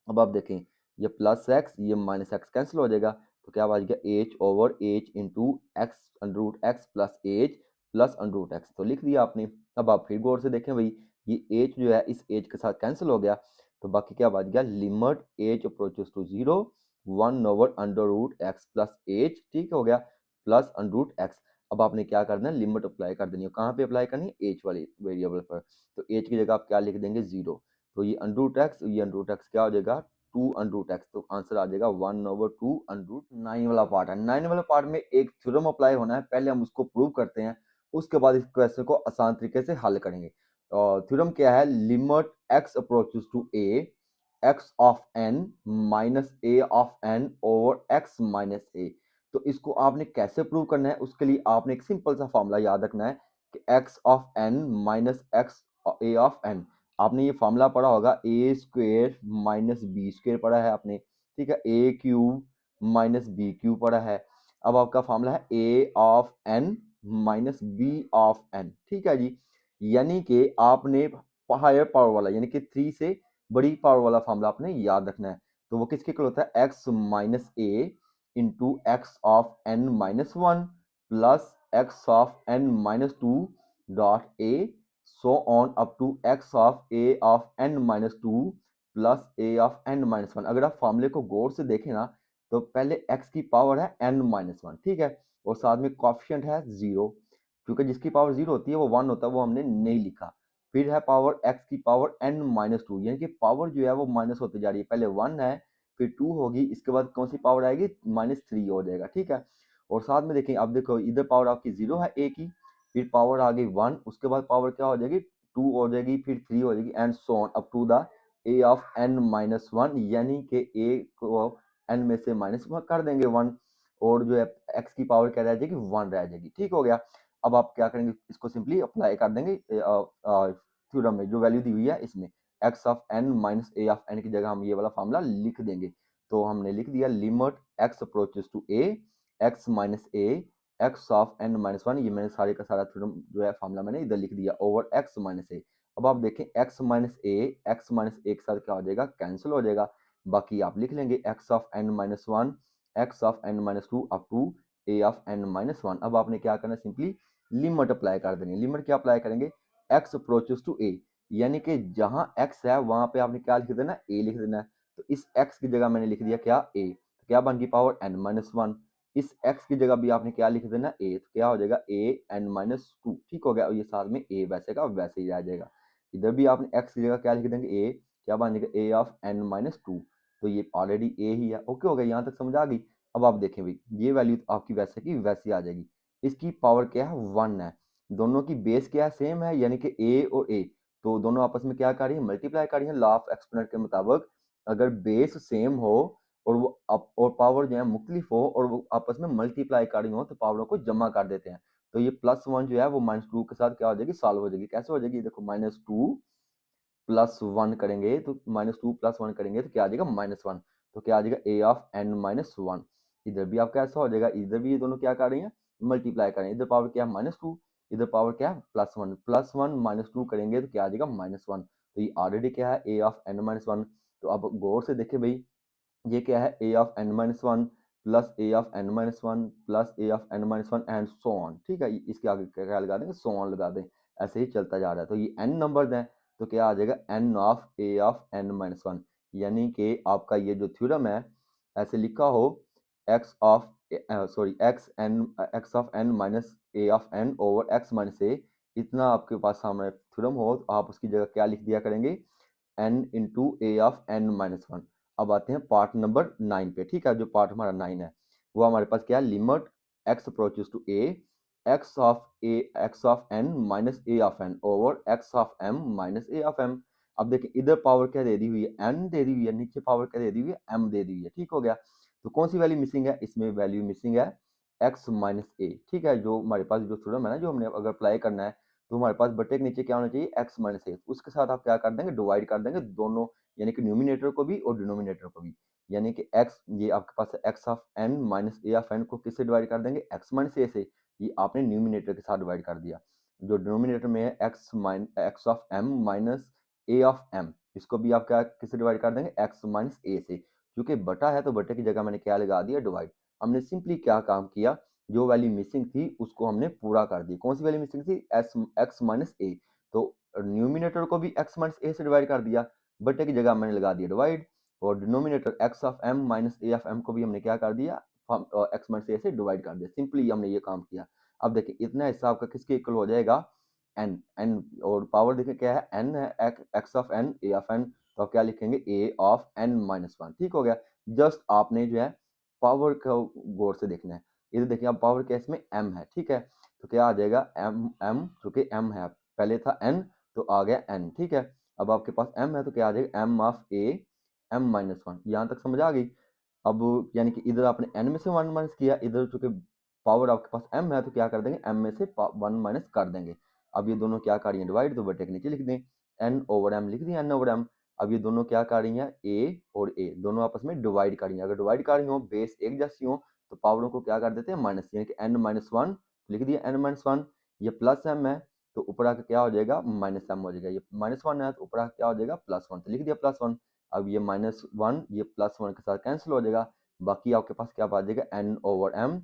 A: अब आप देखें ये प्लस एक्स ये माइनस एक्स कैंसिल हो जाएगा, तो क्या बच गया H over H into X under root x plus H plus under root X, तो लिख दिया आपने। अब आप फिर गौर से देखें भाई, ये एच जो है इस एच के साथ कैंसिल हो गया, तो बाकी क्या बच गया limit H approaches to 0 1 over under root x plus H, ठीक हो गया, प्लस अंडर रूट एक्स। अब आपने क्या करना है, लिमिट अप्लाई कर देनी है। कहाँ पे अप्लाई करनी है, एच वाली वेरिएबल पर। तो एच की जगह आप क्या लिख देंगे, 0। तो ये अंडर रूट एक्स, ये अंडर रूट एक्स क्या हो जाएगा, 2 अंडर रूट एक्स। तो आंसर आ जाएगा 1/2 अंडर रूट 9 वाला पार्ट है। 9 वाला पार्ट में एक थ्योरम अप्लाई होना है, पहले हम उसको प्रूव करते हैं, उसके बाद इस क्वेश्चन को आसान तरीके से हल करेंगे। थ्योरम क्या है, limit x approaches to a x of n minus a of n over x minus a. तो इसको आपने कैसे प्रूव करना है, उसके लिए आपने एक सिंपल सा फॉर्मूला याद रखना है कि x of n minus x a of n. आपने ये फॉर्मूला पढ़ा होगा, a square minus b square पढ़ा है आपने, ठीक है, a cube minus B cube पढ़ा है। अब आपका फॉर्मूला है a of n minus b of n, ठीक है जी। यानी कि आपने हायर पावर वाला यानी कि 3 से बड़ी पावर वाला फॉर्मूला आपने याद रखना है। तो वो किसके इक्वल होता है, x minus a into x of n minus 1 plus x of n minus 2 dot a so on up to x of a of n minus 2 plus a of n minus 1। अगर आप फॉर्मूले को गौर से देखें ना, तो पहले x की पावर है n माइनस 1, ठीक है, और साथ में कॉफिशिएंट है 0, क्योंकि जिसकी पावर 0 होती है वो 1 होता है, वो हमने नहीं लिखा। फिर है पावर x की पावर n माइनस 2, यानी कि पावर जो है वो माइनस होती जा रही है, पहले 1 है फिर 2 होगी, इसके बाद कौन सी पावर आएगी, -3 हो जाएगा, ठीक है। और साथ में देखें, अब देखो इधर पावर आपकी 0 है a की, फिर पावर आ गई 1, उसके बाद पावर क्या हो जाएगी, 2 हो जाएगी, फिर 3 हो जाएगी, and so on up to the a of n minus 1, यानी कि a को n में से माइनस कर देंगे 1, और जो है x की पावर क्या रह जाएगी, 1 रह जाएगी, ठीक हो गया। अब आप क्या करेंगे, इसको सिंपली अप्लाई कर देंगे थ्योरम में जो वैल्यू दी हुई है इसमें, x of n minus a of n की जगह हम ये वाला फॉर्मूला लिख देंगे। तो हमने लिख दिया limit x approaches to a x minus a x of n minus 1, ये मैंने सारे का सारा थ्योरम जो है फॉर्मूला मैंने इधर लिख दिया, ओवर x माइनस a। अब आप देखें x माइनस a के साथ क्या हो जाएगा, कैंसिल हो जाएगा। बाकी आप लिख लेंगे x of n minus 1 x of n minus 2 up to a of n minus 1। अब आपने क्या करना है, सिंपली लिमिट अप्लाई कर देनी है। लिमिट क्या अप्लाई करेंगे, x अप्रोचेस टू a, यानी कि जहां x है वहां पे आपने क्या लिख देना है, a लिख देना है। तो इस x की जगह मैंने लिख दिया क्या, a, तो क्या बन गई पावर n माइनस 1। इस x की जगह भी आपने क्या लिख देना, a, तो क्या हो जाएगा a n माइनस 2, ठीक हो गया। और ये साथ में a वैसे का वैसे ही रह जाएगा। इधर भी आपने x की जगह क्या लिख देंगे, a, क्या बन जाएगा a ऑफ n माइनस 2, तो ये ऑलरेडी a ही है। ओके हो गया, यहाँ तक समझ आ गई। अब आप देखें भाई, ये वैल्यू आपकी वैसे की वैसी आ जाएगी। इसकी पावर क्या है, 1 है, दोनों की बेस क्या है, सेम है, यानी कि a और a, तो दोनों आपस में क्या कर रही है, मल्टीप्लाई कर रही है। लॉ ऑफ एक्सपोनेंट के मुताबिक अगर बेस सेम हो और वो और पावर जो है मुख्तलिफ हो और वो आपस में मल्टीप्लाई कर रही हो, तो पावरों को जमा कर देते हैं। तो ये +1 जो है वो -2 के साथ क्या हो जाएगी, सॉल्व हो जाएगी। कैसे हो जाएगी, देखो -2 प्लस 1 करेंगे तो -2 प्लस 1 करेंगे तो क्या आ जाएगा, -1, तो क्या आ जाएगा a ऑफ n माइनस 1। इधर भी आपका ऐसा हो जाएगा, इधर भी ये दोनों क्या कर रही हैं, मल्टीप्लाई कर रही हैं। इधर पावर क्या है, -2, इधर पावर क्या है, +1 -2 करेंगे तो क्या आ जाएगा, -1। तो ये ऑलरेडी क्या है, a ऑफ n माइनस 1। तो अब गौर से देखें भाई, ये क्या है, a of n minus 1 plus a of n minus 1 plus a of n minus 1 and so on, ठीक है। इसके आगे क्या लगा देंगे, सो ऑन लगा दें, ऐसे ही चलता जा रहा है। तो ये n नंबर्स हैं, तो क्या आ जाएगा, n of a of n minus 1, यानी कि आपका ये जो थ्योरम है ऐसे लिखा हो, x of x of n minus a of n over x minus a, इतना आपके पास सामने थ्योरम हो तो आप उसकी जगह क्या लिख दिया करेंगे, n into a of n minus 1। अब आते हैं पार्ट नंबर 9 पे, ठीक है। जो पार्ट हमारा 9 है वो हमारे पास क्या है, limit x approaches to a x of n minus a of n over x of m minus a of m। अब देखिए इधर पावर क्या दे दी हुई है, n दे दी हुई है, नीचे पावर क्या दे दी हुई है, m दे दी हुई है, ठीक हो गया। तो कौन सी वैल्यू मिसिंग है, इसमें वैल्यू मिसिंग है x माइनस a, ठीक है। जो हमारे पास जो थ्योरम है ना, जो हमने अगर अप्लाई करना है, तो हमारे पास बटे के नीचे क्या होना चाहिए, x माइनस a, उसके साथ आप क्या कर देंगे, डिवाइड कर देंगे दोनों, यानी कि न्यूमिनेटर को भी और डिनोमिनेटर को भी। यानी कि x, ये आपके पास है x of n minus a of n को किससे डिवाइड कर देंगे, x माइनस a से, ये आपने न्यूमिनेटर के साथ डिवाइड कर दिया। जो डिनोमिनेटर में है x of m minus a of m, इसको भी आप क्या किससे डिवाइड कर देंगे, x माइनस a से। क्योंकि बटा है तो बटे की जगह मैंने क्या लगा दिया, डिवाइड। हमने सिंपली क्या काम किया, जो वैल्यू मिसिंग थी उसको हमने पूरा कर दी। कौन सी वैल्यू मिसिंग थी, x माइनस a, तो न्यूमिनेटर को भी x माइनस a से डिवाइड कर दिया, बटे की जगह मैंने लगा दिया डिवाइड, और denominator x of m minus a of m को भी हमने क्या कर दिया, x माइनस a से डिवाइड कर दिया। सिंपली हमने ये काम किया। अब देखिए इतना हिस्सा आपका किसके इक्वल हो जाएगा, एन एन, और पावर देखिए क्या है, एन है, x of n, a of n, तो आप क्या लिखेंगे, a of n minus one. ठीक हो गया। जस्ट आपने जो है पावर को गौर से देखना है। इधर देखिए अब पावर केस में एम है, ठीक है, तो क्या आ जाएगा, एम एम, चूंकि एम है, पहले था एन तो आ गया एन, ठीक है। अब आपके पास एम है तो क्या आ जाएगा, m of a m minus one. यहाँ तक समझ आ गई। अब यानी कि इधर आपने एन में से वन माइनस किया, इधर चूंकि पावर आपके पास एम है तो क्या कर देंगे, एम में से वन माइनस कर देंगे। अब ये दोनों क्या कर रही है, डिवाइड, तो बटे के नीचे लिख दें, एन ओवर एम लिख दिया, एन ओवर एम। अब ये दोनों क्या कर रही हैं, ए और ए दोनों आपस में डिवाइड कर रही हैं। अगर डिवाइड कर रही हो, बेस एक जैसी हो, तो पावरों को क्या कर देते हैं, माइनस, यानी कि एन माइनस वन लिख दिया, एन माइनस वन। ये प्लस एम है तो ऊपर आके क्या हो जाएगा, माइनस एम हो जाएगा। ये माइनस वन है तो ऊपर आके क्या हो जाएगा, प्लस वन, तो लिख दिया प्लस वन। अब ये माइनस वन ये प्लस वन के साथ कैंसिल हो जाएगा, बाकी आपके पास क्या आ जाएगा, n over m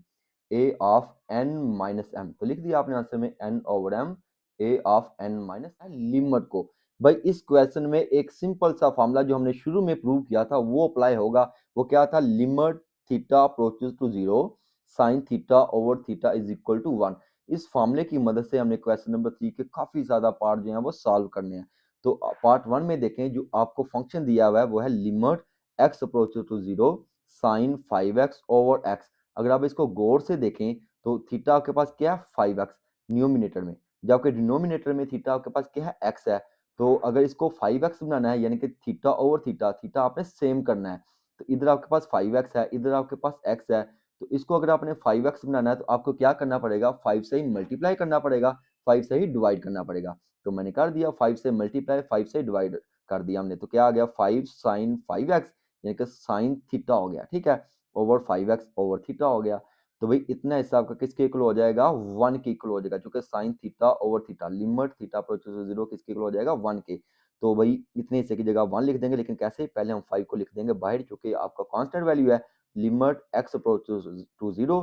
A: a of n minus m, तो लिख दिया आपने आंसर में n over m a of n minus limit को। भाई इस क्वेश्चन में एक सिंपल सा फॉर्मूला जो हमने शुरू में प्रूव किया था वो अप्लाई होगा। वो क्या था, limit theta approaches to zero sine theta over theta is equal to one. इस फॉर्मूले की मदद से हमने क्वेश्चन नंबर 3 के काफी ज्यादा पार्ट जो है वो सॉल्व करने हैं। तो पार्ट 1 में देखें, जो आपको फंक्शन दिया हुआ है वो है limit x approaches to zero sine 5x over x. अगर आप इसको गौर से देखें तो थीटा आपके पास क्या है, 5x न्यूमिनेटर में, जबकि डिनोमिनेटर में थीटा आपके पास क्या है, x है। तो अगर इसको 5x बनाना है, यानी कि थीटा ओवर थीटा, थीटा आपने सेम करना है, तो इधर आपके पास 5x है, इधर आपके पास x है। तो इसको अगर आपने 5x बनाना है तो आपको क्या करना पड़ेगा, 5 से ही मल्टीप्लाई करना पड़ेगा, 5 से ही डिवाइड करना पड़ेगा। तो मैंने कर दिया, 5 से मल्टीप्लाई 5 से डिवाइड कर दिया हमने, तो क्या आ गया, 5 साइन 5x, यानी कि साइन थीटा हो गया, ठीक है, ओवर 5x ओवर थीटा हो गया। तो भाई इतना हिस्सा आपका किसके इक्वल हो जाएगा, 1 के इक्वल हो जाएगा, क्योंकि sine theta over theta limit theta approaches to zero किसके इक्वल हो जाएगा, 1 के। तो भाई इतने हिस्से की जगह 1 लिख देंगे, लेकिन कैसे, पहले हम 5 को लिख देंगे बाहर, क्योंकि आपका कांस्टेंट वैल्यू है, limit x approaches to zero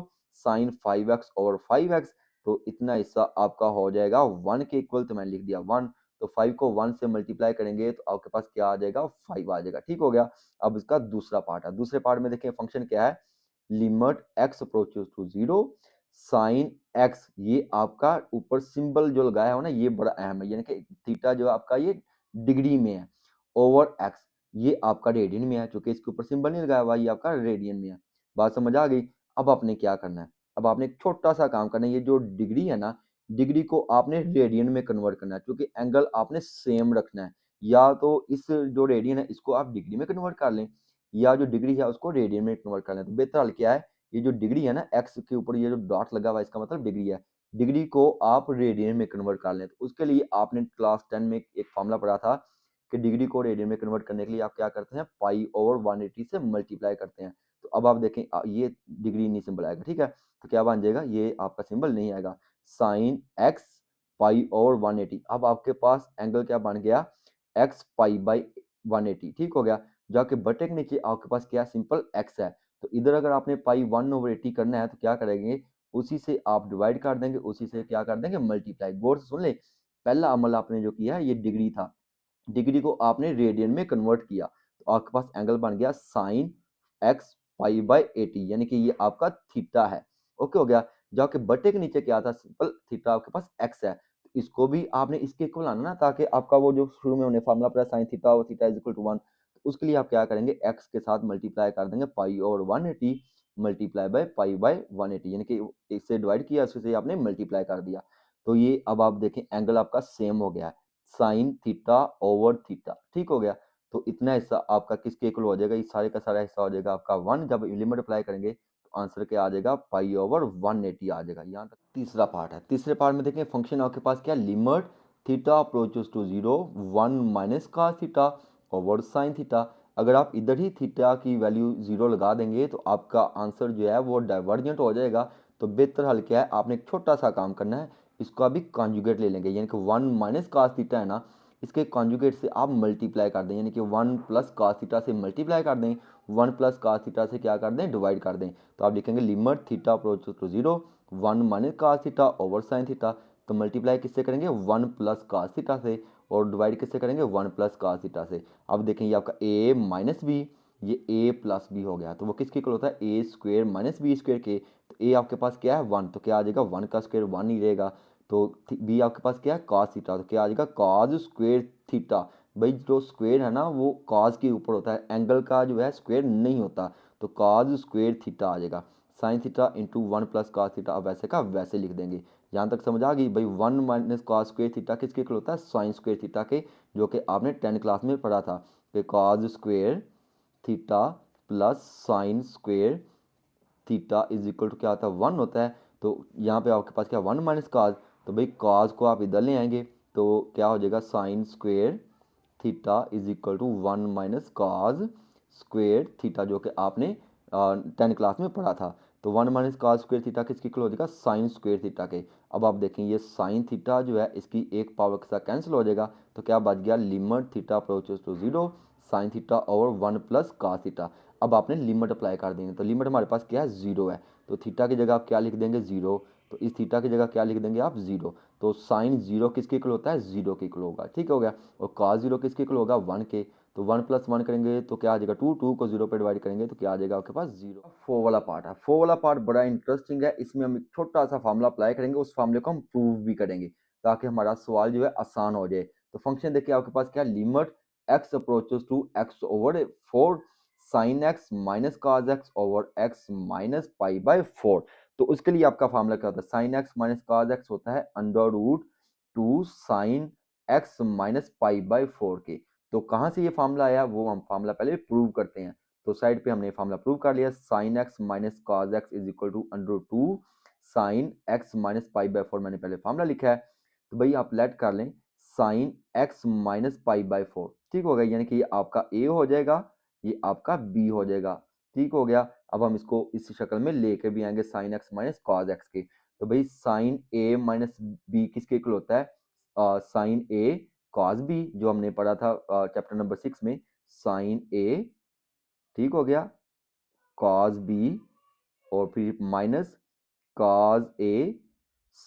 A: sine 5x over 5x। तो इतना हिस्सा आपका हो जाएगा 1 के इक्वल, तो मैंने लिख दिया 1। तो 5 को 1 से मल्टीप्लाई करेंगे तो आपके पास क्या आ जाएगा, 5 आ जाएगा, ठीक हो गया। अब इसका दूसरा पार्ट है, दूसरे पार्ट में देखें फंक्शन क्या है, limit x approaches to zero sine x। ये आपका ऊपर सिंबल जो लगाया हो ना, ये बड़ा अहम है, यानी कि थीटा जो आपका ये डिग्री में है, ओवर x ये आपका रेडियन में है, क्योंकि इसके ऊपर सिंबल नहीं लगाया हुआ, ये आपका रेडियन में है। बात समझ आ गई। अब आपने क्या करना है, अब आपने एक छोटा सा काम करना है, ये जो डिग्री है ना, डिग्री को आपने रेडियन में कन्वर्ट करना है, क्योंकि एंगल आपने सेम रखना है। या तो इस जो रेडियन है इसको आप डिग्री में कन्वर्ट कर लें, या जो डिग्री है उसको रेडियन में कन्वर्ट कर लें। तो बेहतर हल क्या है, ये जो डिग्री है ना, एक्स के ऊपर ये जो डॉट लगा हुआ है इसका मतलब डिग्री है, डिग्री को आप रेडियन में कन्वर्ट कर लें। तो उसके लिए आपने क्लास 10 में एक फॉर्मूला पढ़ा था कि डिग्री को रेडियन में कन्वर्ट करने के लिए आप क्या करते हैं, पाई ओवर 180 से मल्टीप्लाई करते हैं। तो अब आप देखें ये डिग्री नहीं सिंबल आएगा, ठीक है, तो क्या बन जाएगा, ये आपका सिंबल नहीं आएगा, साइन एक्स पाई ओवर 180। अब आपके पास एंगल क्या बन गया, एक्स पाई बाई 180, ठीक हो गया। जाके बटे के नीचे आपके पास क्या सिंपल एक्स है, तो इधर अगर आपने पाई 1/80 करना है तो क्या करेंगे, उसी से आप डिवाइड कर देंगे, उसी से क्या कर देंगे, मल्टीप्लाई। गौर से सुन ले, पहला अमल आपने जो किया ये डिग्री था, डिग्री को आपने रेडियन में कन्वर्ट किया, तो आपके पास एंगल बन गया साइन एक्स पाई बाई 80, यानी कि ये आपका थीटा है। ओके हो गया। जाके बटे के नीचे क्या था, सिंपल थीटा आपके पास एक्स है, तो इसको भी आपने इसके इक्वल आना ना, ताकि आपका वो जो शुरू में हमने फार्मूला पढ़ा साइन थीटा और थीटा इज इक्वल टू 1, तो उसके लिए आप क्या करेंगे, एक्स के साथ मल्टीप्लाई कर देंगे pi over 180 multiply by pi by 180, यानी कि इससे डिवाइड किया उससे आपने मल्टीप्लाई कर दिया। तो ये अब आप देखें एंगल आपका सेम हो गया है, साइन थीटा ओवर थीटा, ठीक हो गया। तो इतना हिस्सा आपका किसके इक्वल हो जाएगा, ये सारे का सारा हिस्सा हो जाएगा आपका 1। जब लिमिट अप्लाई करेंगे तो आंसर क्या आ जाएगा, पाई ओवर 180 आ जाएगा। यहाँ तक तीसरा पार्ट है। तीसरे पार्ट में देखें फंक्शन आपके पास क्या, limit theta approaches to zero 1 minus cos theta over sine theta. अगर आप इधर ही थीटा की वैल्यू 0 लगा देंगे तो आपका आंसर जो है वो डाइवर्जेंट हो जाएगा। तो बेहतर हल क्या है, आपने एक छोटा सा काम करना है, इसका भी कॉन्जुगेट ले लेंगे, यानी कि 1 माइनस cos थीटा है ना, इसके कॉन्जुगेट से आप मल्टीप्लाई कर दें, यानी कि 1 प्लस cos थीटा से मल्टीप्लाई कर दें, 1 प्लस cos थीटा से क्या कर दें, डिवाइड कर दें। तो आप लिखेंगे limit theta approaches to zero 1 minus cos theta over sine theta. तो मल्टीप्लाई किससे करेंगे, 1 प्लस cos थीटा से, और डिवाइड किससे करेंगे, 1 प्लस cos थीटा से। अब देखें ये आपका a माइनस बी, ये a प्लस बी हो गया, तो वो किसके इक्वल होता है, ए स्क्वेयर माइनस बी स्क्वेयर के। तो ए आपके पास क्या है 1, तो क्या आ जाएगा 1 का स्क्वायर 1 ही रहेगा। तो बी आपके पास क्या है cos थीटा, तो क्या आ जाएगा cos स्क्वायर थीटा। भाई जो स्क्वायर है ना वो cos के ऊपर होता है, एंगल का जो है स्क्वायर नहीं होता, तो cos स्क्वायर थीटा आ जाएगा। Sine theta into 1 plus cos theta, अब वैसे का वैसे लिख देंगे। यहाँ तक समझ आ गई भाई। 1 माइनस cos स्क्वायर थीटा किसके इक्वल होता है, साइन स्क्वायर थीटा के, जो कि आपने 10 क्लास में पढ़ा था कि cos square theta plus sine square theta is equal to क्या होता है 1 होता है। तो यहाँ पे आपके पास क्या 1 माइनस cos, तो भाई cos को आप इधर ले आएंगे तो क्या हो जाएगा sine square theta is equal to 1 minus cos square theta, जो कि आपने 10 क्लास में पढ़ा था। तो 1 माइनस cos स्क्वायर थीटा किसकी इक्वल हो जाएगा, साइन स्क्वायर थीटा के। अब आप देखें ये साइन थीटा जो है इसकी एक पावर के साथ कैंसिल हो जाएगा, तो क्या बच गया limit theta approaches to 0 sine theta over 1 plus cos theta. अब आपने लिमिट अप्लाई कर देंगे, तो लिमिट हमारे पास क्या है 0 है, तो थीटा की जगह आप क्या लिख देंगे 0, तो इस थीटा की जगह क्या लिख देंगे आप 0। तो साइन 0 किसके इक्वल होता है 0 के इक्वल होगा, ठीक हो गया। और cos 0 किसके इक्वल होगा 1 के, तो 1 प्लस 1 करेंगे तो क्या आ जाएगा 2, 2 को 0 पे डिवाइड करेंगे तो क्या आ जाएगा आपके पास 0। 4 वाला पार्ट है, 4 वाला पार्ट बड़ा इंटरेस्टिंग है, इसमें हम एक छोटा सा फार्मूला अप्लाई करेंगे, उस फार्मूले को हम प्रूव भी करेंगे ताकि हमारा सवाल जो है आसान हो जाए। तो फंक्शन देखिए आपके पास क्या limit x approaches to x over 4 sine x minus cos x over x minus pi by 4। तो उसके लिए आपका फार्मूला क्या होता है, sine x minus cos x होता है under root 2 sine x minus pi by 4 के। तो कहाँ से ये फार्मूला आया वो हम फार्मूला पहले प्रूव करते हैं। तो साइड पे हमने फार्मूला प्रूव कर लिया, sine x minus cos x is equal to under 2 sine x minus pi by 4, मैंने पहले फार्मूला लिखा है। तो भाई आप लेट कर लें sign x minus pi by 4, ठीक हो गया, यानी कि ये आपका ए हो जाएगा, ये आपका बी हो जाएगा, ठीक हो गया। अब हम इसको इस शक्ल में लेके भी आएंगे sign x minus cos x के। तो भाई साइन ए माइनस बी किसके इक्वल होता है, साइन ए कॉस बी, जो हमने पढ़ा था चैप्टर नंबर 6 में, साइन ए, ठीक हो गया, कॉस बी और फिर minus cos A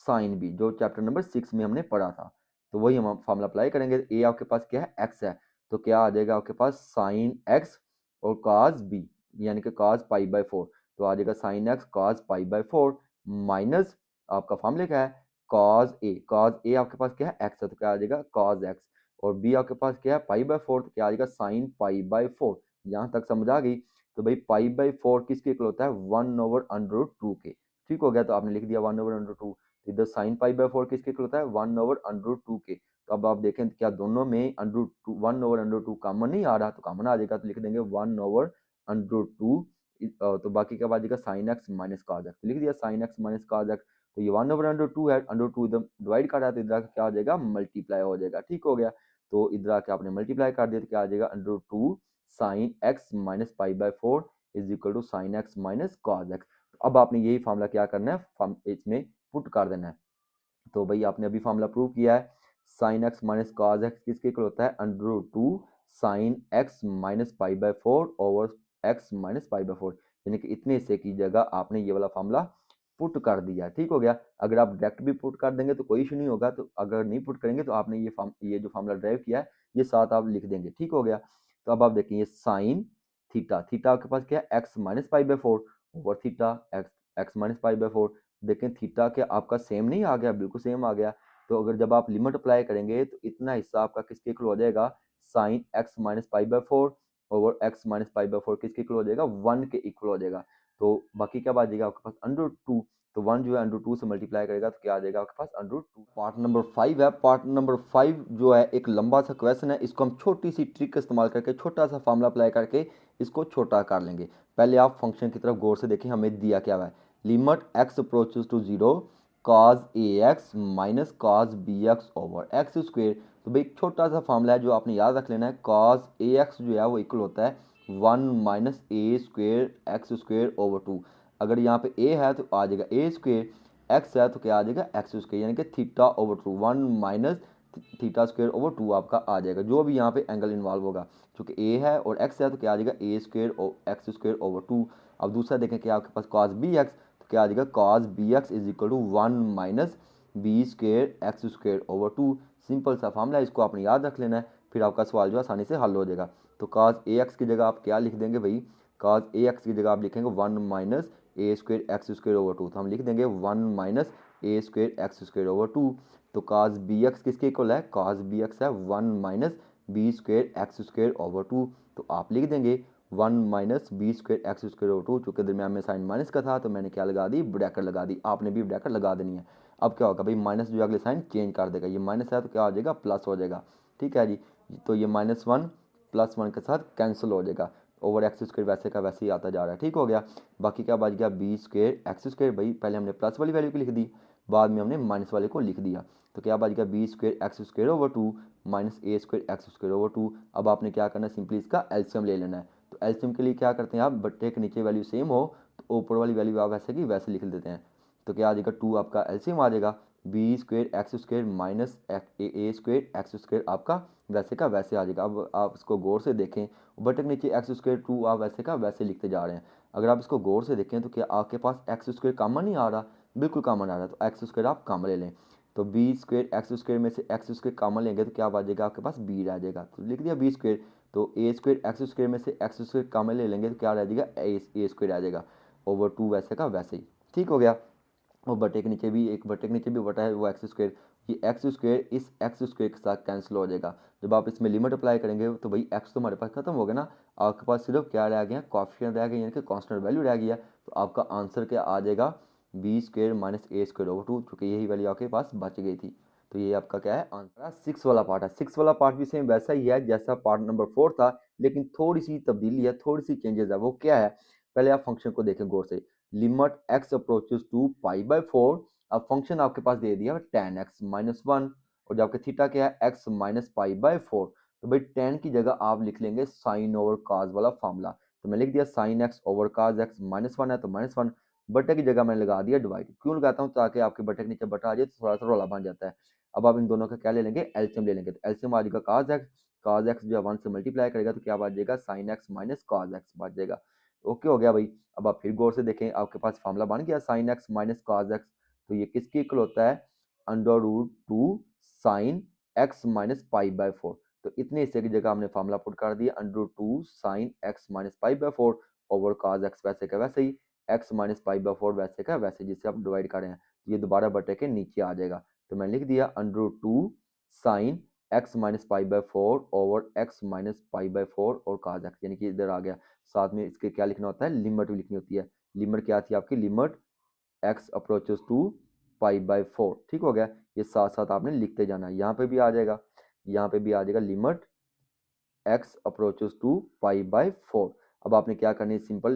A: sine B, जो चैप्टर नंबर 6 में हमने पढ़ा था। तो वही हम फॉर्मूला अप्लाई करेंगे। ए आपके पास क्या है एक्स है, तो क्या आ जाएगा आपके पास साइन एक्स और कॉस बी यानी कि कॉस पाई बाय 4, तो आ जाएगा sine x cos pi by 4 minus आपका फॉर्मूला क्या है कॉस ए, कॉस ए आपके पास क्या है एक्स है, तो क्या आ जाएगा कॉस एक्स, और बी आपके पास क्या है पाई बाय 4, तो क्या आ जाएगा साइन पाई बाय 4। यहाँ तक समझ आ गई। तो भाई पाई बाय 4 किसके इक्वल होता है 1 ओवर अंडर रूट 2 के, ठीक हो गया। तो आपने लिख दिया 1 ओवर अंडर 2। इधर साइन पाई बाय 4 किसके इक्वल होता है 1 ओवर अंडर रूट 2 के। तो अब आप देखें क्या दोनों में under root 2 1 over under 2 common नहीं आ रहा, तो कॉमन आ जाएगा, तो लिख देंगे 1 ओवर अंडर रूट 2। तो बाकी क्या आ जाएगा sign x minus cos x, लिख दिया sign x minus cos x. तो ये 1 ओवर अंडर 2 है, अंडर 2 इधर डिवाइड कर रहा है तो इधर क्या हो जाएगा मल्टीप्लाई हो जाएगा, ठीक हो गया। तो इधर आके आपने मल्टीप्लाई कर दिया तो क्या आ जाएगा under 2 sine x minus pi by 4 is equal to sine x minus cos x. अब आपने यही फार्मूला क्या करना है इसमें पुट कर देना है। तो भाई आपने अभी फार्मूला प्रूव किया है, sine x minus cos x किसके इक्वल होता है under root 2 sine x minus pi by 4 over x minus pi by 4, यानी कि इतने से की जगह आपने ये वाला फार्मूला पुट कर दिया, ठीक हो गया। अगर आप डायरेक्ट भी पुट कर देंगे तो कोई इशू नहीं होगा, तो अगर नहीं पुट करेंगे तो आपने ये जो फार्मूला ड्राइव किया है ये साथ आप लिख देंगे, ठीक हो गया। तो अब आप देखेंगे साइन थीटा, थीटा आपके पास क्या है x minus pi by 4 over theta x x minus pi by 4। देखें थीटा के आपका सेम नहीं आ गया, बिल्कुल सेम आ गया। तो अगर जब आप लिमिट अप्लाई करेंगे तो इतना हिस्सा आपका किसके इक्वल हो जाएगा sign x minus pi by 4 over x minus pi by 4 किसके इक्वल हो जाएगा 1 के इक्वल हो जाएगा। तो बाकी क्या बात जाएगा आपके पास अंडर 2, तो 1 जो है अंडर 2 से मल्टीप्लाई करेगा तो क्या आ जाएगा आपके पास अंडर 2। पार्ट नंबर 5 है, पार्ट नंबर 5 जो है एक लंबा सा क्वेश्चन है, इसको हम छोटी सी ट्रिक का इस्तेमाल करके छोटा सा फार्मूला अप्लाई करके इसको छोटा कर लेंगे। पहले आप फंक्शन की तरफ गौर से देखें, हमें दिया क्या हुआ है limit x approaches to 0 cos ax minus cos bx over x square. तो भाई एक छोटा सा फार्मूला है जो आपने याद रख लेना है, cos ax जो है वो इक्वल होता है 1 minus a square x square over 2। अगर यहाँ पे a है तो आ जाएगा ए स्क्वेयर, x है तो क्या आ जाएगा एक्स स्क्वेयर, यानी कि theta over 2 1 minus theta square over 2 आपका आ जाएगा, जो भी यहाँ पे एंगल इन्वॉल्व होगा। चूंकि a है और x है तो क्या आ जाएगा ए स्क्वेयर एक्स स्क्वेयर ओवर 2। अब दूसरा देखें कि आपके पास cos bx, तो क्या आ जाएगा cos bx is equal to 1 minus b square x square over 2। Simple सा फार्मूला है, इसको आपने याद रख लेना है, फिर आपका सवाल जो आसानी से हल हो जाएगा। तो cos ax की जगह आप क्या लिख देंगे भाई, cos ax की जगह आप लिखेंगे 1 minus a square x square over two, तो हम लिख देंगे 1 minus a square x square over two. तो काज बी एक्स किसके इक्वल है, काज बी एक्स है 1 minus b square x square over two. तो आप लिख देंगे 1 minus b square x square over two, चूँकि दरम्यान में साइन माइनस का था तो मैंने क्या लगा दी, ब्रैकेट लगा दी। आपने भी ब्रैकेट लगा देनी है। अब क्या होगा भाई, माइनस जो अगले साइन चेंज कर देगा, ये माइनस है तो क्या हो जाएगा, प्लस हो जाएगा। ठीक है जी, तो ये -1 +1 के साथ कैंसिल हो जाएगा, ओवर एक्स स्क्वेयर वैसे का वैसे ही आता जा रहा है। ठीक हो गया। बाकी क्या बच गया, बी स्क्वेयर एक्स स्क्वेयर, भाई पहले हमने प्लस वाली वैल्यू को लिख दी, बाद में हमने माइनस वाले को लिख दिया। तो क्या बच गया, b square x square over two minus a square x square over two. अब आपने क्या करना है, सिंपली इसका एलसीएम ले लेना है। तो एलसीएम के लिए क्या करते हैं आप, बट्टे के नीचे वैल्यू सेम हो तो ऊपर वाली वैल्यू आप वैसे की वैसे लिख देते हैं। तो क्या आ जाएगा, 2 आपका एलसीएम आ जाएगा, b square x square minus a square x square आपका वैसे का वैसे आ जाएगा। अब आप इसको गौर से देखें, बटे के नीचे एक्स स्क्वेयर 2 आप वैसे का वैसे लिखते जा रहे हैं। अगर आप इसको गौर से देखें तो क्या आपके पास एक्स स्क्वेयर कॉमन नहीं आ रहा, बिल्कुल कॉमन आ रहा है। तो एक्स स्क्वेयर आप कॉमन ले लें, तो बी स्क्वेयर एक्स स्क्वेयर में से एक्स स्क्वेयर कॉमन लेंगे तो क्या आ जाएगा, आपके पास बी रह जाएगा। तो लिख दिया बी स्क्वेयर। तो ए स्क्वेयर एक्स स्क्वेयर में से एक्स स्क्वेयर कॉमन ले लेंगे तो क्या रह जाएगा, ए स्क्वेयर आ जाएगा ओवर 2 वैसे का वैसे ही। ठीक हो गया। और बटे के नीचे भी एक बटे के नीचे भी बटा है वो एक्स स्क्वेयर, ये एक्स स्क्वेयर इस एक्स स्क्वेयर के साथ कैंसिल हो जाएगा। जब आप इसमें लिमिट अप्लाई करेंगे तो भाई एक्स तो हमारे पास खत्म हो गया ना, आपके पास सिर्फ क्या रह गया, कॉफिशिएंट रह गया, यानी कि कांस्टेंट वैल्यू रह गया। तो आपका आंसर क्या आ जाएगा, b square minus a square over two, चूँकि यही वैल्यू आपके पास बच गई थी। तो ये आपका क्या है आंसर। 6 वाला पार्ट है, 6 वाला पार्ट भी सेम वैसा ही है जैसा पार्ट नंबर 4 था, लेकिन थोड़ी सी तब्दीली है, थोड़ी सी चेंजेस है। वो क्या है, पहले आप फंक्शन को देखें गौर से, लिमिट एक्स अप्रोचेस टू π/4। अब फंक्शन आपके पास दे दिया tan x - 1, और जब आपके थीटा क्या है x माइनस π/4, तो भाई tan की जगह आप लिख लेंगे साइन ओवर काज वाला फार्मूला। तो मैं लिख दिया sign x over cos x -1 है तो -1, बटे की जगह मैंने लगा दिया डिवाइड। क्यों लगाता हूँ, ताकि आपके बटे के नीचे बटा आ जाए तो थोड़ा सा रोला बन जाता है। अब आप इन दोनों का क्या ले लेंगे, एलसीएम ले लेंगे। तो एलसीएम आ जाएगा काज एक्स जो 1 से मल्टीप्लाई करेगा तो क्या बच जाएगा, साइन एक्स माइनस काज एक्स बच जाएगा। ओके हो गया भाई। अब आप फिर गौर से देखें, आपके पास फार्मूला बन गया साइन एक्स माइनस काज एक्स, तो ये किसके इक्वल होता है, √2 साइन एक्स माइनस π/4। तो इतने हिस्से की जगह हमने फार्मूला पुट कर दिया √2 sine x minus π/4 over cos x वैसे का वैसे ही, एक्स माइनस π/4 वैसे का वैसे, जिससे आप डिवाइड कर रहे हैं तो ये दोबारा बटे के नीचे आ जाएगा। तो मैं लिख दिया √2 sine x minus π/4 over x minus π/4 और काज एक्स, यानी कि इधर आ गया। साथ में इसके क्या लिखना होता है, लिमिट भी लिखनी होती है। लिमिट क्या थी आपकी, लिमिट एक्स अप्रोचेस टू π/4। ठीक हो गया। ये साथ साथ आपने लिखते जाना है, यहाँ पे भी आ जाएगा, यहाँ पे भी आ जाएगा लिमिट एक्स अप्रोचेस टू π/4। अब आपने क्या करनी है, सिंपल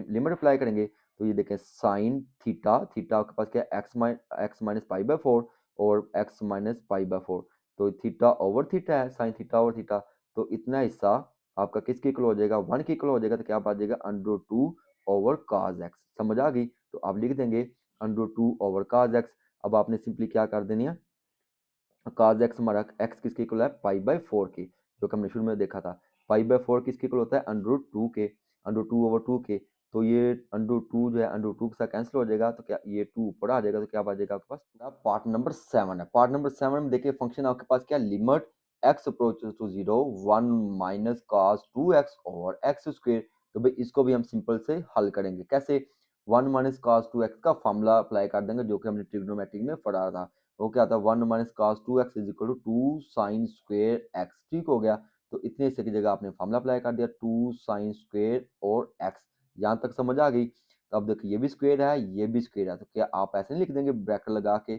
A: लिमिट अप्लाई करेंगे। तो ये देखें साइन थीटा, थीटा आपके पास क्या है, एक्स माइनस π/4 और एक्स माइनस π/4, तो थीटा ओवर थीटा है, साइन थीटा ओवर थीटा। तो इतना हिस्सा आपका किसके इक्वल हो जाएगा, 1 के इक्वल हो जाएगा। तो क्या आ जाएगा, √2 ओवर काज एक्स। समझ आ गई। तो आप लिख देंगे √2 ओवर काज एक्स। अब आपने सिंपली क्या कर देनी है, काज एक्स हमारा एक्स किसके इक्वल है, π/4 के, जो कि हमने शुरू में देखा था। π/4 किसके इक्वल होता है, √2 के, √2 ओवर 2 के। तो ये √2 जो है √2 के साथ कैंसिल हो जाएगा, तो क्या ये 2 ऊपर आ जाएगा, तो क्या आ जाएगा आपके पास। पार्ट नंबर 7 है, पार्ट नंबर 7 में देखिए फंक्शन आपके पास क्या, limit x approaches to 0 1 minus cos 2x over x square. तो भाई इसको भी हम सिंपल से हल करेंगे, कैसे, 1 माइनस cos 2x का फॉर्मूला अप्लाई कर देंगे जो कि हमने ट्रिग्नोमेट्री में पढ़ा था। वो क्या आता है, 1 minus cos 2x is equal to 2 sine square x. ठीक हो गया। तो इतने हिस्से की जगह आपने फॉर्मूला अप्लाई कर दिया 2 साइन स्क्वेयर और एक्स। यहाँ तक समझ आ गई। तो अब देखिए ये भी स्क्वेयर है, ये भी स्क्वेयर है, तो क्या आप ऐसे नहीं लिख देंगे ब्रैकेट लगा के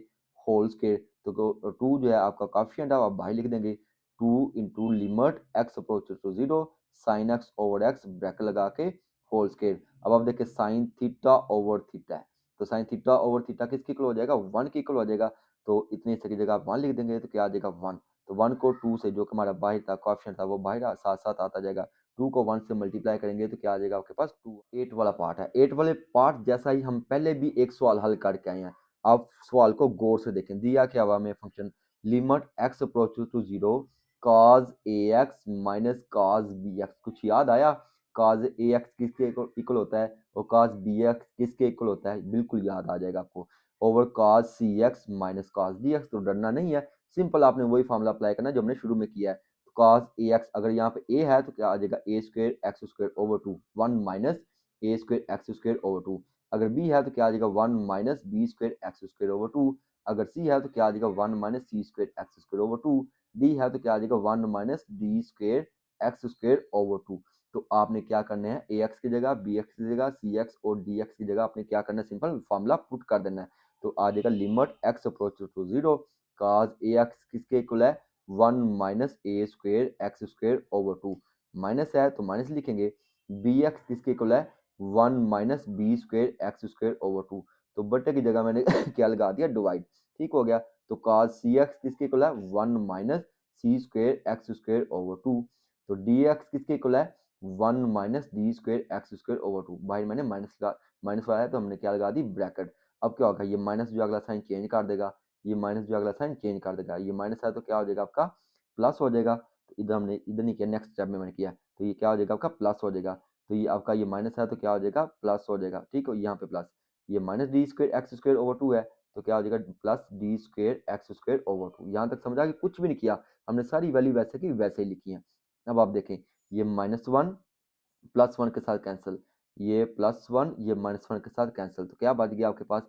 A: होल स्क्वेयर। तो 2 जो है आपका कॉफिशिएंट है, आप बाहर लिख देंगे 2 into limit x approaches to 0 sine x over x bracket लगा के होल स्क्वेयर। अब आप देखिए साइन थीटा ओवर थीटा है, तो साइन थीटा ओवर थीटा किसके इक्वल हो जाएगा, 1 के इक्वल हो जाएगा। तो इतने हिस्से की जगह आप 1 लिख देंगे तो क्या आ जाएगा 1। तो 1 को 2 से, जो कि हमारा बाहर था कॉफिशिएंट था, वो बाहर साथ साथ आता जाएगा। 2 को 1 से मल्टीप्लाई करेंगे तो क्या आ जाएगा आपके पास 2। 8 वाला पार्ट है, 8 वाले पार्ट जैसा ही हम पहले भी एक सवाल हल करके आए हैं। आप सवाल को गौर से देखें, दिया क्या हुआ हमें function, limit x approaches to 0 cos ax minus cos bx। कुछ याद आया, cos ax किसके इक्वल होता है और cos bx किसके इक्वल होता है, बिल्कुल याद आ जाएगा आपको, over cos cx minus cos dx। तो डरना नहीं है, सिंपल आपने वही फॉर्मूला अप्लाई करना है जो हमने शुरू में किया है। तो cos ax, अगर यहाँ पे a है तो क्या आ जाएगा a square x square over 2, 1 minus a square x square over 2। अगर बी है तो क्या आ जाएगा 1 minus b square x square over 2। अगर सी है तो क्या आ जाएगा 1 minus c square x square over 2। D है तो क्या आ जाएगा 1 minus d square x square over 2। तो आपने क्या करना है, ए एक्स की जगह बी एक्स की जगह सी एक्स और डी एक्स की जगह आपने क्या करना है, सिंपल फॉर्मूला पुट कर देना है। तो आ जाएगा limit x approach to zero cos a x किसके इक्वल है 1 minus a square x square over 2। Minus है तो माइनस लिखेंगे। बी एक्स किसके इक्वल है 1 minus b square x square over 2। तो बटे की जगह मैंने क्या लगा दिया डिवाइड, ठीक हो गया। तो काज सी एक्स किसके इक्वल है 1 minus c square x square over 2। तो डी एक्स किसके इक्वल है 1 minus d square x square over 2। भाई मैंने माइनस वाला है तो हमने क्या लगा दी ब्रैकेट। अब क्या होगा, ये माइनस जो अगला साइन चेंज कर देगा, ये माइनस जो अगला साइन चेंज कर देगा, ये माइनस है तो क्या हो जाएगा आपका प्लस हो जाएगा। तो इधर हमने इधर नहीं किया, नेक्स्ट स्टेप में मैंने किया, तो ये क्या हो जाएगा आपका प्लस हो जाएगा। तो ये आपका ये माइनस है तो क्या हो जाएगा प्लस हो जाएगा, ठीक है। यहाँ पे प्लस ये minus d square x square over 2 है तो क्या हो जाएगा plus D square x square over 2। यहाँ तक समझा कि कुछ भी नहीं किया, हमने सारी वैल्यू वैसे की वैसे ही लिखी है। अब आप देखें ये -1 +1 के साथ कैंसिल, ये +1 ये -1 के साथ कैंसिल, तो क्या बच गया आपके पास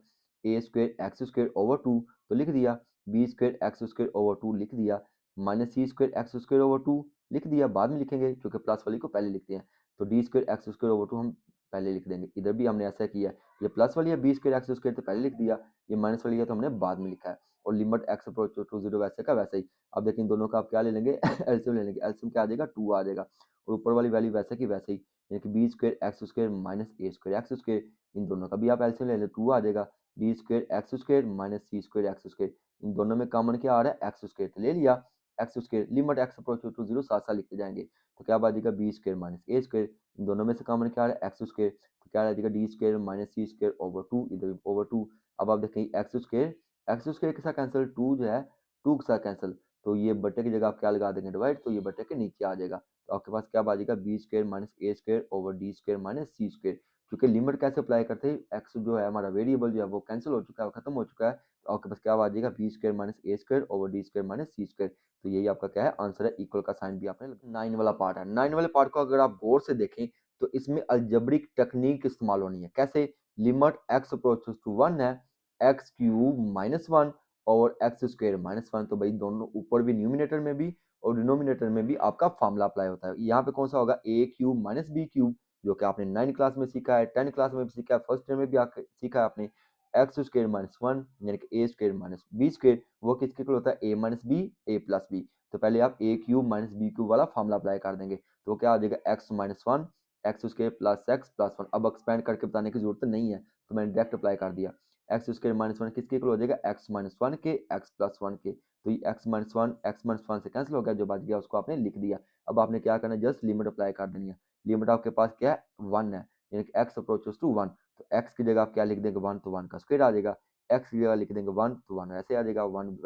A: a square x square over 2 तो लिख दिया, b square x square over 2 लिख दिया, minus c square x square over 2 लिख दिया, बाद में लिखेंगे क्योंकि प्लस वाली को पहले लिखते हैं। तो D square x square over 2 हम पहले लिख देंगे। इधर भी हमने ऐसा किया, ये प्लस वाली है बी स्क्वेयर एक्स स्क्वेयर तो पहले लिख दिया, ये माइनस वाली है तो हमने बाद में लिखा है। और limit x approach to zero वैसे का वैसे ही। अब देखिए दोनों का आप क्या ले लेंगे एलसीएम ले लेंगे, एलसीएम क्या आ जाएगा 2 आ जाएगा, और ऊपर वाली वैल्यू वैसे की वैसे ही, यानी कि b square x square minus a square x square, इन दोनों का भी आप एलसीएम ले लें 2 आ जाएगा। D square x square minus c square x square, इन दोनों में कॉमन क्या आ रहा है एक्स स्क्वेयर, तो ले लिया x square. Limit x approach to zero साथ साथ लिखते जाएंगे, तो क्या बचेगा b square minus a square, इन दोनों में से कॉमन क्या आ रहा है एक्स स्क्वेयर, तो क्या रहेगा D square minus c square over 2, इधर ओवर 2। अब आप देखें एक्स स्क्वेयर के साथ कैंसिल, 2 जो है 2 के साथ कैंसिल, तो ये बटे की जगह आप क्या लगा देंगे डिवाइड, तो ये बटे के नीचे आ जाएगा। तो आपके पास क्या बचेगा b square minus a square over d square minus c square. क्योंकि लिमिट कैसे अप्लाई करते हैं, एक्स जो है हमारा वेरिएबल जो है वो कैंसिल हो चुका है, खत्म हो चुका है, तो आपके पास क्या बचेगा b square minus a square over d square minus c square. तो यही आपका क्या है आंसर है, इक्वल का साइन भी आपने 9 वाला पार्ट है। 9 वाले पार्ट को अगर आप गौर से देखें तो इसमें अलजेब्रिक टेक्निक इस्तेमाल होनी है। कैसे, लिमिट एक्स अप्रोचेस टू 1 है एक्स क्यूब माइनस 1 और एक्स स्क्वेयर माइनस 1, तो भाई दोनों ऊपर भी न्यूमिनेटर में भी और डिनोमिनेटर में भी आपका फॉर्मूला अप्लाई होता है। यहाँ पे कौन सा होगा ए क्यूब माइनस बी क्यूब, जो कि आपने 9 क्लास में सीखा है, 10 क्लास में भी सीखा है, फर्स्ट ईयर में भी सीखा है आपने। एक्स स्क्वेयर माइनस 1 यानी कि ए स्क्वेयर माइनस बी स्क्वेयर, वो किसके इक्वल होता है ए माइनस बी ए प्लस बी। तो पहले आप ए क्यूब माइनस बी क्यूब वाला फॉर्मूला अप्लाई कर देंगे, तो क्या आ जाएगा X minus 1 x square plus x plus 1। अब एक्सपेंड करके बताने की जरूरत नहीं है, तो मैंने डायरेक्ट अप्लाई कर दिया। एक्स स्क्वेयर माइनस 1 किसके इक्वल हो जाएगा एक्स माइनस 1 के एक्स प्लस 1 के, तो ये एक्स माइनस 1 से कैंसिल हो गया, जो बच गया उसको आपने लिख दिया। अब आपने क्या करना है, जस्ट लिमिट अप्लाई कर देनी है। लिमिट आपके पास क्या है 1 है, यानी कि एक्स अप्रोचेस टू 1, तो एक्स की जगह आप क्या लिख देंगे 1, तो 1 का स्क्वायर आ जाएगा। एक्स की जगह लिख देंगे 1 तो 1 ऐसे आ जाएगा 1,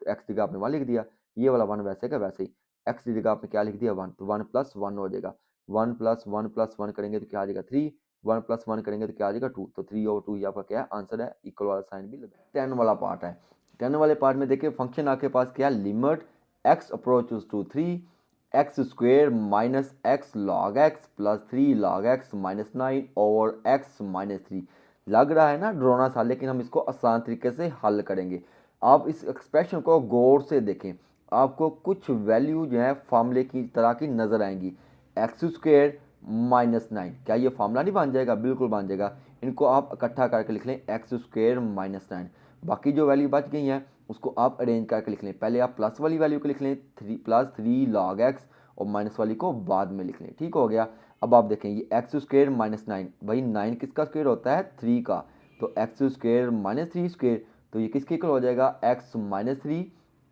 A: तो एक्स की जगह आपने 1 लिख दिया, ये वाला 1 वैसे का वैसे ही। एक्स की जगह आपने क्या लिख दिया 1, तो 1 प्लस 1 हो जाएगा। 1 प्लस 1 प्लस 1 करेंगे तो क्या आ जाएगा 3, 1 प्लस 1 करेंगे तो क्या आ जाएगा 2, तो 3 over 2 ये आपका क्या है आंसर है, इक्वल वाला साइन भी लगा। 10 वाला पार्ट है, 10 वाले पार्ट में देखिए फंक्शन आपके पास क्या है, limit x approaches to 3 x square minus x log x plus 3 log x minus 9 over x minus 3। लग रहा है ना डरावना सा, लेकिन हम इसको आसान तरीके से हल करेंगे। आप इस एक्सप्रेशन को गौर से देखें, आपको कुछ वैल्यू जो है फार्मूले की तरह की नजर आएंगी। एक्स स्क्वेयर माइनस 9, क्या ये फार्मूला नहीं बन जाएगा, बिल्कुल बन जाएगा। इनको आप इकट्ठा करके लिख लें एक्स स्क्वेयर माइनस 9, बाकी जो वैल्यू बच गई हैं उसको आप अरेंज करके लिख लें। पहले आप प्लस वाली वैल्यू को लिख लें 3 प्लस 3 लॉग एक्स, और माइनस वाली को बाद में लिख लें, ठीक हो गया। अब आप देखें ये एक्स स्क्वेयर माइनस 9, भाई 9 किसका स्क्वेयर होता है 3 का, तो एक्स स्क्वेयर माइनस 3 स्क्वेयर, तो ये किसके इक्वल हो जाएगा एक्स माइनस 3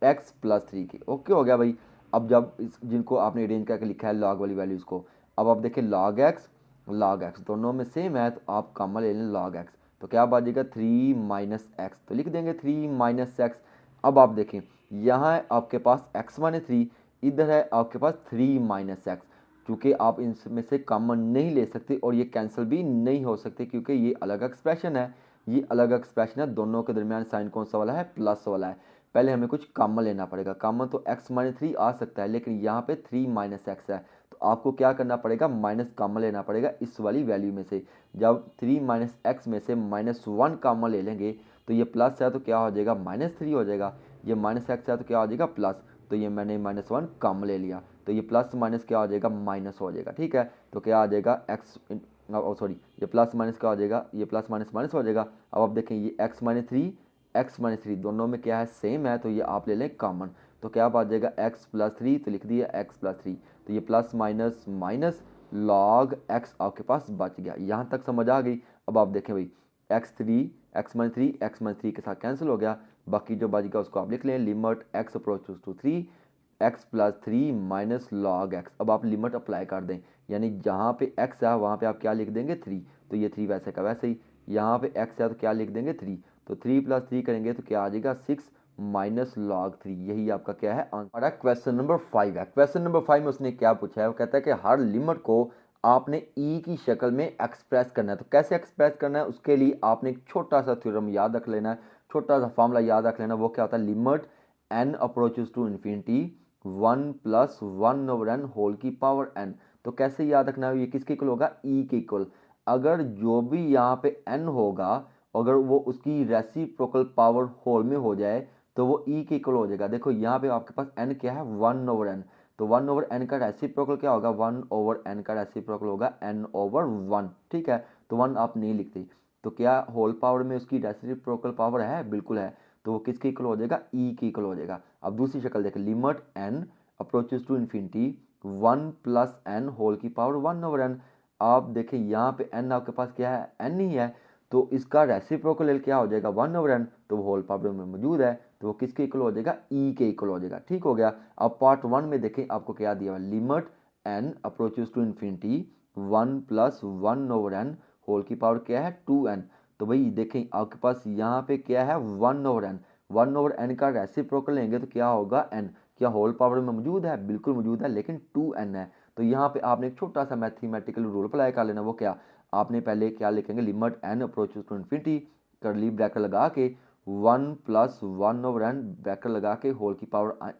A: एक्स प्लस 3 के। ओके हो गया भाई। अब जब इस जिनको आपने अरेंज करके लिखा है लॉग वाली वैल्यूज़ को, अब आप देखें लॉग एक्स दोनों में सेम है, तो आप कॉमन ले लें लॉग एक्स, तो क्या बचेगा 3 माइनस एक्स, तो लिख देंगे 3 माइनस एक्स। अब आप देखें यहाँ है आपके पास एक्स माइनस 3, इधर है आपके पास 3 माइनस एक्स, क्योंकि आप इनमें से कॉमन नहीं ले सकते और ये कैंसिल भी नहीं हो सकते, क्योंकि ये अलग एक्सप्रेशन है, ये अलग एक्सप्रेशन है, दोनों के दरमियान साइन कौन सा वाला है प्लस वाला है। पहले हमें कुछ कॉमन लेना पड़ेगा, कॉमन तो एक्स माइनस 3 आ सकता है, लेकिन यहाँ पे 3 माइनस एक्स है, तो आपको क्या करना पड़ेगा, माइनस कॉमन लेना पड़ेगा इस वाली वैल्यू में से। जब 3 माइनस एक्स में से -1 कॉमन ले लेंगे तो ये प्लस है तो क्या हो जाएगा, -3 हो जाएगा। ये माइनस एक्स है तो क्या हो जाएगा, प्लस। तो ये मैंने -1 कॉमन ले लिया तो ये प्लस माइनस क्या हो जाएगा, माइनस हो जाएगा। ठीक है, तो क्या आ जाएगा एक्स, सॉरी, ये प्लस माइनस क्या हो जाएगा, ये प्लस माइनस माइनस हो जाएगा। अब आप देखें ये x-3 दोनों में क्या है, सेम है, तो ये आप ले लें कॉमन। तो क्या आ जाएगा x+3, तो लिख दिया x+3। तो ये plus minus minus log x आपके पास बच गया। यहाँ तक समझ आ गई। अब आप देखें भाई x-3 के साथ कैंसिल हो गया, बाकी जो बच गया उसको आप लिख लें, limit x approaches to 3 x+3 minus log x। अब आप लिमिट अप्लाई कर दें, यानी जहाँ पे x है वहाँ पे आप क्या लिख देंगे, 3। तो ये 3 वैसे का वैसे ही, यहाँ पे x है तो क्या लिख देंगे, 3। तो 3+3 करेंगे तो क्या आ जाएगा, 6 माइनस लॉग 3। यही आपका क्या है आंसर। क्वेश्चन नंबर 5 है। क्वेश्चन नंबर 5 में उसने क्या पूछा है, वो कहता है कि हर लिमिट को आपने ई की शक्ल में एक्सप्रेस करना है। तो कैसे एक्सप्रेस करना है, उसके लिए आपने एक छोटा सा थ्योरम याद रख लेना है, छोटा सा फॉर्मूला याद रख लेना। वो क्या होता है, limit n approaches to infinity 1 + 1/n whole की पावर n। तो कैसे याद रखना है, ये किसके इक्वल होगा, ई के इक्वल। अगर जो भी यहाँ पे n होगा, अगर वो उसकी रेसिप्रोकल पावर होल में हो जाए तो वो ई के इक्वल हो जाएगा। देखो यहाँ पे आपके पास n क्या है, 1/n। तो 1/n का रेसिप्रोकल क्या होगा, 1/n का रेसिप्रोकल होगा n/1। ठीक है, तो 1 आप नहीं लिखते, तो क्या होल पावर में उसकी रेसिप्रोकल पावर है, बिल्कुल है। तो वो किसके इक्वल हो जाएगा, ई के इक्वल हो जाएगा। अब दूसरी शक्ल देखें, limit n approaches to infinity 1 + n whole की पावर 1/n। आप देखें यहाँ पे n आपके पास क्या है, n ही है, तो इसका रेसिप्रोकल क्या हो जाएगा, 1/n। तो वो होल पावर में मौजूद है, तो वो किसके इक्वल हो जाएगा, ई के इक्वल हो जाएगा। ठीक हो गया। अब पार्ट 1 में देखें आपको क्या दिया हुआ, limit n approaches to infinity 1 + 1/n whole की पावर क्या है, 2n। तो भाई देखें आपके पास यहाँ पे क्या है, 1/n। 1/n का रेसिप्रोकल लेंगे तो क्या होगा, n। क्या होल पावर में मौजूद है, बिल्कुल मौजूद है, लेकिन 2n है। तो यहाँ पे आपने एक छोटा सा मैथमेटिकल रूल अप्लाई कर लेना। वो क्या, आपने पहले क्या लिखेंगे, limit n approaches to infinity, curly bracket लगा के 1 + 1/n ब्रैकेट लगा के होल की पावर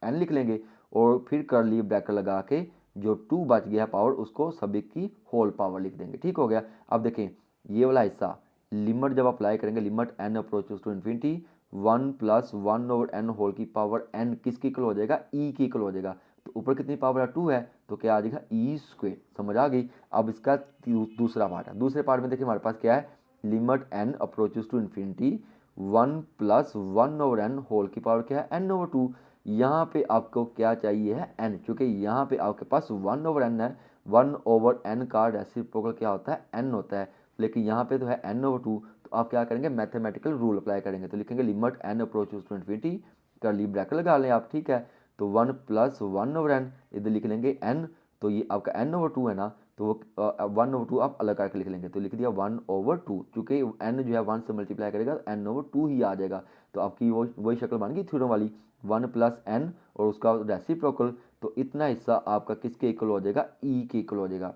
A: n लिख लेंगे, और फिर करली ब्रैकेट लगा के जो 2 बच गया पावर उसको सभी की होल पावर लिख देंगे। ठीक हो गया। अब देखें ये वाला हिस्सा, लिमिट जब अप्लाई करेंगे, limit n approaches to infinity 1 + 1/n whole की पावर n किसकी इक्वल हो जाएगा, ई की इक्वल हो जाएगा। तो ऊपर कितनी पावर है, 2 है, तो क्या आ जाएगा, ई²। समझ आ गई। अब इसका दूसरा पार्ट है। दूसरे पार्ट में देखिए हमारे पास क्या है, limit n approaches to infinity 1 + 1/n whole की पावर क्या है, n/2। यहाँ पे आपको क्या चाहिए है, n, क्योंकि यहाँ पे आपके पास 1/n है। 1/n का रेसिप्रोकल क्या होता है, n होता है, लेकिन यहाँ पे तो है n/2। तो आप क्या करेंगे, मैथमेटिकल रूल अप्लाई करेंगे। तो लिखेंगे limit n approaches to infinity, curly bracket लगा लें आप। ठीक है, तो 1 + 1/n इधर लिख लेंगे n, तो ये आपका n/2 है ना, तो वो 1/2 आप अलग करके लिख लेंगे। तो लिख दिया 1/2, चूंकि n जो है 1 से मल्टीप्लाई करेगा तो n/2 ही आ जाएगा। तो आपकी वो वही शक्ल बन गई थ्योरम वाली, 1 + n और उसका रेसिप्रोकल। तो इतना हिस्सा आपका किसके इक्वल हो जाएगा, ई के इक्वल हो जाएगा।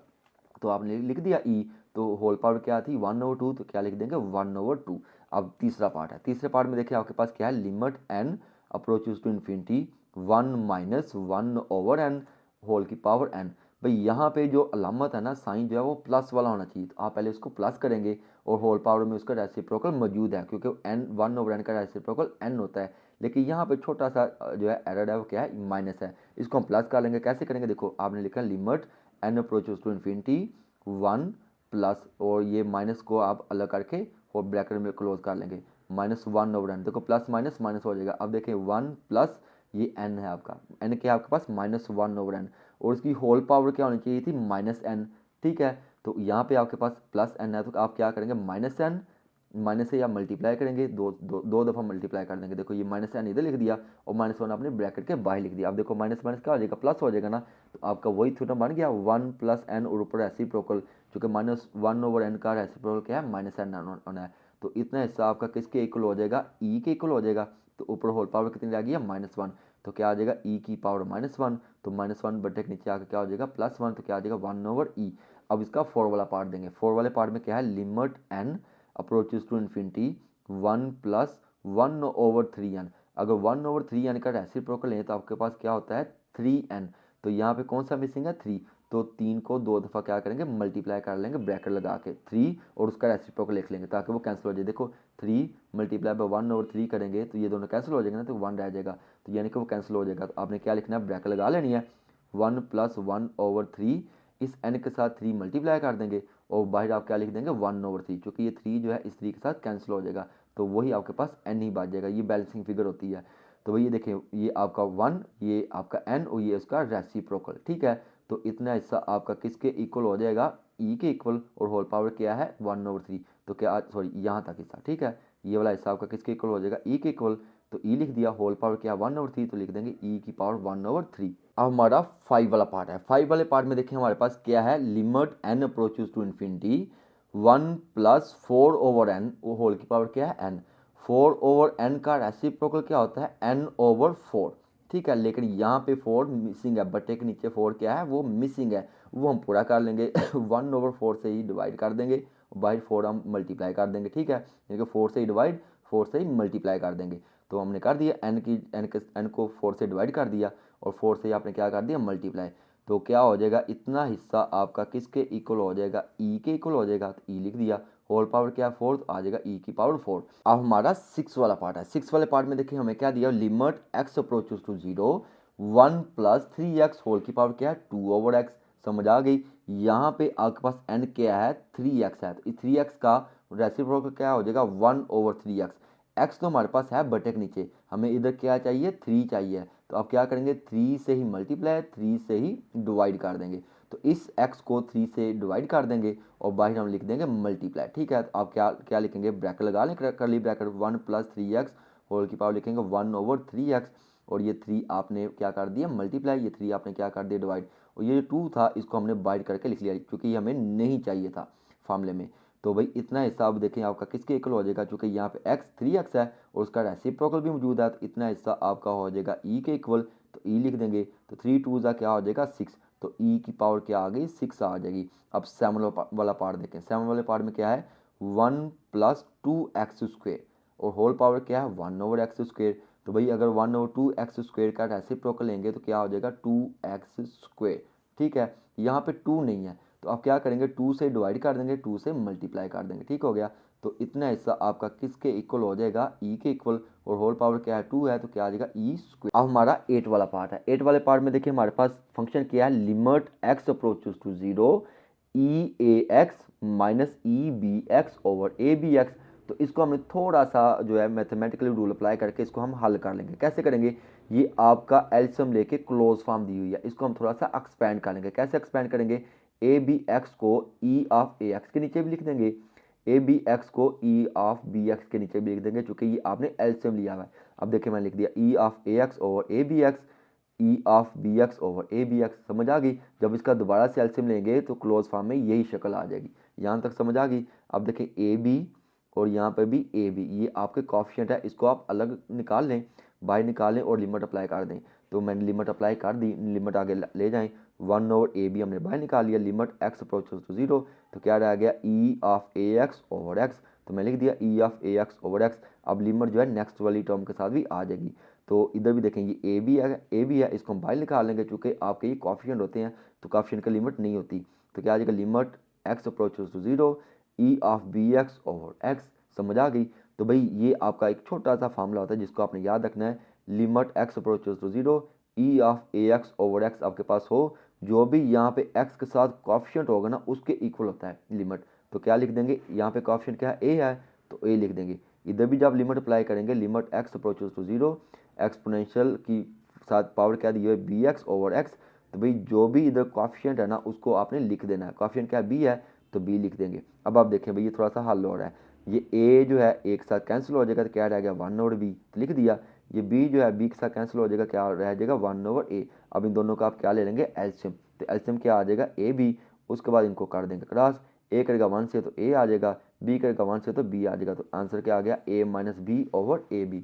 A: तो आपने लिख दिया ई, तो होल पावर क्या थी, 1/2, तो क्या लिख देंगे, 1/2। अब तीसरा पार्ट है। तीसरे पार्ट में देखिए आपके पास क्या है, limit n approaches to infinity 1 - 1/n whole की पावर n। भाई यहाँ पे जो अलामत है ना, साइन जो है वो प्लस वाला होना चाहिए, तो आप पहले उसको प्लस करेंगे, और होल पावर में उसका रेसिप्रोकल मौजूद है, क्योंकि n 1/n का रेसिप्रोकल n होता है। लेकिन यहाँ पे छोटा सा जो है एरर है, वो क्या है, माइनस है। इसको हम प्लस कर लेंगे। कैसे करेंगे, देखो आपने लिखा limit n approaches to infinity 1 plus, और ये माइनस को आप अलग करके और ब्रैकेट में क्लोज कर लेंगे, -1/n। देखो प्लस माइनस माइनस हो जाएगा। अब देखें 1 प्लस ये n है आपका, n क्या है आपके पास, -1/n, और इसकी होल पावर क्या होनी चाहिए थी, -n। ठीक है, तो यहाँ पे आपके पास प्लस n है, तो आप क्या करेंगे, -n, माइनस से या मल्टीप्लाई करेंगे, दो दफ़ा मल्टीप्लाई कर देंगे। देखो ये -n इधर लिख दिया, और -1 आपने ब्रैकेट के बाहर लिख दिया। अब देखो माइनस माइनस क्या हो जाएगा, प्लस हो जाएगा ना। तो आपका वही थ्योरम बन गया, 1 + n और ऊपर रेसिप्रोकल, चूँकि -1/n का रेसिप्रोकल क्या है, -n होना है। तो इतना हिस्सा आपका किसके इक्वल हो जाएगा, ई के इक्वल हो जाएगा। तो ऊपर होल पावर कितनी रह गई है, -1, तो क्या आ जाएगा, ई की पावर -1। तो -1 बटे के नीचे आकर क्या हो जाएगा, +1, तो क्या आ जाएगा, 1/e। अब इसका 4 वाला पार्ट देंगे। 4 वाले पार्ट में क्या है, limit n approaches to infinity 1 + 1/3n। अगर 1/3n का रेसिप्रोकल लें तो आपके पास क्या होता है, 3n। तो यहाँ पे कौन सा मिसिंग है, 3। तो 3 को 2 दफ़ा क्या करेंगे, मल्टीप्लाई कर लेंगे ब्रैकेट लगा के 3, और उसका रेसिप्रोकल लिख लेंगे ताकि वो कैंसिल हो जाए। देखो 3 मल्टीप्लाई बाय 1/3 करेंगे तो ये दोनों कैंसिल हो जाएंगे ना, तो 1 रह जाएगा, तो यानी कि वो कैंसिल हो जाएगा। तो आपने क्या लिखना है, ब्रैकेट लगा लेनी है 1 + 1/3, इस n के साथ 3 मल्टीप्लाई कर देंगे और बाहर आप क्या लिख देंगे 1/3, क्योंकि ये 3 जो है इस 3 के साथ कैंसिल हो जाएगा, तो वही आपके पास n ही बच जाएगा। ये बैलेंसिंग फिगर होती है। तो भैया देखें, ये आपका 1, ये आपका n और ये उसका रेसिप्रोकल, ठीक है। तो इतना हिस्सा आपका किसके इक्वल हो जाएगा, e के इक्वल, और होल पावर क्या है 1/3। तो क्या, सॉरी यहाँ तक हिस्सा, ठीक है, ये वाला हिस्सा आपका किसके इक्वल हो जाएगा, e के इक्वल। तो e लिख दिया, होल पावर क्या 1/3, तो लिख देंगे e की पावर 1/3। अब हमारा 5 वाला पार्ट है। 5 वाले पार्ट में देखिए हमारे पास क्या है, limit n approaches to infinity 1 + 4/n, वो होल की पावर क्या है n। 4/n का रेसिप्रोकल क्या होता है, n/4, ठीक है। लेकिन यहाँ पे 4 मिसिंग है, बटे के नीचे 4 क्या है, वो मिसिंग है, वो हम पूरा कर लेंगे 1/4 से ही डिवाइड कर देंगे, बाई 4 हम मल्टीप्लाई कर देंगे, ठीक है। यानी कि 4 से ही डिवाइड, 4 से ही मल्टीप्लाई कर देंगे। तो हमने कर दिया n को 4 से डिवाइड कर दिया, और 4 से आपने क्या कर दिया, मल्टीप्लाई। तो क्या हो जाएगा, इतना हिस्सा आपका किसके इक्वल हो जाएगा, e के इक्वल हो जाएगा, तो e लिख दिया, होल पावर क्या है 4, तो आ जाएगा e की पावर 4। अब हमारा 6 वाला पार्ट है। 6 वाले पार्ट में देखिए हमें क्या दिया, limit x approaches to 0 1 + 3x whole की पावर क्या है 2/x। समझ आ गई। यहाँ पे आपके पास n क्या है, 3x है, तो 3x का रेसिप्रोकल क्या हो जाएगा 1/3x। x तो हमारे पास है बटे के नीचे, हमें इधर क्या चाहिए, 3 चाहिए, तो आप क्या करेंगे 3 से ही मल्टीप्लाई, 3 से ही डिवाइड कर देंगे। तो इस x को 3 से डिवाइड कर देंगे और बाहर हम लिख देंगे मल्टीप्लाई, ठीक है। तो आप क्या क्या लिखेंगे, ब्रैकेट लगा लें, करली ब्रैकेट 1 + 3x होल की पावर लिखेंगे 1/3x, और ये 3 आपने क्या कर दिया मल्टीप्लाई, ये 3 आपने क्या कर दिया डिवाइड, और ये 2 था इसको हमने बाइड करके लिख लिया क्योंकि ये हमें नहीं चाहिए था फार्मूले में। तो भाई इतना हिस्सा आप देखें आपका किसके इक्वल हो जाएगा, चूंकि यहाँ पे x 3x है और उसका रेसिप्रोकल भी मौजूद है, तो इतना हिस्सा आपका हो जाएगा e के इक्वल। तो e लिख देंगे, तो 3 2 ज़ा क्या हो जाएगा 6, तो e की पावर क्या आ गई 6 आ जाएगी। अब 7 वाला पार्ट देखें। 7 वाले पार्ट में क्या है, 1 + 2x² और होल पावर क्या है 1/x²। तो भाई अगर 1/2x² का रेसिप्रोकल लेंगे तो क्या हो जाएगा 2x², ठीक है। यहाँ पे 2 नहीं है, तो आप क्या करेंगे 2 से डिवाइड कर देंगे, 2 से मल्टीप्लाई कर देंगे, ठीक हो गया। तो इतना हिस्सा आपका किसके इक्वल हो जाएगा, e के इक्वल, और होल पावर क्या है 2 है, तो क्या आ जाएगा e²। अब हमारा 8 वाला पार्ट है। 8 वाले पार्ट में देखिए हमारे पास फंक्शन क्या है, limit x approaches to 0 e(ax - e(bx/abx)। तो इसको हमने थोड़ा सा जो है मैथमेटिकली रूल अप्लाई करके इसको हम हल कर लेंगे। कैसे करेंगे, ये आपका एलसीएम लेके क्लोज फॉर्म दी हुई है, इसको हम थोड़ा सा एक्सपेंड कर लेंगे। कैसे एक्सपेंड करेंगे, ए बी एक्स को e(ax) के नीचे भी लिख देंगे, ए बी एक्स को e(bx) के नीचे भी लिख देंगे, चूंकि ये आपने एलसीएम लिया हुआ है। अब देखिए मैंने लिख दिया e(ax/abx e(bx/abx)। समझ आ गई। जब इसका दोबारा से एलसीएम लेंगे तो क्लोज फॉर्म में यही शक्ल आ जाएगी। यहाँ तक समझ आ गई। अब देखें ए बी और यहाँ पर भी ए बी, ये आपके कॉफिशिएंट है, इसको आप अलग निकाल लें, बाहर निकाल लें और लिमिट अप्लाई कर दें। तो मैंने लिमिट अप्लाई कर दी, लिमिट आगे ले जाएं, 1/ab हमने बाहर निकाल लिया, लिमिट x अप्रोचेस टू 0, तो क्या रह गया e(ax/x)। तो मैं लिख दिया e(ax/x)। अब लिमिट जो है नेक्स्ट वाली टर्म के साथ भी आ जाएगी। तो इधर भी देखेंगे ए बी है, इसको हम बाहर निकाल लेंगे, चूँकि आपके ये कॉफिशिएंट होते हैं तो कॉफिशिएंट का लिमिट नहीं होती। तो क्या आ जाएगा, limit x approaches to 0 e(bx/x)। समझ आ गई। तो भाई ये आपका एक छोटा सा फार्मूला होता है जिसको आपने याद रखना है, limit x approaches to 0 e(ax/x) आपके पास हो, जो भी यहाँ पे x के साथ कॉफिशिएंट होगा ना उसके इक्वल होता है लिमिट। तो क्या लिख देंगे, यहाँ पे कॉफिशिएंट क्या है a है, तो a लिख देंगे। इधर भी जब लिमिट अप्लाई करेंगे, limit x approaches to 0 exponential की साथ पावर क्या दी है bx/x। तो भाई जो भी इधर कॉफिशिएंट है ना उसको आपने लिख देना है, कॉफिशिएंट क्या b है तो b लिख देंगे। अब आप देखें भाई ये थोड़ा सा हल हो रहा है, ये a जो है एक साथ कैंसिल हो जाएगा तो क्या रह गया 1/b, तो लिख दिया। ये b जो है b के साथ कैंसिल हो जाएगा, क्या रह जाएगा 1/a। अब इन दोनों का आप क्या ले लेंगे एलसीएम, तो एलसीएम क्या आ जाएगा ए बी। उसके बाद इनको कर देंगे क्रॉस, a करेगा 1 से तो a आ जाएगा, b करेगा 1 से तो b आ जाएगा। तो आंसर क्या आ गया a-b/ab।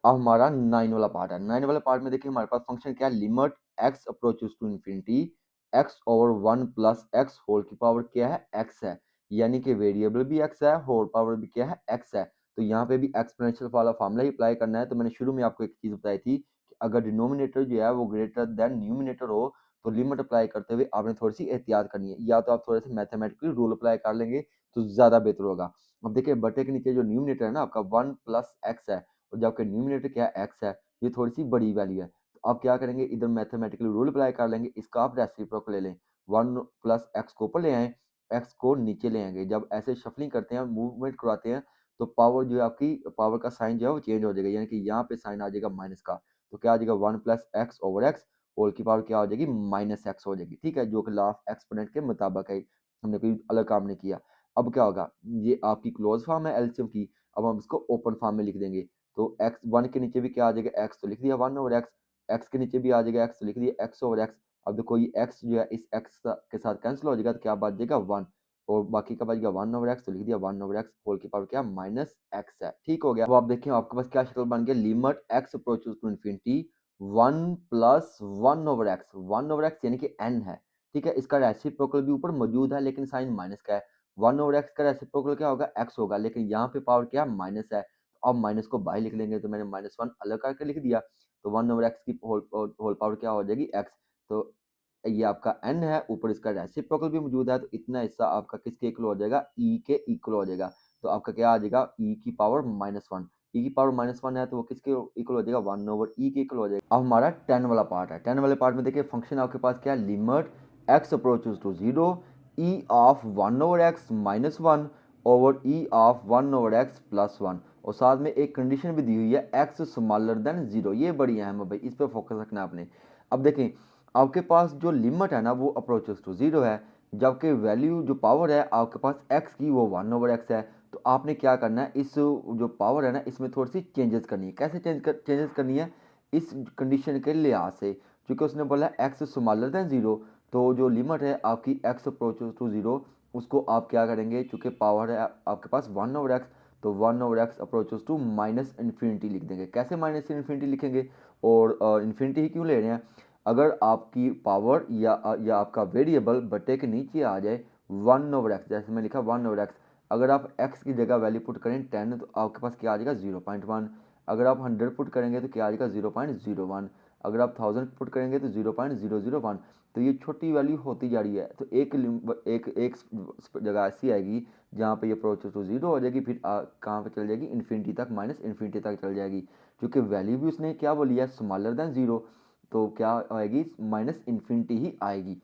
A: अब हमारा 9 वाला पार्ट है। 9 वाले पार्ट में देखिए हमारे पास फंक्शन क्या है, limit x approaches to infinity x/1 + x whole की पावर क्या है x है, यानी कि वेरिएबल भी x है, होल पावर भी क्या है x है। तो यहाँ पे भी एक्सपोनेंशियल वाला फार्मूला ही अप्लाई करना है। तो मैंने शुरू में आपको एक चीज़ बताई थी कि अगर डिनोमिनेटर जो है वो ग्रेटर देन न्यूमिनेटर हो तो लिमिट अप्लाई करते हुए आपने थोड़ी सी एहतियात करनी है, या तो आप थोड़े से मैथमेटिकली रूल अप्लाई कर लेंगे तो ज़्यादा बेहतर होगा। अब देखिए बटे के नीचे जो न्यूमरेटर है ना आपका 1 प्लस एक्स है, और जबकि न्यूमरेटर क्या है एक्स है, ये थोड़ी सी बड़ी वैल्यू है। तो आप क्या करेंगे, इधर मैथमेटिकली रूल अप्लाई कर लेंगे, इसका आप रेसिप्रोकल ले लें, 1 प्लस एक्स को ऊपर ले आए, एक्स को नीचे ले आएंगे। जब ऐसे शफलिंग करते हैं, मूवमेंट करवाते हैं, तो पावर जो है आपकी पावर का साइन जो है वो चेंज हो जाएगा, यानी कि यहाँ पे साइन आ जाएगा माइनस का। तो क्या आ जाएगा 1 plus x over x, whole की पावर क्या हो जाएगी माइनस एक्स हो जाएगी, ठीक है, जो कि लास्ट एक्सपोनेंट के मुताबिक है, हमने कोई अलग काम नहीं किया। अब क्या होगा, ये आपकी क्लोज फॉर्म है एलसीएम की, अब हम इसको ओपन फॉर्म में लिख देंगे। तो एक्स 1 के नीचे भी क्या आ जाएगा एक्स, तो लिख दिया 1 ओवर एक्स, एक्स के नीचे भी आ जाएगा एक्स, तो लिख दिया एक्स ओवर एक्स। अब देखो ये एक्स जो है इस एक्स के साथ कैंसिल हो जाएगा, तो क्या बच जाएगा 1, और बाकी का बच गया 1 ओवर एक्स, तो लिख दिया 1 ओवर एक्स, होल की पावर क्या माइनस एक्स है, ठीक हो गया। अब आप देखें आपके पास क्या शक्ल बन गया, limit x approaches to infinity 1 plus 1 over x, 1 over x यानी कि n है, ठीक है, इसका रेसिप्रोकल भी ऊपर मौजूद है लेकिन साइन माइनस का है। 1 ओवर एक्स का रेसिप्रोकल क्या होगा x होगा, लेकिन यहाँ पे पावर क्या माइनस है, तो अब माइनस को बाहर लिख लेंगे, तो मैंने -1 अलग करके लिख दिया, तो 1 ओवर एक्स की होल पावर क्या हो जाएगी x। तो ये आपका n है, ऊपर इसका रेसिप्रोकल भी मौजूद है, तो इतना हिस्सा आपका किसके इक्वल हो जाएगा, e के इक्वल हो जाएगा। तो आपका क्या आ जाएगा e की पावर -1, e की पावर -1 है तो वो किसके इक्वल हो जाएगा 1 ओवर e के इक्वल हो जाएगा। अब हमारा 10 वाला पार्ट है, 10 वाले पार्ट में देखिए फंक्शन आपके पास क्या है, limit x approaches to 0 e of 1 over x minus 1 over e of 1 over x plus 1, और साथ में एक कंडीशन भी दी हुई है x स्मॉलर देन 0, ये बड़ी अहम है भाई, इस पर फोकस रखना है आपने। अब देखें आपके पास जो लिमिट है ना वो अप्रोचेस टू 0 है, जबकि वैल्यू जो पावर है आपके पास x की वो 1 ओवर x है। तो आपने क्या करना है, इस जो पावर है ना इसमें थोड़ी सी चेंजेस करनी है। कैसे चेंजेस करनी है, इस कंडीशन के लिहाज से, क्योंकि उसने बोला x स्मॉलर देन 0, तो जो लिमिट है आपकी x अप्रोचेस टू 0, उसको आप क्या करेंगे, चूंकि पावर है आपके पास 1 ओवर x, तो 1 over x approaches to minus infinity लिख देंगे। कैसे माइनस इन्फिनिटी लिखेंगे, और इन्फिनिटी ही क्यों ले रहे हैं, अगर आपकी पावर या आपका वेरिएबल बटे के नीचे आ जाए 1 ओवर एक्स, जैसे मैं लिखा 1 ओवर एक्स, अगर आप x की जगह वैल्यू पुट करें 10, तो आपके पास क्या आ जाएगा 0.1, अगर आप 100 पुट करेंगे तो क्या आ जाएगा 0.01, अगर आप 1000 पुट करेंगे तो 0.001। तो ये छोटी वैल्यू होती जा रही है, तो एक जगह ऐसी आएगी जहाँ पे ये अप्रोच टू 0 हो जाएगी, फिर कहाँ पे चल जाएगी इन्फिनिटी तक, माइनस इन्फिनिटी तक चल जाएगी, क्योंकि वैल्यू भी उसने क्या बोली है स्मॉलर देन 0, तो क्या आएगी माइनस इन्फिनिटी ही आएगी।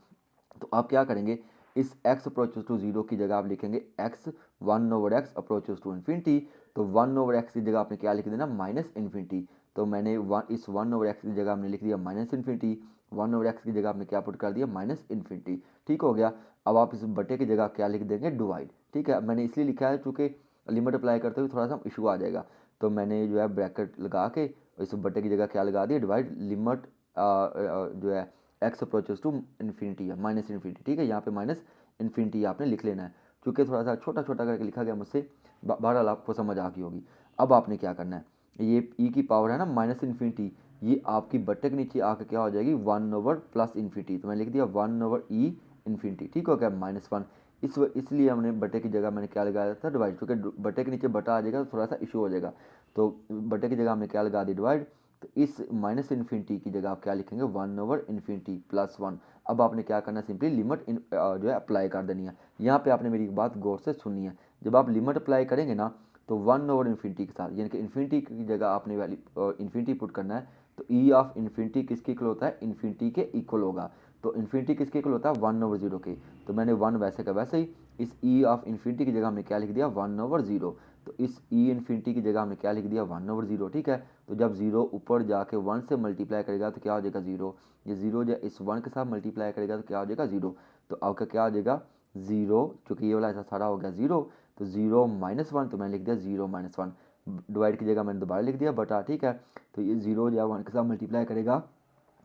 A: तो आप क्या करेंगे, इस x अप्रोचेस टू 0 की जगह आप लिखेंगे x 1 over x approaches to infinity, तो 1 ओवर x की जगह आपने क्या लिख देना माइनस इन्फिनिटी, तो मैंने इस 1 ओवर x की जगह हमने लिख दिया माइनस इन्फिनिटी, 1 ओवर x की जगह आपने क्या पुट कर दिया माइनस इन्फिनिटी, ठीक हो गया। अब आप इस बटे की जगह क्या लिख देंगे डिवाइड, ठीक है, मैंने इसलिए लिखा है चूँकि लिमिट अप्लाई करते हुए थोड़ा सा इशू आ जाएगा, तो मैंने जो है ब्रैकेट लगा के इस बटे की जगह क्या लगा दिया डिवाइड, लिमिट जो है एक्स अप्रोचेस टू इन्फिनिटी है माइनस इन्फिनिटी, ठीक है, यहाँ पे माइनस इन्फिनिटी आपने लिख लेना है, क्योंकि थोड़ा सा छोटा छोटा करके लिखा गया मुझसे, बहरहाल आपको समझ आ गई होगी। अब आपने क्या करना है, ये ई की पावर है ना माइनस इन्फिनिटी, ये आपकी बट्टे के नीचे आके क्या हो जाएगी 1 ओवर प्लस इन्फिनिटी, तो मैंने लिख दिया 1 ओवर ई इन्फिनिटी, ठीक हो गया -1। इसलिए हमने बटे की जगह मैंने क्या लगाया था डिवाइड, क्योंकि बटे के नीचे बटा आ जाएगा तो थोड़ा सा इशू हो जाएगा, तो बटे की जगह हमने क्या लगा दी डिवाइड, तो इस माइनस इन्फिनिटी की जगह आप क्या लिखेंगे 1 ओवर इन्फिनिटी प्लस 1। अब आपने क्या करना है, सिंपली लिमिट जो है अप्लाई कर देनी है। यहाँ पे आपने मेरी बात गौर से सुननी है, जब आप लिमिट अप्लाई करेंगे ना तो 1 ओवर इन्फिनिटी के साथ, यानी कि इन्फिनिटी की जगह आपने वैल्यू इन्फिनिटी पुट करना है, तो ई ऑफ इन्फिनिटी किसके इक्वल होता है, इन्फिनिटी के इक्वल होगा, तो इन्फिनिटी किसके इक्वल होता है 1 ओवर 0 के, तो मैंने 1 वैसे का वैसे ही, इस ई ऑफ इन्फिनिटी की जगह हमने क्या लिख दिया 1 ओवर 0, तो इस ई इन्फिनिटी की जगह हमने क्या लिख दिया 1 ओवर 0, ठीक है। तो जब 0 ऊपर जाके 1 से मल्टीप्लाई करेगा तो क्या हो जाएगा 0, ये 0 जो इस 1 के साथ मल्टीप्लाई करेगा तो क्या हो जाएगा 0, तो आपका क्या हो जाएगा 0, चूँकि ये वाला ऐसा सारा हो गया 0, तो 0 -1, तो मैंने लिख दिया 0 -1, डिवाइड की जगह मैंने दोबारा लिख दिया बटा, ठीक है। तो ये 0 जब 1 के साथ मल्टीप्लाई करेगा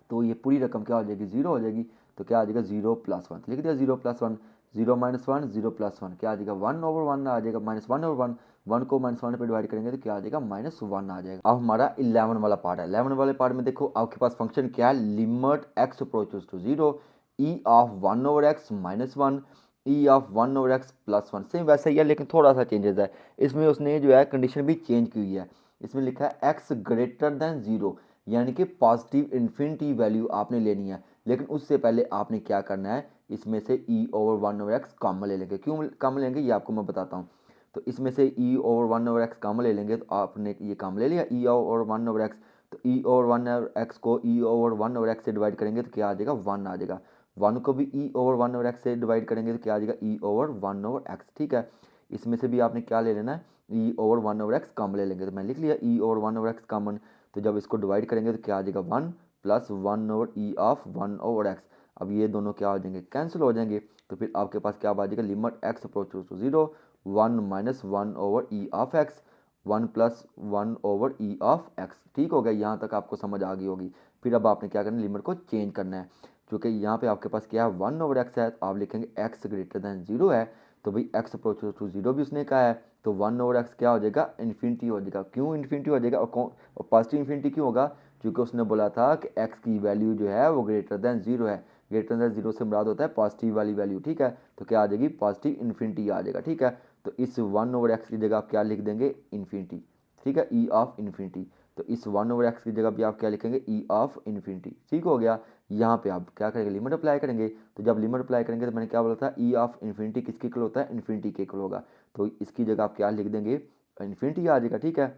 A: तो ये पूरी रकम क्या हो जाएगी 0 हो जाएगी, तो क्या आ जाएगा 0 + 1, लिख दिया 0 + 1, 0 -1 0 + 1 क्या आ जाएगा 1 ओवर 1 आ जाएगा, -1 ओवर 1, 1 को -1 पे डिवाइड करेंगे तो क्या आ जाएगा -1 आ जाएगा। अब हमारा 11 वाला पार्ट है, 11 वाले पार्ट में देखो आपके पास फंक्शन क्या है, limit x approaches to 0 e of 1 over x -1 e of 1 over x plus 1, same वैसा ही है लेकिन थोड़ा सा चेंजेस है, इसमें उसने जो है कंडीशन भी चेंज की हुई है, इसमें लिखा है x ग्रेटर देन 0, यानी कि पॉजिटिव इन्फिनिटी वैल्यू आपने लेनी है। लेकिन उससे पहले आपने क्या करना है, इसमें से e over one over x common ले लेंगे। क्यों कॉमन लेंगे ये आपको मैं बताता हूँ। तो इसमें से e over one over x common ले लेंगे, तो आपने ये कॉमन ले लिया e over one over x. तो e over one over x को e over one over x से डिवाइड करेंगे तो क्या आ जाएगा, वन आ जाएगा। वन को भी ई ओवर वन ओवर एक्स से डिवाइड करेंगे तो क्या आ जाएगा, ई ओवर वन ओवर एक्स। ठीक है, इसमें से भी आपने क्या ले लेना है, ई over one over x common ले लेंगे। तो मैंने लिख लिया e over one over x common. तो जब इसको डिवाइड करेंगे तो क्या आ जाएगा, one plus one over e of one over x. अब ये दोनों क्या हो जाएंगे, कैंसिल हो जाएंगे। तो फिर आपके पास क्या आ जाएगा, limit x approaches to zero, one minus one over e of x, one plus one over e of x. ठीक हो गया, यहाँ तक आपको समझ आ गई होगी। फिर अब आपने क्या करना है, लिमिट को चेंज करना है। क्योंकि यहाँ पे आपके पास क्या है, वन ओवर एक्स है, तो आप लिखेंगे एक्स ग्रेटर देन जीरो है। तो भाई एक्स अप्रोचेस टू जीरो भी उसने कहा है, तो वन ओवर एक्स क्या हो जाएगा, इन्फिनिटी हो जाएगा। क्यों इन्फिनिटी हो जाएगा और पॉजिटिव इन्फिनिटी क्यों होगा, क्योंकि उसने बोला था कि एक्स की वैल्यू जो है वो ग्रेटर देन जीरो है। ग्रेटर देन जीरो से मुराद होता है पॉजिटिव वाली वैल्यू। ठीक है, तो क्या आ जाएगी, पॉजिटिव इन्फिनिटी आ जाएगा। ठीक है, तो इस वन ओवर एक्स की जगह आप क्या लिख देंगे, इन्फिनिटी। ठीक है, ई ऑफ इन्फिनिटी। तो इस वन ओवर एक्स की जगह भी आप क्या लिखेंगे, ई ऑफ इन्फिनिटी। ठीक हो गया, यहाँ पे आप क्या करेंगे, लिमिट अप्लाई करेंगे। तो जब लिमिट अप्लाई करेंगे तो मैंने क्या बोला था, ई ऑफ इन्फिनिटी किसके इक्वल होता है, इन्फिनिटी के इक्वल होगा। तो इसकी जगह आप क्या लिख देंगे, इन्फिनिटी आ जाएगा। ठीक है,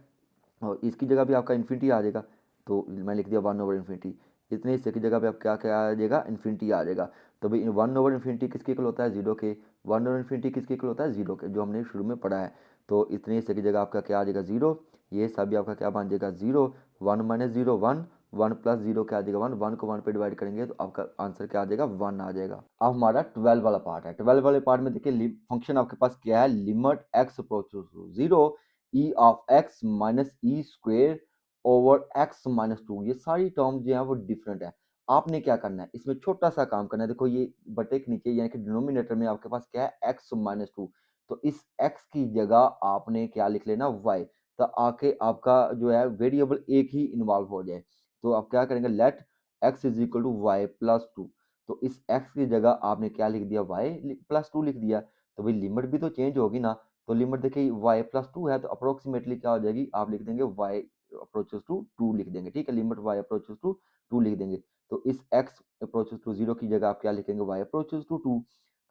A: और इसकी जगह भी आपका इन्फिनिटी आ जाएगा। तो मैं लिख दिया वन ओवर इन्फिनिटी। इतने हिस्से की जगह पे आप क्या क्या आ जाएगा, इन्फिनिटी आ जाएगा। तो भाई वन ओवर इन्फिनिटी किसके इक्वल होता है, जीरो के। वन ओवर इन्फिनिटी किसके इक्वल होता है, जीरो के, जो हमने शुरू में पढ़ा है। तो इतने हिस्से की जगह आपका क्या आ जाएगा, जीरो। ये सभी आपका क्या बन जाएगा, zero. One minus zero one, one plus zero क्या आ जाएगा, वन। वन को वन पे डिवाइड करेंगे तो आपका आंसर क्या आ जाएगा, वन आ जाएगा। अब हमारा 12 वाला पार्ट है। 12 वाले पार्ट में देखिए फंक्शन आपके पास क्या है, limit x approaches to zero, e of x minus e square over x minus two. ये सारी टर्म जो है वो डिफरेंट है। आपने क्या करना है, इसमें छोटा सा काम करना है। देखो ये बटे के नीचे यानी कि डिनोमिनेटर में आपके पास क्या है, एक्स माइनस टू। तो इस एक्स की जगह आपने क्या लिख लेना, वाई। तो आके आपका जो है वेरिएबल एक ही इन्वॉल्व हो जाए। तो आप क्या करेंगे, let x is equal to y plus two. तो इस एक्स की जगह आपने क्या लिख दिया, वाई प्लस टू लिख दिया। तो भाई लिमिट भी तो चेंज होगी ना। तो लिमिट देखिए वाई प्लस टू है, तो अप्रोक्सीमेटली क्या हो जाएगी, आप लिख देंगे वाई अप्रोचेस टू टू लिख देंगे। ठीक है, limit y approaches to two लिख देंगे। तो इस एक्स अप्रोचेस टू जीरो की जगह आप क्या लिखेंगे, वाई अप्रोचेस टू टू।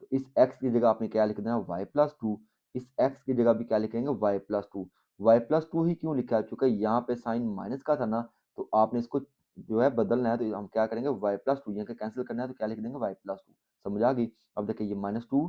A: तो इस एक्स की जगह आपने क्या लिख देना, वाई प्लस टू। इस एक्स की जगह भी क्या लिखेंगे, y plus two. Y plus two ही क्यों लिखा है, क्योंकि यहाँ पे साइन माइनस का था ना। तो आपने इसको जो है बदलना है, तो हम क्या करेंगे, वाई प्लस टू, यहाँ का कैंसिल करना है तो क्या लिख देंगे, वाई प्लस टू। समझ आ गई। अब देखिए ये माइनस टू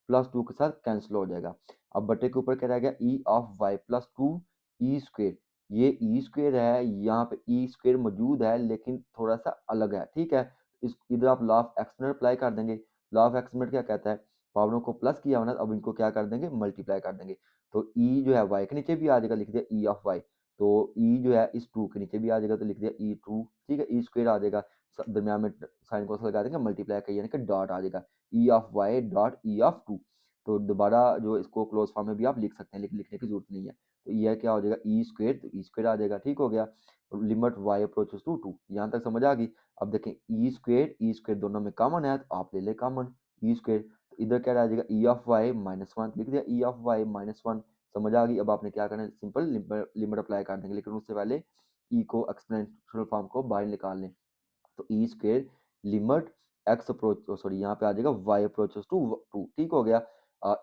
A: प्लस टू के साथ कैंसिल हो जाएगा। अब बटे के ऊपर क्या रह गया, e of y plus two e square. ये ई स्क्वेयर है, यहाँ पे ई स्क्वेयर मौजूद है लेकिन थोड़ा सा अलग है। ठीक है, इस इधर आप लॉ ऑफ एक्सपोनेंट अप्लाई कर देंगे। लॉ ऑफ एक्सपोनेंट क्या कहता है, पावरों को प्लस किया होना, अब इनको क्या कर देंगे, मल्टीप्लाई कर देंगे। तो ई जो है वाई के नीचे भी आ जाएगा, लिख दिया ई ऑफ वाई। तो ई जो है इस टू के नीचे भी आ जाएगा, तो लिख दिया ई टू। ठीक है, ई स्क्वेयर आ जाएगा, दरम्यान में साइन को लगा देंगे, मल्टीप्लाई का यानी कि डॉट आ जाएगा, e of y dot e of two. तो दोबारा जो इसको क्लोज फॉर्म में भी आप लिख सकते हैं, लेकिन लिखने की जरूरत नहीं है। तो यह क्या हो जाएगा, ई स्क्वेयर, तो ई स्क्वेयर आ जाएगा। ठीक हो गया, limit y approaches to two. यहाँ तक समझ आ गई। अब देखें ई स्क्वेयर दोनों में कॉमन है, तो आप ले लें कॉमन ई स्क्वेयर। तो इधर क्या आ जाएगा, e of y minus one, लिख दिया e of y minus one. समझ आ गई। अब आपने क्या करना है, सिंपल लिमिट अप्लाई कर देंगे, लेकिन उससे पहले ई को एक्सपोनेंशियल फॉर्म को बाहर निकाल लें। तो e square limit x approach, sorry यहाँ पे आ जाएगा वाई अप्रोचेस टू टू। ठीक हो गया,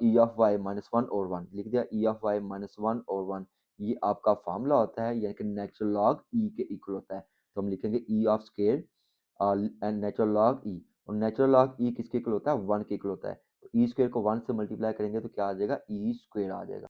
A: e of y minus one और वन लिख दिया, e of y minus one और वन। ये आपका फार्मूला होता है, यानी कि नेचुरल लॉग ई के इक्वल होता है। तो हम लिखेंगे e of square and natural log e. और नेचुरल लॉग ई किसके इक्वल होता है, वन के इक्वल होता है। तो ई स्क्वेयर को वन से मल्टीप्लाई करेंगे तो क्या आ जाएगा, ई स्क्वेयर आ जाएगा।